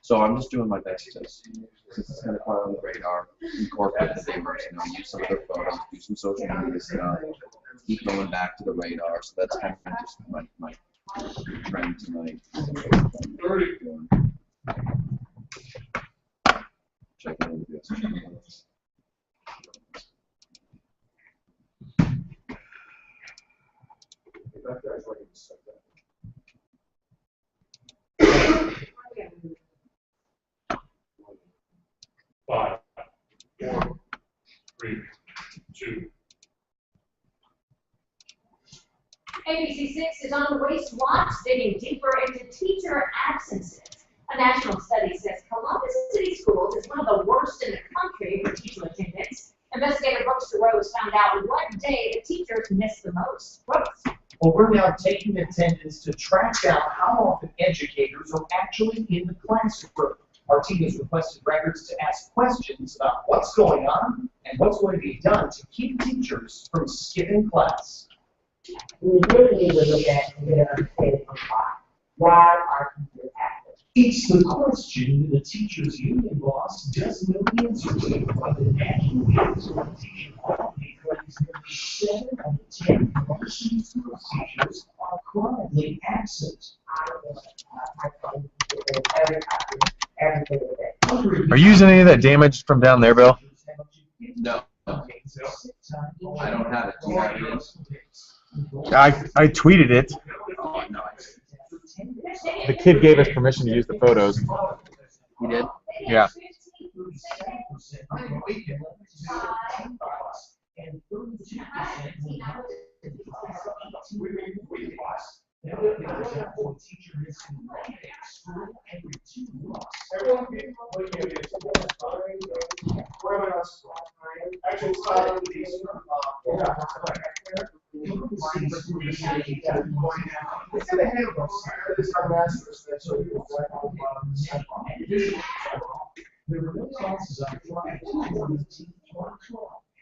So I'm just doing my best to, since it's kind of caught on the radar, incorporate the neighbors, you know, use some of their photos, do some social media stuff, keep going back to the radar. So that's kind of just my trend tonight. Checking into this. Five, 4, 3, 2. ABC6 is on WSYX, digging deeper into teacher absences. A national study says Columbus City Schools is one of the worst in the country for teacher attendance. Investigative Brooks Rose found out what day the teachers miss the most. Brooks. Well, we're now taking attendance to track down how often educators are actually in the classroom. Our team has requested records to ask questions about what's going on and what's going to be done to keep teachers from skipping class. We really need to look at and get an understanding of why are teachers absent? It's the question the teachers' union boss doesn't know the answer to. But the national council on teaching quality claims nearly 7 of the 10 varsity school teachers are chronically absent. Are you using any of that damage from down there, Bill? No. I don't have it. Do you have it? I tweeted it. Oh, nice. The kid gave us permission to use the photos. He did? Yeah. There were no classes on Friday.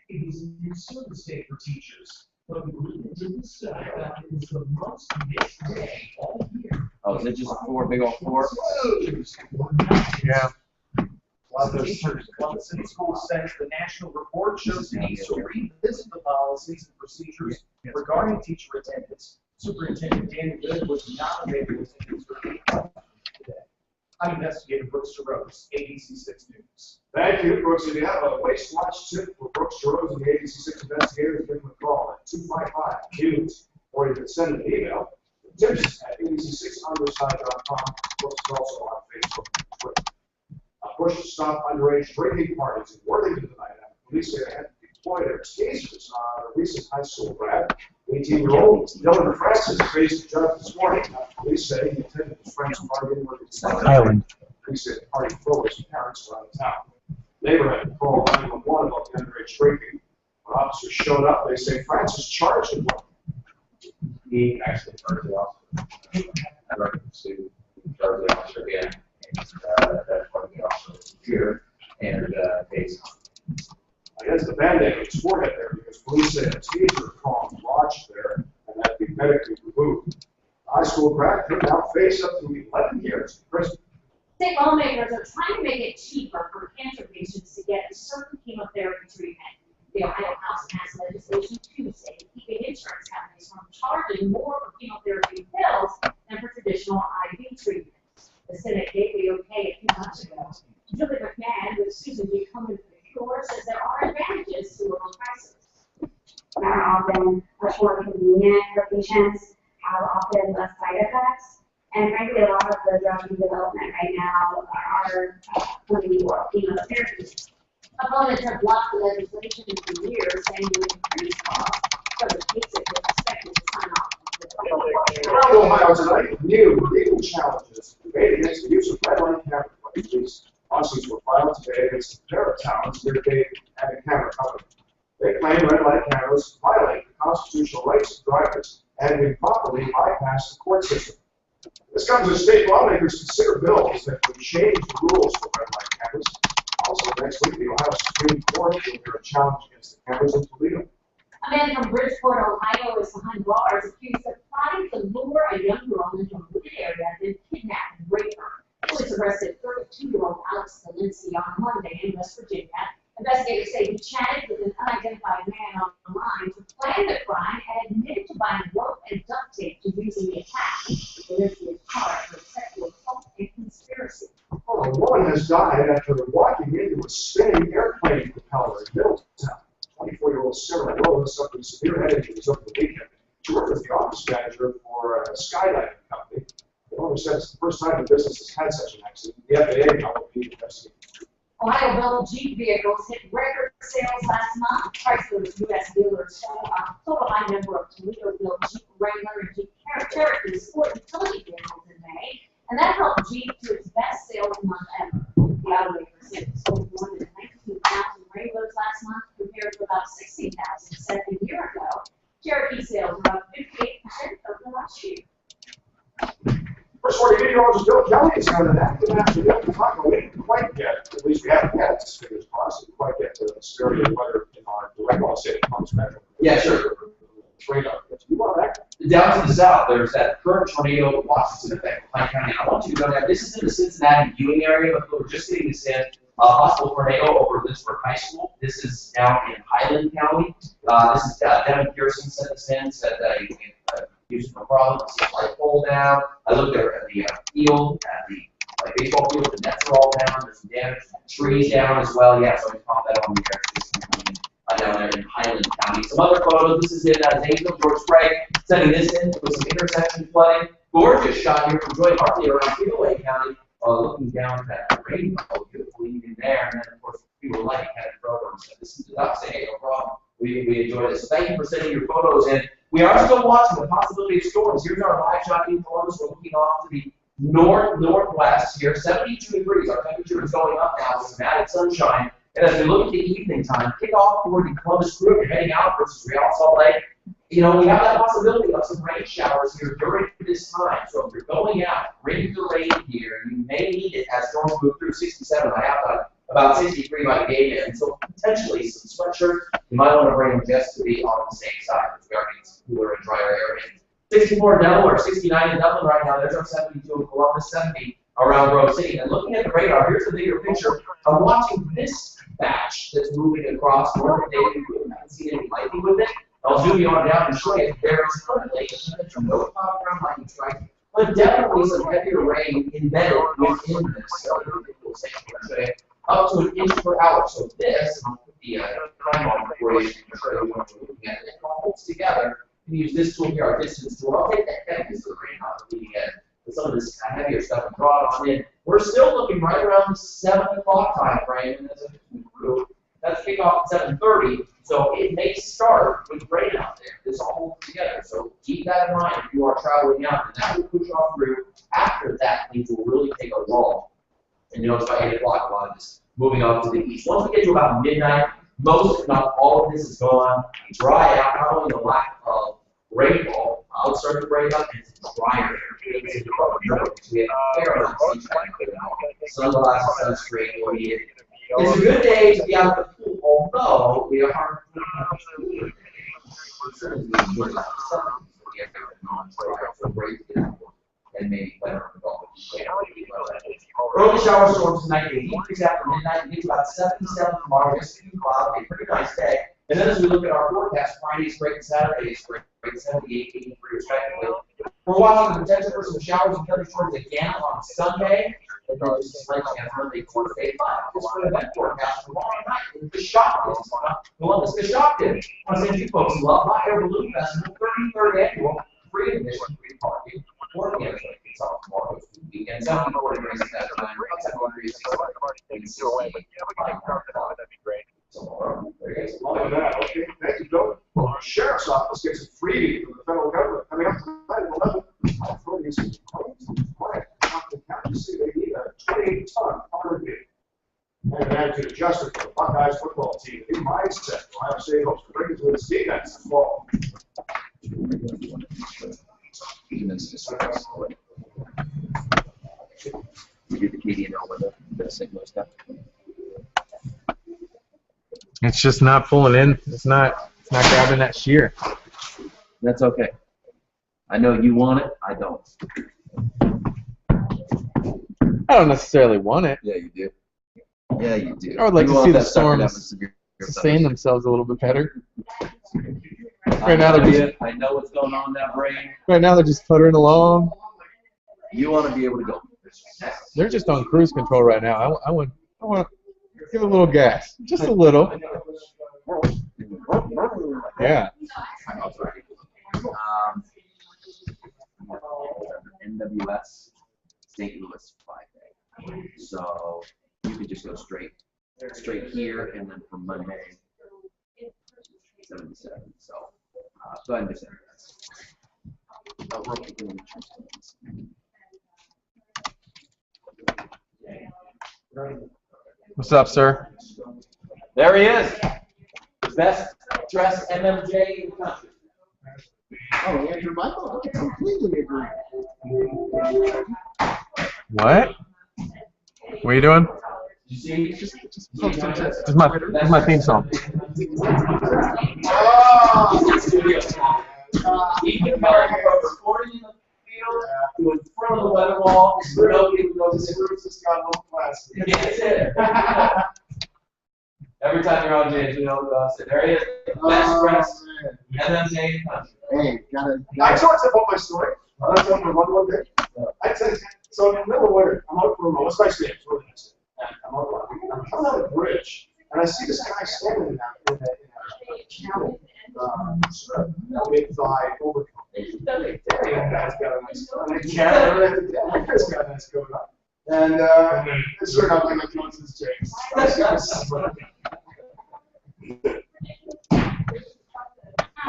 It was a new service day for teachers, but the group didn't study that it was the most missed day all year. Oh, is it just 4 big old 4? Yeah. Columbus City Schools says the national report shows the need to revisit the policies and procedures regarding teacher attendance. Superintendent Danny Good was not available to news review today. I'm Investigative Brooks Rose, ABC6 News. Thank you, Brooks. If you have a WSYX tip for Brooks Rose and the ABC6 investigators, give them a call at 255-QUEUE, or you can send an email to tips@abc6underside.com. Brooks is also on Facebook and Twitter. Push to stop underage drinking parties in Worthington tonight. Police say they had deployed their tasers on a recent high school grad. 18-year-old Dylan Francis faced a judge this morning. Police say he attended his friend's party in Worthington. Island. Police say the party focused and parents around the town. Neighborhood called 911 about the underage drinking. When officers showed up, they say Francis charged him. He actually charged the officer. I referenced to charge the officer again, and that's what the officer was here and pays. I guess the Band-Aid was forehead there because police said a taser prong lodged there and that be medically removed. High school grad could now face up to 11 years in prison. State lawmakers are trying to make it cheaper for cancer patients to get a certain chemotherapy treatment. The Ohio House passed legislation Tuesday keeping insurance companies from charging more for chemotherapy pills than for traditional IV treatments. The Senate gave the okay a few months ago. Julie McMahon with Susan G. Cummins for the Cure says there are advantages to lower prices. Are often much more convenient for patients, have often less side effects, and frankly, a lot of the drugs in development right now are coming for chemotherapy. Opponents have blocked the legislation for years, saying it would increase costs, so the case is expected to sign off. Around Ohio tonight, new legal challenges debate against the use of red light cameras by police. Lawsuits were filed today against a pair of towns near Dayton and a camera company. They claim red light cameras violate the constitutional rights of drivers and improperly bypass the court system. This comes as state lawmakers consider bills that would change the rules for red light cameras. Also, next week, the Ohio Supreme Court will hear a challenge against the cameras in Toledo. A man from Bridgeport, Ohio is behind bars accused of plotting to lure a young girl into a wooded area and then kidnap and rape her. Police arrested 32-year-old Alex Valencia on Monday in West Virginia. Investigators say he chatted with an unidentified man online to plan the crime and admitted to buying rope and duct tape to use in the attack. Valencia is charged with sexual assault and conspiracy. Well, a woman has died after walking into a spinning airplane propeller in Middletown. 24-year-old Sarah Rose suffered severe head injuries over the weekend. She worked as the office manager for a skydiving company. The owner said it's the first time the business has had such an accident. The FAA now will be investigating. Ohio-built Jeep vehicles hit record sales last month. Chrysler's U.S. dealers sold a total high number of Toledo-built Jeep Wrangler and Jeep Cherokee sport utility vehicles in May, and that helped Jeep to its best sales month ever. The automaker said it sold more than 19,000 Wranglers last month compared to about 16,000 set a year ago. Cherokee sales were up 58% over last year. First 40 meteorologist Bill Kelly is on an active afternoon to talk. We didn't quite get, at least we haven't yet, fingers crossed, we didn't quite get to the severity of weather in our direct offset spectrum. Yeah, sure. Radar. You want that? Down to the south, there's that current tornado watch in effect in Pike County. I want you to go down. This is in the Cincinnati viewing area, but we're just getting this in. Possible tornado over Lynchburg High School. This is down in Highland County. This is Devin Pearson sent this in, said that he used no problem. This is like pole down. I looked at the field, at the baseball field. The nets are all down. There's some damage. Trees down as well. Yeah, so I popped that on the air. Down there in Highland County. Some other photos. This is in Zanesville. George Sprague sending this in with some intersection flooding. Gorgeous shot here from Joy Hartley around Freeway County. Looking down at that rainbow, beautifully in there, and then of course people like had a photo and said, "This is the duck say, hey, no problem." We enjoyed it. So thank you for sending your photos in. We are still watching the possibility of storms. Here's our live shot in Columbus. We're looking off to the northwest here. 72 degrees. Our temperature is going up now with some added sunshine. And as we look at the evening time, kickoff for the Columbus crew, you're heading out versus Real Salt Lake. You know, we have that possibility of some rain showers here during this time. So if you're going out, bring your rain gear. You may need it as storms move through 67. I have about 63 by the gate, and so potentially some sweatshirts. You might want to bring them just to be on the safe side because we are getting some cooler and drier areas. 64 in Delaware, 69 in Dublin right now. There's our 72 in Columbus, 70 around Grove City. And looking at the radar, here's the bigger picture. I'm watching this batch that's moving across north of David. I haven't seen any lightning with it. I'll zoom you on down and show you. There is currently no cloud ground lightning strike, but definitely some heavier rain embedded within this. So we'll say up to an inch per hour. So this, I'll put the time on for you to show you what we're looking at. It all holds together. You can use this tool here, our distance tool. I'll take that heaviness of the rain out of leading edge. With some of this kind of heavier stuff and draw it on in. We're still looking right around the 7 o'clock time frame, and as I move, that's kickoff at 7:30. So it may start with rain out there. This all holds together. So keep that in mind if you are traveling out, and that will push off through. After that, things will really take a lull. And you notice by 8 o'clock, a lot of this moving off to the east. Once we get to about midnight, most, if not all of this is gone. We dry out, not only the lack of rainfall, clouds start to break up, and it's drier air. We have a fair amount of sunshine. Sunglasses, sunscreen, it's a good day to be out of the pool, although we are and maybe better for golf. Early shower storms tonight, they decrease after midnight, we get to about 77 tomorrow, just a cloud, a pretty nice day. And then as we look at our forecast, Friday's great and Saturday's great, 78, 83 respectively. We're watching the potential for some showers and thunderstorms again on Sunday. And then just a slight chance Monday, Tuesday, just for the event forecast tomorrow night. The shock is Columbus, the shock did. I want to send you folks who love Hot Air Balloon Festival, 33rd annual, free admission, free parking, 4 p.m. Tomorrow, weekend, 74 degrees at that time, 70 degrees, 60 that'd be great. tomorrow. Look at that, okay, thank you, Bill. Well, our sheriff's office gets a freebie from the federal government. I mean, I'm tonight at 11. I'm throwing these quiet. The county see they need a 28-ton RV. And an attitude adjustment for the Buckeyes football team. New mindset. Ohio State hopes to bring it to its defense this fall. We did the KDNL with the signal stuff. It's just not pulling in. It's not grabbing that shear. That's okay. I know you want it. I don't. I don't necessarily want it. Yeah, you do. Yeah, you do. I would like You to want see the that sucker to have a storms severe sustain themselves a little bit better. I now they're just- I know what's going on in that brain. Right now they're just puttering along. You want to be able to go. They're just on cruise control right now. I want to give a little gas, just a little. Yeah. NWS St. Louis 5-day. So you could just go straight here, and then from Monday 77. So go ahead and just enter that. What's up, sir? There he is. The best dressed MMJ in the country. Oh, Andrew Michael, I completely agree. What? What are you doing? You see? This is my theme song. He can go from recording in the field to in front of the weather wall. Nobody knows this got no class. That's it. Every time you're on James, you know, there he is, best dressed MMJ in the country. Hey, gotta. I talked about my story. I told you one day. I said, so in the middle of winter, I'm out for a moment. It's nice day. It's really nice day. I'm coming out of the bridge, and I see this guy standing in a camel mid-thigh overcoat. And that guy's got a nice coat. That guy's got a nice coat on. And it turned out like a Johnson's James.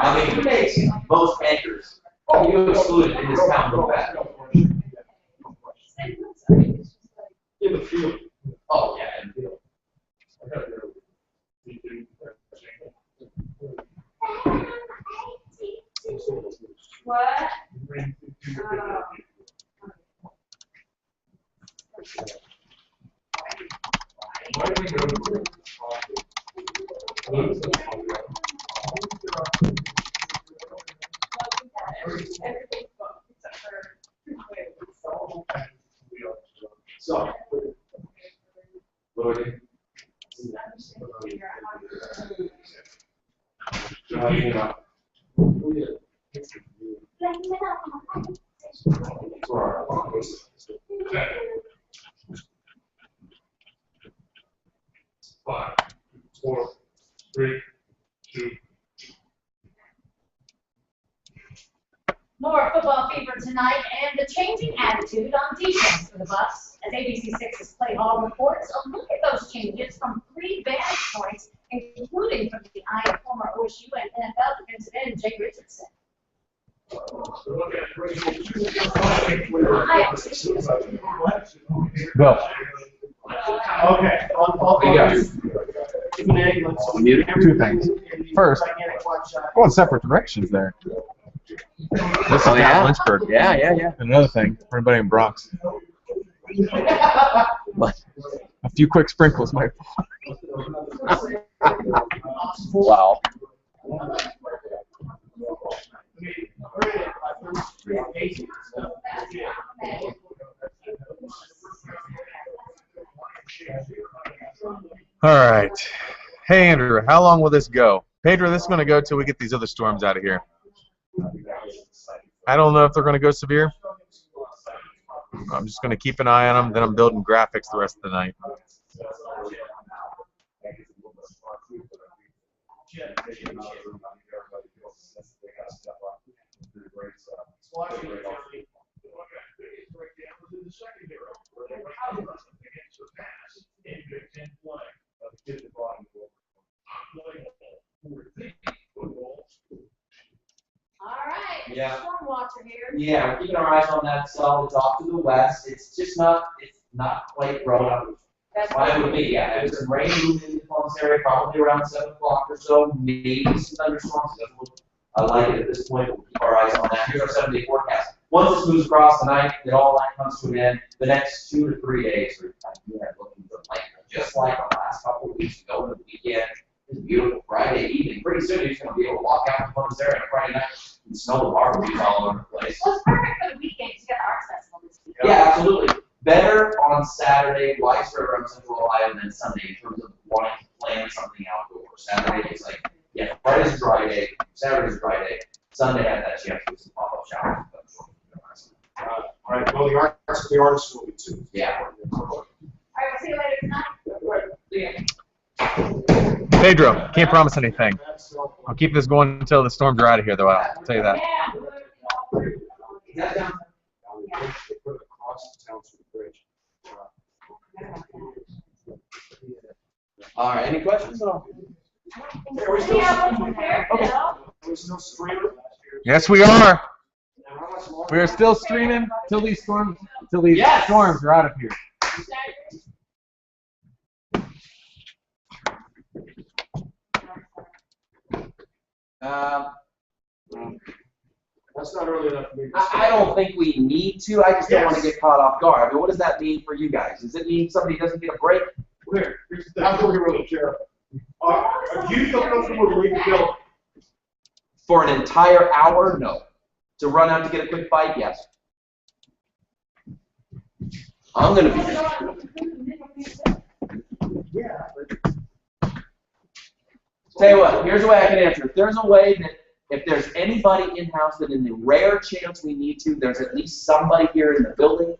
I mean, he makes most anchors. Oh, you excluded in this town go back. In the field. Oh, yeah, in the field. What? So, Lord, Five, 4, 3, 2. More football fever tonight and the changing attitude on defense for the Buffs. As ABC6's Play Hall reports, a look at those changes from 3 vantage points, including from the eye of former OSU and NFL defensive end Jay Richardson. Go. Okay. Two things. First, going separate directions there. This is Oh, yeah? down Lynchburg. Yeah. Another thing for anybody in Bronx. What? A few quick sprinkles might. Wow. All right. Hey, Andrew, how long will this go? Pedro, this is going to go till we get these other storms out of here. I don't know if they're going to go severe. I'm just going to keep an eye on them, then I'm building graphics the rest of the night. All right, Yeah. storm watcher here. Yeah, we're keeping our eyes on that cell that's off to the west. It's not quite grown up. That's Fine with me, yeah. There's some rain moving into the Columbus area, probably around 7 o'clock or so, maybe some thunderstorms. I like it at this point. We'll keep our eyes on that. Here's our 7-day forecast. Once this moves across tonight, it all that comes to an end. The next 2 to 3 days are looking like just like the last couple of weeks ago into the weekend. It's a beautiful Friday evening. Pretty soon you're just going to be able to walk out to Columbus area on Friday night and smell the barbecues all over the place. Well, it's perfect for the weekend, 'cause you got the Arts Festival this week. Yeah, absolutely. Better on Saturday, widespread around Central Ohio, than Sunday in terms of wanting to plan something outdoors. Saturday is like, yeah, Friday's a dry day, Saturday's a dry day, Sunday I had that chance to do some pop-up showers. All right, well, the artists will be too. Yeah. All right, we'll see you later tonight. Pedro, can't promise anything. I'll keep this going until the storms are out of here, though. I'll tell you that. Yeah. They put it across the town through the bridge. All right, any questions at all? Are we still, Okay. are we still streaming? Yes, we are. And how much longer? We are still streaming till these storms are out of here. That's not early enough for me. I don't think we need to. I just don't want to get caught off guard. I mean, what does that mean for you guys? Does it mean somebody doesn't get a break? Here, here's the thing. I don't really care. Do you feel comfortable to leave the building? For an entire hour? No. To run out to get a quick bite? Yes. I'm going to be. Yeah. Tell you what, here's the way I can answer. If there's a way that, if there's anybody in-house that in the rare chance we need to, there's at least somebody here in the building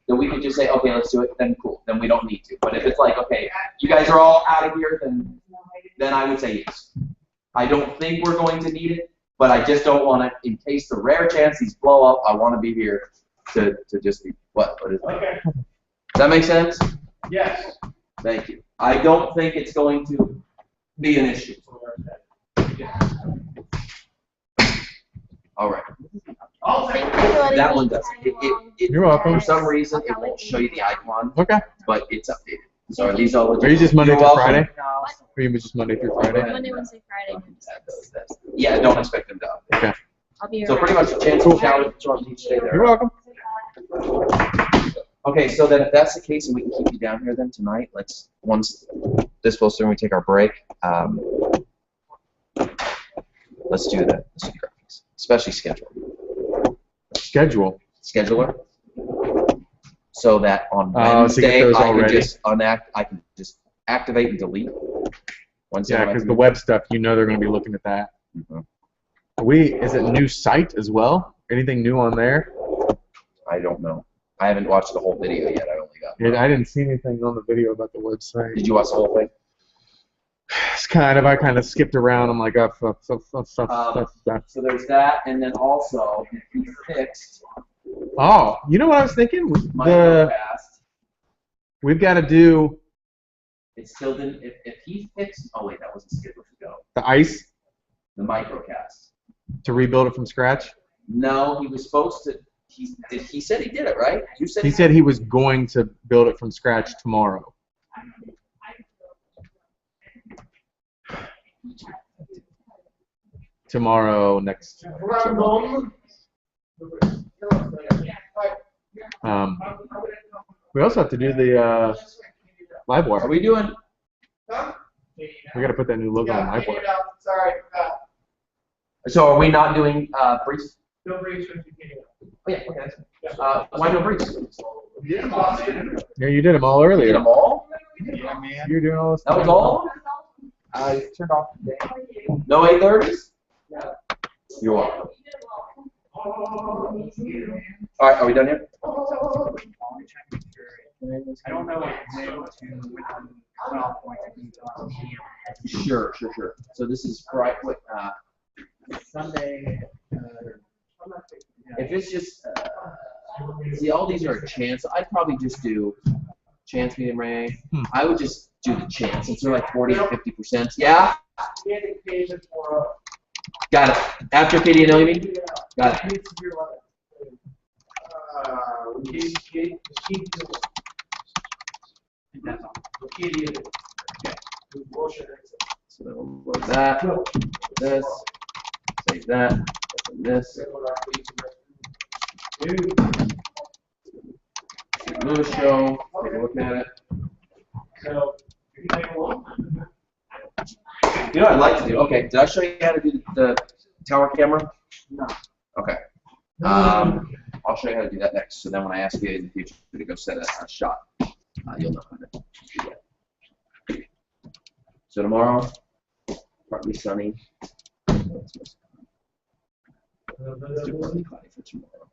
that we can just say, okay, let's do it, then cool. Then we don't need to. But if it's like, okay, you guys are all out of here, then I would say yes. I don't think we're going to need it, but I just don't want to, in case the rare chance these blow up, I want to be here to just be, what is it? Okay. Does that make sense? Yes. Thank you. I don't think it's going to be an issue. All right. I'll take That one does. You're welcome. For some reason, it won't show you the icon, Okay. but it's updated. So are these all? Are you just Monday You're through welcome. Friday? Or are you just Monday through Friday? Monday, Wednesday, Friday. Yeah, don't expect them to update. Okay. I'll be So around. pretty much a chance to shower each day there. You're welcome. Okay, so then if that's the case and we can keep you down here then tonight, once this goes through and we take our break, let's do that. Let's do graphics, especially schedule. Scheduler. So that on Wednesday those I can already. just activate and delete. Wednesday Yeah, night. because the web stuff, they're going to be looking at that. Mhm. Is it new site as well? Anything new on there? I don't know. I haven't watched the whole video yet. I only got. I didn't see anything on the video about the website. Did you watch the whole thing? I kind of skipped around. I'm like, So there's that, and then also if you fixed Oh, you know what I was thinking? microcast, We've got to do it still didn't. If he fixed, oh wait, that wasn't scheduled to go. the ice The microcast. to rebuild it from scratch. No, he was supposed to. He said he did it, right? You said He said he was going to build it from scratch tomorrow. Tomorrow, next. We also have to do the live wire. Are we doing? We got to put that new logo on live wire. Sorry. So are we not doing briefs? No breaks. Oh yeah. Okay. Why no briefs? Yeah, you did them all You earlier. did them all? Yeah, man. You're doing all this. That was all? I turned off the day. No 8:30s? You are. All right, are we done here? I don't know if it's able to cutoff point Sure. So this is right. What? Sunday. If it's just, see, all these are a chance. I'd probably just do chance, medium rare. I would just do the chance. Since they're like 40 to 50%. Yeah? Got it. After Katie and Ellie, you mean? Got it. So then we'll load that. This. Save that. And this. Lewis show. Take a look at it. You know what I'd like to do? Okay, did I show you how to do the tower camera? No. Okay. I'll show you how to do that next. So then when I ask you in the future to go set a shot, you'll know how to do that. So tomorrow, partly sunny. Let's do partly cloudy for tomorrow.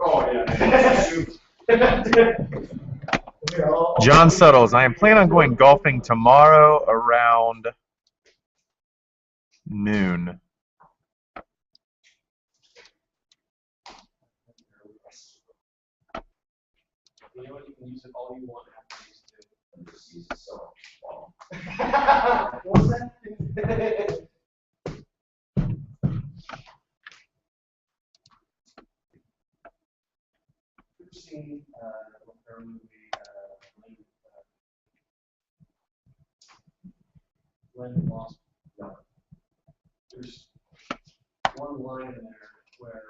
All right. John Suttles, I am planning on going golfing tomorrow around noon. You know what? You can use it all you want after these two. Just use it so long. What's that? You've seen her movie, Glenn Lost. No. There's one line in there where.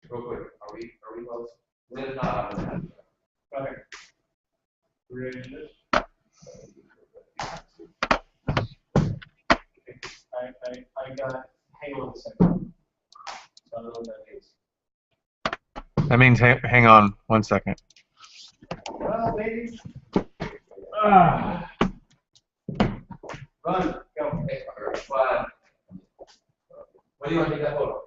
Real quick, are we close? We're not. Okay. We're ready to do this? I got, hang on a second. So I don't know what that means. That means hang on 1 second. Well, maybe. Run, go. Hey, what do you want to take that photo?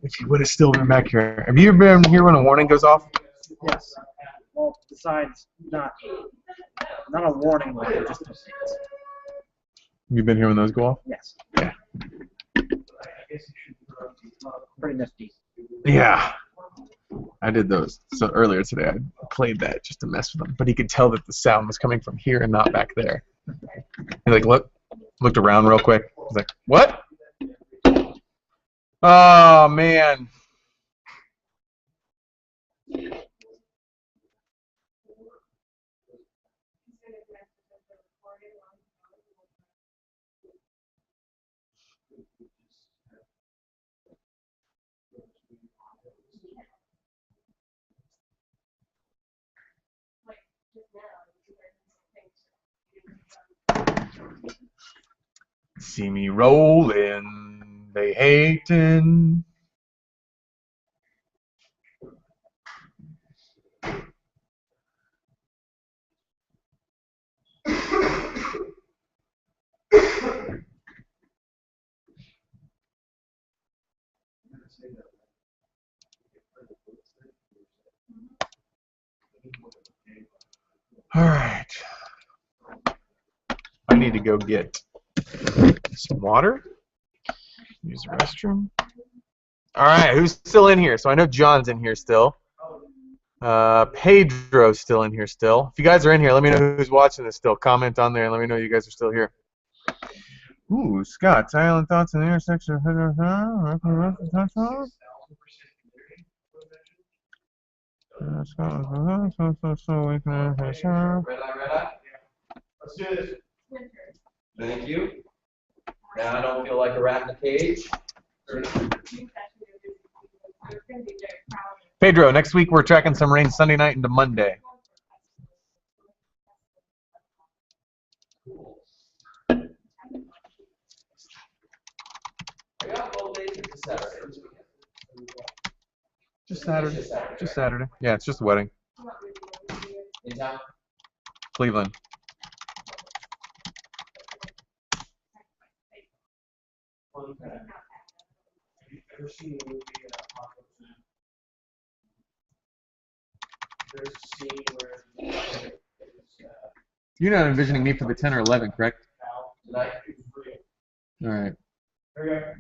If you would have still been back here. Have you been here when a warning goes off? Yes. Well, besides not a warning, like just a You've been here when those go off? yes. Yeah. Pretty nifty. Yeah. I did those. So earlier today I played that just to mess with him. But he could tell that the sound was coming from here and not back there. He looked around real quick. He's like, what? Oh man. See me rolling, they hating. All right. I need to go get some water. Use the restroom. All right, who's still in here? So I know John's in here still. Pedro's still in here still. If you guys are in here, let me know who's watching this still. Comment on there and let me know you guys are still here. Ooh, Scott, silent thoughts in the intersection of Let's do this. Thank you. Now I don't feel like a rat in a cage. Pedro, next week we're tracking some rain Sunday night into Monday. Just Saturday. Just Saturday. Yeah, it's just a wedding. In town? Cleveland. Have you ever seen the movie Apocalypse Now? There's a scene where You're not envisioning me for the 10 or 11, correct? Tonight? All right. There we go.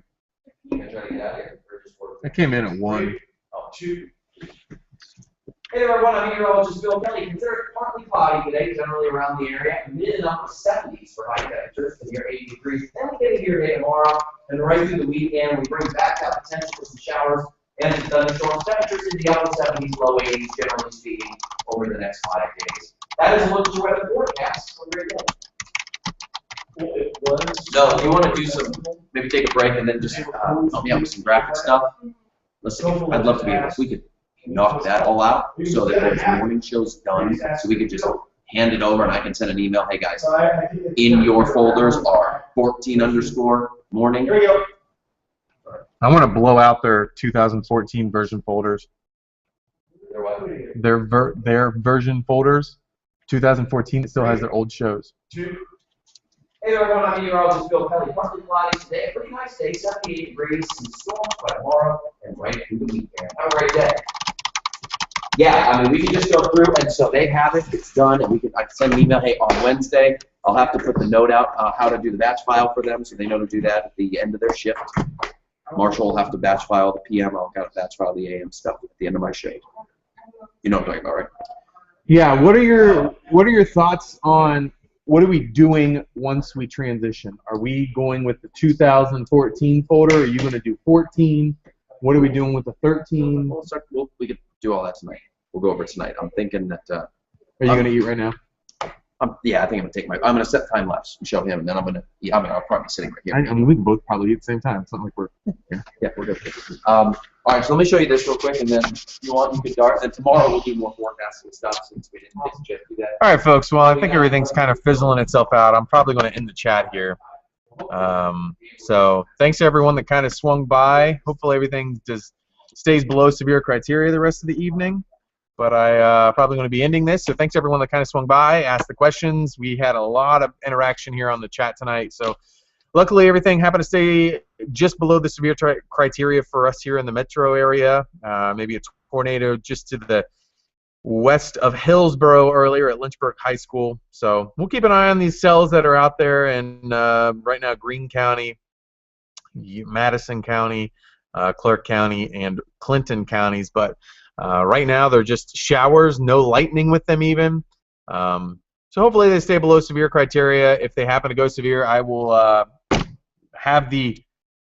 You gonna try to get out of here or just work? I came in at 1. Oh, 2. Hey there, everyone. I'm meteorologist Bill Kelly. Consider it partly cloudy today, generally around the area. Mid and upper 70s for high temperatures, to near 80 degrees. Then we get here today tomorrow, and right through the weekend, we bring back that potential for some showers and some thunderstorms. Temperatures in the upper 70s, low 80s, generally speaking, over the next 5 days. That is a look at your weather forecast. Have a great day. No, if you want to do some, maybe take a break and then just help me out with some graphic stuff. Listen, I'd love to be able, if we could knock that all out so that there's morning shows done, so we could just hand it over and I can send an email, hey guys, in your folders are 14_morning. Here we go. I want to blow out their 2014 version folders. They're what? Their version folders. 2014 it still has their old shows. 2. Hey there, everyone. I'm meteorologist Bill Kelly. Partly cloudy today. Pretty nice day. 78 degrees. Some storms by tomorrow and right through the weekend. Have a great day. Yeah, I mean, we can just go through, and so they have it. It's done, and I can send an email. Hey, on Wednesday, I'll have to put the note out how to do the batch file for them, so they know to do that at the end of their shift. Marshall will have to batch file the PM. I'll kind of batch file the AM stuff at the end of my shift. You know what I'm talking about, right? Yeah. What are your thoughts on what are we doing once we transition? Are we going with the 2014 folder? Are you going to do 14? What are we doing with the 13? We could do all that tonight. We'll go over it tonight. I'm thinking that. Are you going to eat right now? Yeah, I think I'm going to take my. I'm going to set time lapse and show him, and then I'm going to. Yeah, I'll probably be sitting right here. I mean, we can both probably eat at the same time. It's not like we're. Yeah, we're good. All right, so let me show you this real quick, and then if you want, you could start. And tomorrow we'll do more forecasting stuff since we didn't get to do that. All right, folks. Well, I think everything's kind of fizzling itself out. I'm probably going to end the chat here. So thanks to everyone that kind of swung by. Hopefully everything just stays below severe criteria the rest of the evening. But I probably going to be ending this. So thanks everyone that kind of swung by, asked the questions. We had a lot of interaction here on the chat tonight. So luckily everything happened to stay just below the severe criteria for us here in the metro area. Maybe a tornado just to the west of Hillsborough earlier at Lynchburg High School. So we'll keep an eye on these cells that are out there in right now Greene County, Madison County, Clark County, and Clinton counties. But right now they're just showers, no lightning with them even. So hopefully they stay below severe criteria. If they happen to go severe, I will have the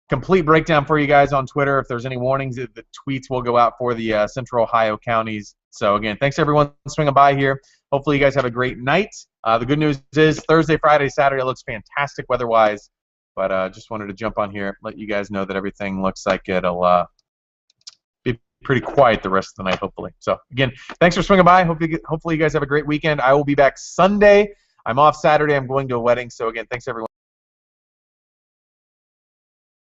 complete breakdown for you guys on Twitter. If there's any warnings, the tweets will go out for the Central Ohio counties. So again, thanks everyone swinging by here. Hopefully you guys have a great night. The good news is Thursday, Friday, Saturday looks fantastic weather-wise. But just wanted to jump on here, let you guys know that everything looks like it'll be pretty quiet the rest of the night, hopefully. So again, thanks for swinging by. Hopefully you guys have a great weekend. I will be back Sunday. I'm off Saturday. I'm going to a wedding. So again, thanks everyone.